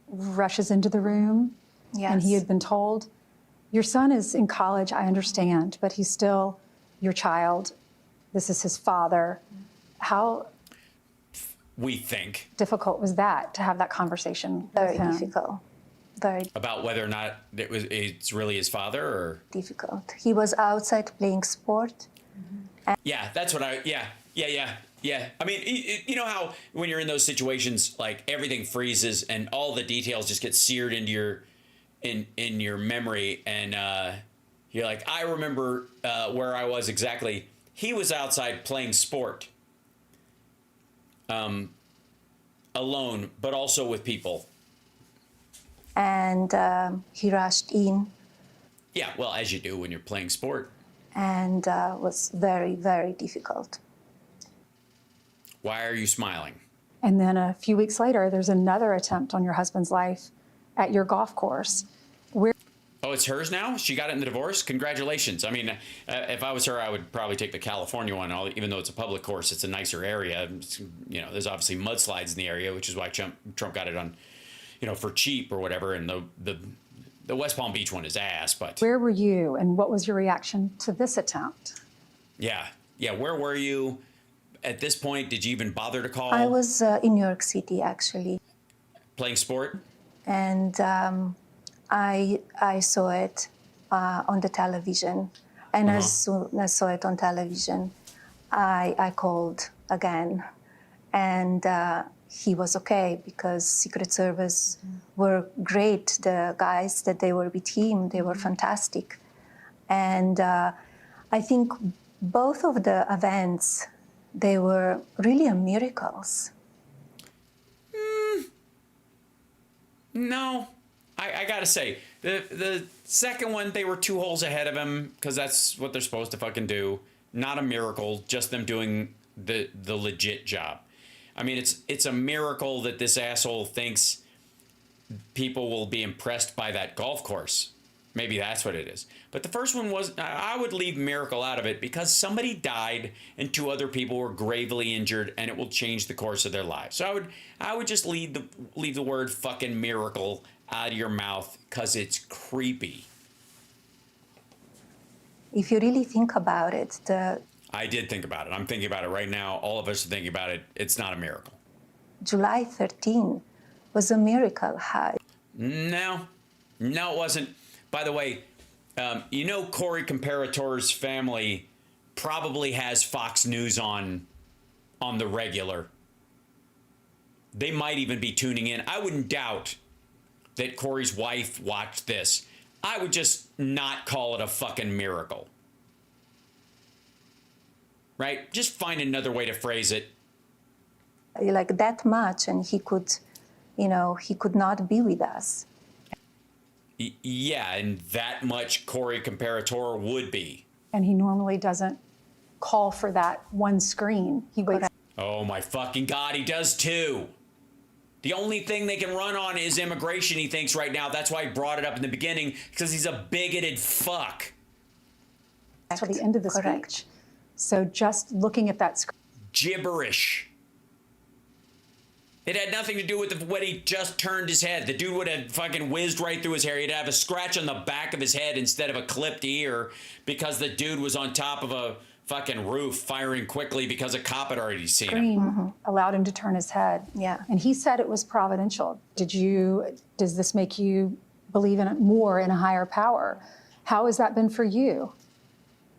Speaker 2: rushes into the room.
Speaker 20: Yes.
Speaker 2: And he had been told, your son is in college, I understand, but he's still your child. This is his father. How
Speaker 7: we think
Speaker 2: difficult was that to have that conversation?
Speaker 20: Very difficult. Very
Speaker 7: about whether or not it's really his father or
Speaker 20: difficult. He was outside playing sport.
Speaker 7: Yeah, that's what Yeah. I mean, you know how when you're in those situations, like everything freezes and all the details just get seared into your memory, and you're like, I remember where I was exactly. He was outside playing sport, alone, but also with people.
Speaker 20: And he rushed in.
Speaker 7: Yeah, well, as you do when you're playing sport.
Speaker 20: And was very, very difficult.
Speaker 7: Why are you smiling?
Speaker 2: And then a few weeks later, there's another attempt on your husband's life at your golf course.
Speaker 7: Oh, it's hers now? She got it in the divorce? Congratulations. I mean, if I was her, I would probably take the California one. Even though it's a public course, it's a nicer area. There's obviously mudslides in the area, which is why Trump got it on, for cheap or whatever. And the West Palm Beach one is ass, but...
Speaker 2: Where were you, and what was your reaction to this attempt?
Speaker 7: Yeah, where were you? At this point, did you even bother to call?
Speaker 20: I was in New York City, actually.
Speaker 7: Playing sport?
Speaker 20: And I saw it on the television. And as soon as I saw it on television, I called again. And he was okay because Secret Service were great. The guys that they were with him, they were fantastic. And I think both of the events, they were really miracles.
Speaker 7: No, I gotta say, the second one, they were 2 holes ahead of him because that's what they're supposed to fucking do. Not a miracle, just them doing the legit job. I mean, it's a miracle that this asshole thinks people will be impressed by that golf course. Maybe that's what it is. But the first one was, I would leave miracle out of it because somebody died and 2 other people were gravely injured and it will change the course of their lives. So I would just leave the word fucking miracle out of your mouth because it's creepy.
Speaker 20: If you really think about it,
Speaker 7: I did think about it. I'm thinking about it right now. All of us are thinking about it. It's not a miracle.
Speaker 20: July 13 was a miracle.
Speaker 7: No, it wasn't. By the way, you know Corey Comparator's family probably has Fox News on the regular. They might even be tuning in. I wouldn't doubt that Corey's wife watched this. I would just not call it a fucking miracle. Right? Just find another way to phrase it.
Speaker 20: Like that much, and he could not be with us.
Speaker 7: Yeah, and that much Corey Comparator would be.
Speaker 2: And he normally doesn't call for that one screen. He waits.
Speaker 7: Oh my fucking God, he does too. The only thing they can run on is immigration, he thinks right now. That's why he brought it up in the beginning, because he's a bigoted fuck.
Speaker 2: Until the end of the speech. So just looking at that screen.
Speaker 7: Gibberish. It had nothing to do with when he just turned his head. The dude would have fucking whizzed right through his hair. He'd have a scratch on the back of his head instead of a clipped ear because the dude was on top of a fucking roof firing quickly because a cop had already seen him.
Speaker 2: Allowed him to turn his head.
Speaker 20: Yeah.
Speaker 2: And he said it was providential. Does this make you believe in it more in a higher power? How has that been for you?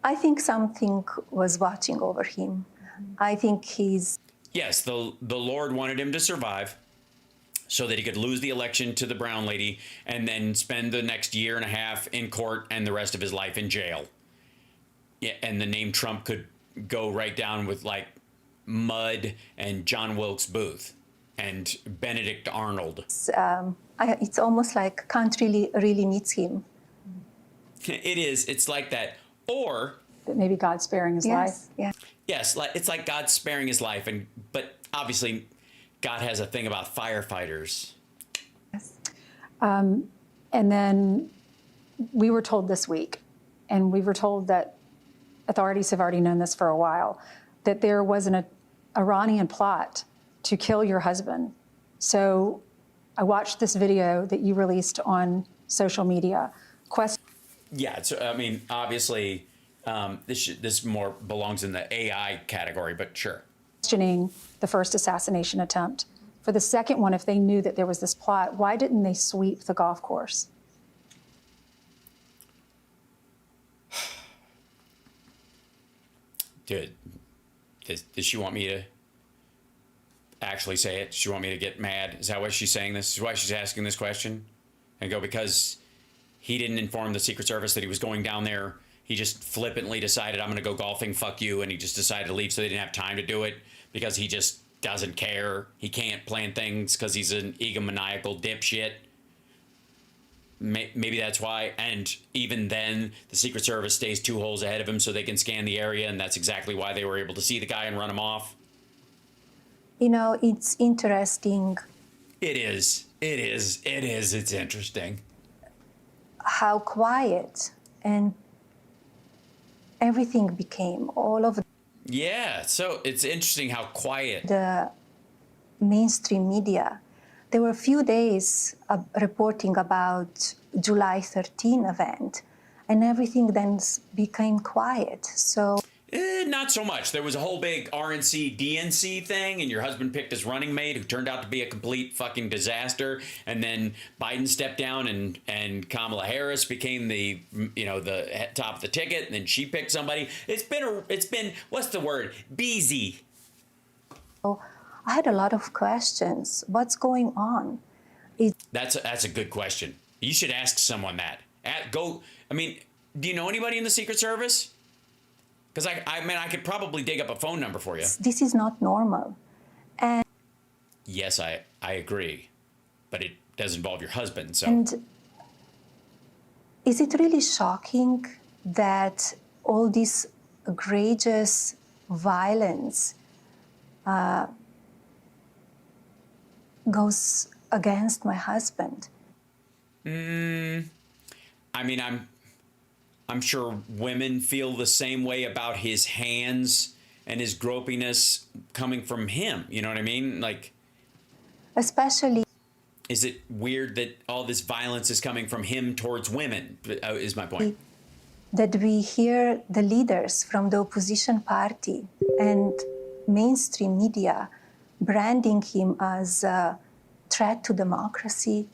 Speaker 20: I think something was watching over him. I think he's...
Speaker 7: Yes, the Lord wanted him to survive so that he could lose the election to the brown lady and then spend the next year and a half in court and the rest of his life in jail. Yeah, and the name Trump could go right down with like Mudd and John Wilkes Booth and Benedict Arnold.
Speaker 20: It's almost like country really needs him.
Speaker 7: It is. It's like that. Or
Speaker 2: that maybe God's sparing his life.
Speaker 20: Yeah.
Speaker 7: Yes, it's like God's sparing his life, but obviously God has a thing about firefighters.
Speaker 20: Yes.
Speaker 2: And then we were told this week, and we were told that authorities have already known this for a while, that there was an Iranian plot to kill your husband. So I watched this video that you released on social media.
Speaker 7: Yeah, I mean, obviously, this more belongs in the AI category, but sure.
Speaker 2: Questioning the first assassination attempt. For the second one, if they knew that there was this plot, why didn't they sweep the golf course?
Speaker 7: Dude, does she want me to actually say it? Does she want me to get mad? Is that why she's saying this? Is why she's asking this question? And go, because he didn't inform the Secret Service that he was going down there. He just flippantly decided, I'm going to go golfing, fuck you. And he just decided to leave so they didn't have time to do it because he just doesn't care. He can't plan things because he's an egomaniacal dipshit. Maybe that's why. And even then, the Secret Service stays 2 holes ahead of him so they can scan the area. And that's exactly why they were able to see the guy and run him off.
Speaker 20: You know, it's interesting.
Speaker 7: It is. It's interesting.
Speaker 20: How quiet and everything became, all of
Speaker 7: Yeah, so it's interesting how quiet.
Speaker 20: The mainstream media. There were a few days reporting about July 13 event, and everything then became quiet. So
Speaker 7: not so much. There was a whole big RNC, DNC thing, and your husband picked his running mate who turned out to be a complete fucking disaster. And then Biden stepped down and Kamala Harris became the top of the ticket, and then she picked somebody. It's been what's the word? Busy.
Speaker 20: I had a lot of questions. What's going on?
Speaker 7: That's a good question. You should ask someone that. I mean, do you know anybody in the Secret Service? Because I could probably dig up a phone number for you.
Speaker 20: This is not normal. And
Speaker 7: yes, I agree, but it does involve your husband. So,
Speaker 20: and is it really shocking that all this egregious violence goes against my husband?
Speaker 7: I mean, I'm sure women feel the same way about his hands and his gropiness coming from him. You know what I mean? Like,
Speaker 20: especially.
Speaker 7: Is it weird that all this violence is coming from him towards women? Is my point.
Speaker 20: That we hear the leaders from the opposition party and mainstream media branding him as a threat to democracy.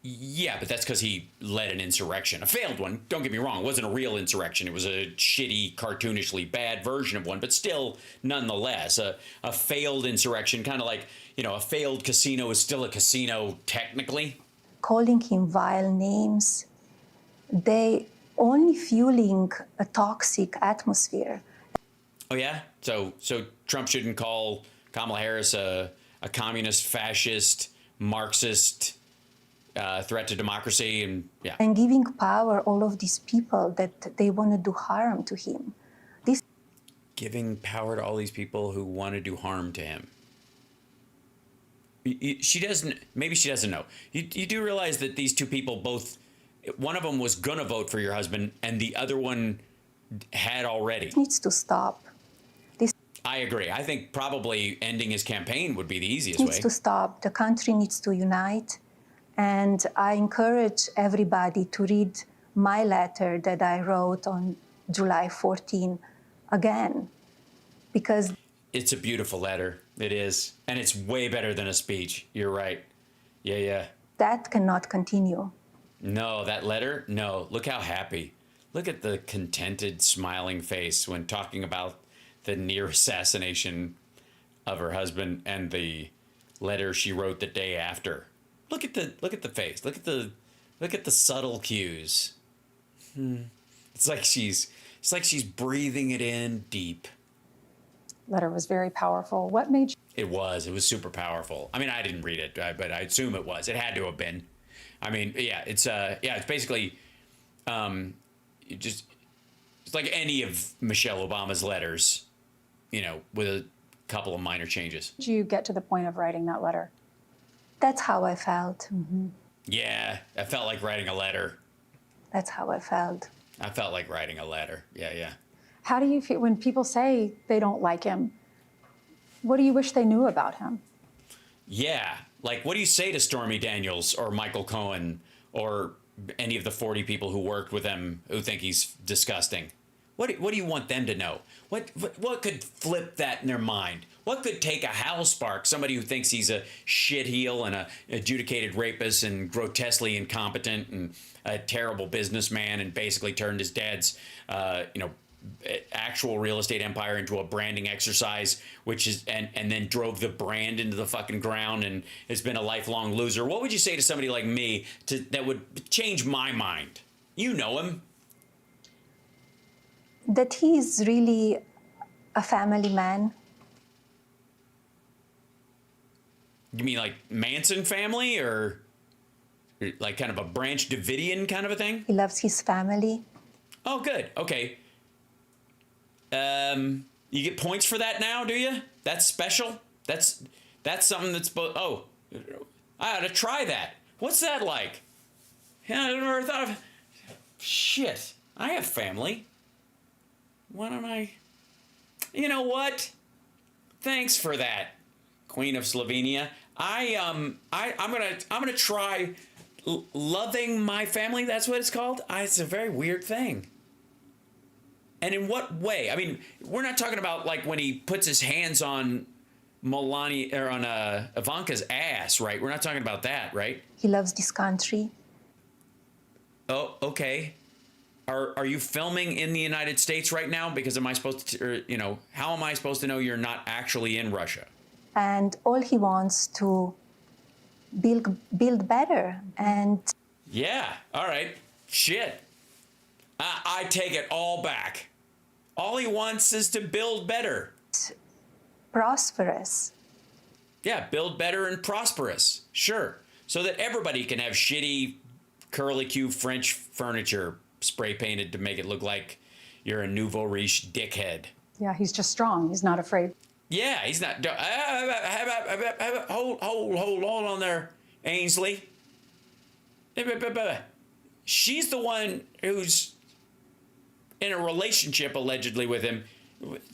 Speaker 7: Yeah, but that's because he led an insurrection, a failed one. Don't get me wrong, it wasn't a real insurrection. It was a shitty, cartoonishly bad version of one, but still, nonetheless, a failed insurrection, kind of like, you know, a failed casino is still a casino technically.
Speaker 20: Calling him vile names, they only fueling a toxic atmosphere.
Speaker 7: Oh yeah? So Trump shouldn't call Kamala Harris a communist, fascist, Marxist, threat to democracy, and yeah.
Speaker 20: And giving power all of these people that they want to do harm to him.
Speaker 7: Giving power to all these people who want to do harm to him. She doesn't, maybe she doesn't know. You do realize that these two people both, one of them was gonna vote for your husband and the other one had already.
Speaker 20: It needs to stop.
Speaker 7: I agree. I think probably ending his campaign would be the easiest
Speaker 20: It
Speaker 7: way.
Speaker 20: needs to stop. The country needs to unite. And I encourage everybody to read my letter that I wrote on July 14 again, because
Speaker 7: it's a beautiful letter. It is. And it's way better than a speech. You're right. Yeah.
Speaker 20: That cannot continue.
Speaker 7: No, that letter? No. Look how happy. Look at the contented, smiling face when talking about the near assassination of her husband and the letter she wrote the day after. Look at the face. Look at the subtle cues. It's like she's breathing it in deep.
Speaker 2: Letter was very powerful. What made you?
Speaker 7: It was super powerful. I mean, I didn't read it, but I assume it was. It had to have been. I mean, yeah, it's basically, it's like any of Michelle Obama's letters, you know, with a couple of minor changes.
Speaker 2: Did you get to the point of writing that letter?
Speaker 20: That's how I felt.
Speaker 2: Mm-hmm.
Speaker 7: Yeah, I felt like writing a letter.
Speaker 20: That's how I felt.
Speaker 7: I felt like writing a letter. Yeah.
Speaker 2: How do you feel when people say they don't like him? What do you wish they knew about him?
Speaker 7: Yeah, like what do you say to Stormy Daniels or Michael Cohen or any of the 40 people who worked with him who think he's disgusting? What do you want them to know? What could flip that in their mind? What could take a Hal Spark, somebody who thinks he's a shitheel and a adjudicated rapist and grotesquely incompetent and a terrible businessman and basically turned his dad's, actual real estate empire into a branding exercise, which is and then drove the brand into the fucking ground and has been a lifelong loser? What would you say to somebody like me that would change my mind? You know him.
Speaker 20: That he is really a family man.
Speaker 7: You mean like Manson family or like kind of a Branch Davidian kind of a thing?
Speaker 20: He loves his family.
Speaker 7: Oh, good. Okay. You get points for that now, do you? That's special? That's something that's oh, I ought to try that. What's that like? Yeah, I never thought of. Shit, I have family. Why don't I? You know what? Thanks for that, Queen of Slovenia. I'm gonna try loving my family. That's what it's called. It's a very weird thing. And in what way? I mean, we're not talking about like when he puts his hands on Melania or on Ivanka's ass, right? We're not talking about that, right?
Speaker 20: He loves this country.
Speaker 7: Oh, okay. Are you filming in the United States right now? Because am I supposed to, or, you know, how am I supposed to know you're not actually in Russia?
Speaker 20: And all he wants to build better. And
Speaker 7: Yeah, all right. Shit. I take it all back. All he wants is to build better.
Speaker 20: prosperous.
Speaker 7: Yeah, build better and prosperous. Sure. So that everybody can have shitty curly-Q French furniture spray painted to make it look like you're a nouveau riche dickhead.
Speaker 2: Yeah, he's just strong. He's not afraid.
Speaker 7: Yeah, he's not. Hold on there, Ainsley. She's the one who's in a relationship allegedly with him.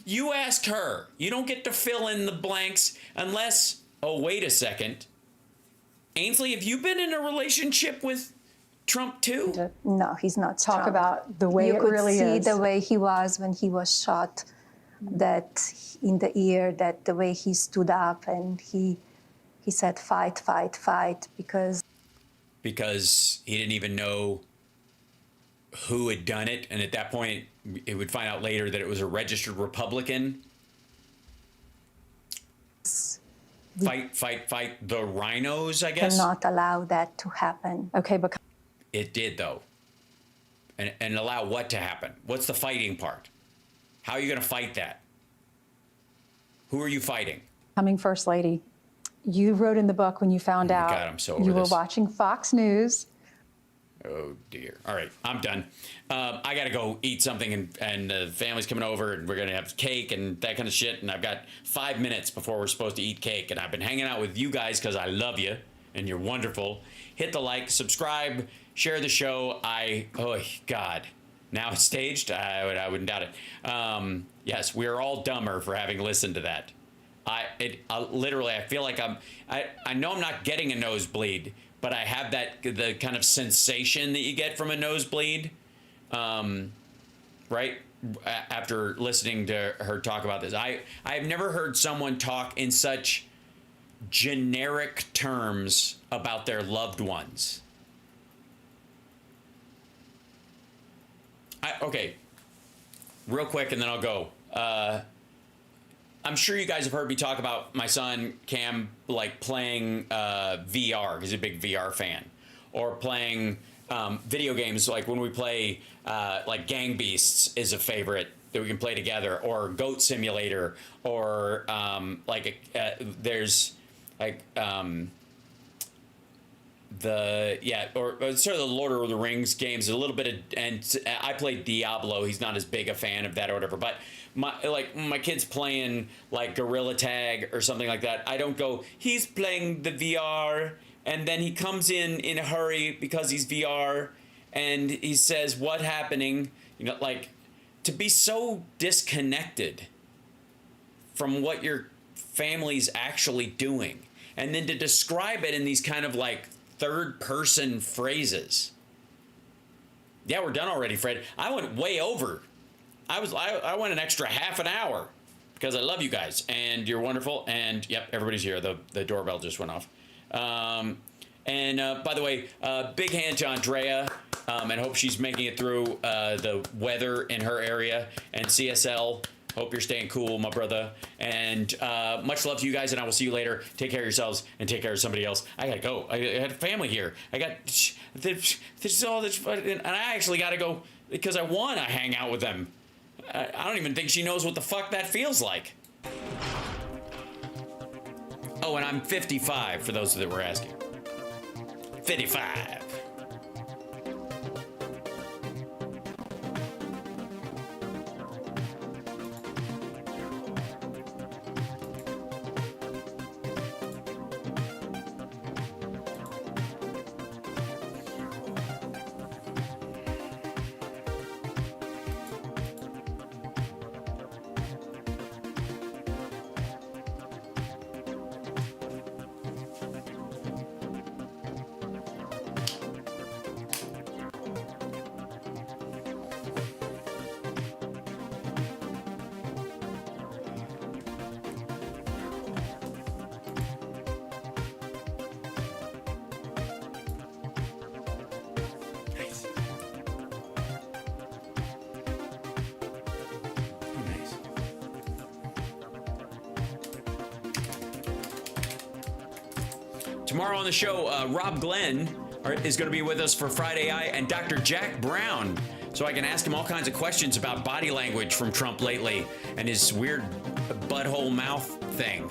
Speaker 7: You asked her. You don't get to fill in the blanks unless. Oh, wait a second. Ainsley, have you been in a relationship with Trump too?
Speaker 20: No, he's not.
Speaker 2: Talk
Speaker 20: Trump.
Speaker 2: about the way
Speaker 20: you
Speaker 2: it
Speaker 20: could
Speaker 2: really
Speaker 20: see
Speaker 2: is.
Speaker 20: the way he was when he was shot, that in the ear, that the way he stood up and he said fight, fight, fight, because
Speaker 7: he didn't even know who had done it, and at that point it would find out later that it was a registered Republican. Fight the rhinos, I guess.
Speaker 20: cannot allow that to happen.
Speaker 2: Okay, but
Speaker 7: It did, though. And allow what to happen? What's the fighting part? How are you going to fight that? Who are you fighting?
Speaker 2: coming First Lady, you wrote in the book when you found out
Speaker 7: God, I'm so over
Speaker 2: you were
Speaker 7: this.
Speaker 2: watching Fox News.
Speaker 7: Oh, dear. All right, I'm done. I got to go eat something, and the family's coming over, and we're going to have cake and that kind of shit, and I've got 5 minutes before we're supposed to eat cake, and I've been hanging out with you guys because I love you, and you're wonderful. Hit the like, subscribe, share the show. Oh, God. Now it's staged? I wouldn't doubt it. Yes, we are all dumber for having listened to that. Literally, I feel like I know I'm not getting a nosebleed, but I have the kind of sensation that you get from a nosebleed, right? After listening to her talk about this. I've never heard someone talk in such generic terms about their loved ones. Okay, real quick, and then I'll go. I'm sure you guys have heard me talk about my son Cam, like playing VR, because he's a big VR fan, or playing video games, like when we play like Gang Beasts is a favorite that we can play together, or Goat Simulator, or there's like or sort of the Lord of the Rings games, a little bit of, and I played Diablo. He's not as big a fan of that or whatever, but my kid's playing like Gorilla Tag or something like that. I don't go, he's playing the VR, and then he comes in a hurry because he's VR, and he says, "What happening?" You know, like, to be so disconnected from what your family's actually doing, and then to describe it in these kind of like third-person phrases. Yeah, we're done already, Fred. I went way over. I went an extra half an hour because I love you guys and you're wonderful. And yep, everybody's here. The doorbell just went off. By the way, big hand to Andrea, and hope she's making it through the weather in her area. And CSL, hope you're staying cool, my brother. And much love to you guys, and I will see you later. Take care of yourselves and take care of somebody else. I gotta go. I had family here. I got this all this, and I actually gotta go because I want to hang out with them. I don't even think she knows what the fuck that feels like. Oh, and I'm 55 for those that were asking. 55. Tomorrow on the show, Rob Glenn is going to be with us for Friday Eye, and Dr. Jack Brown, so I can ask him all kinds of questions about body language from Trump lately and his weird butthole mouth thing.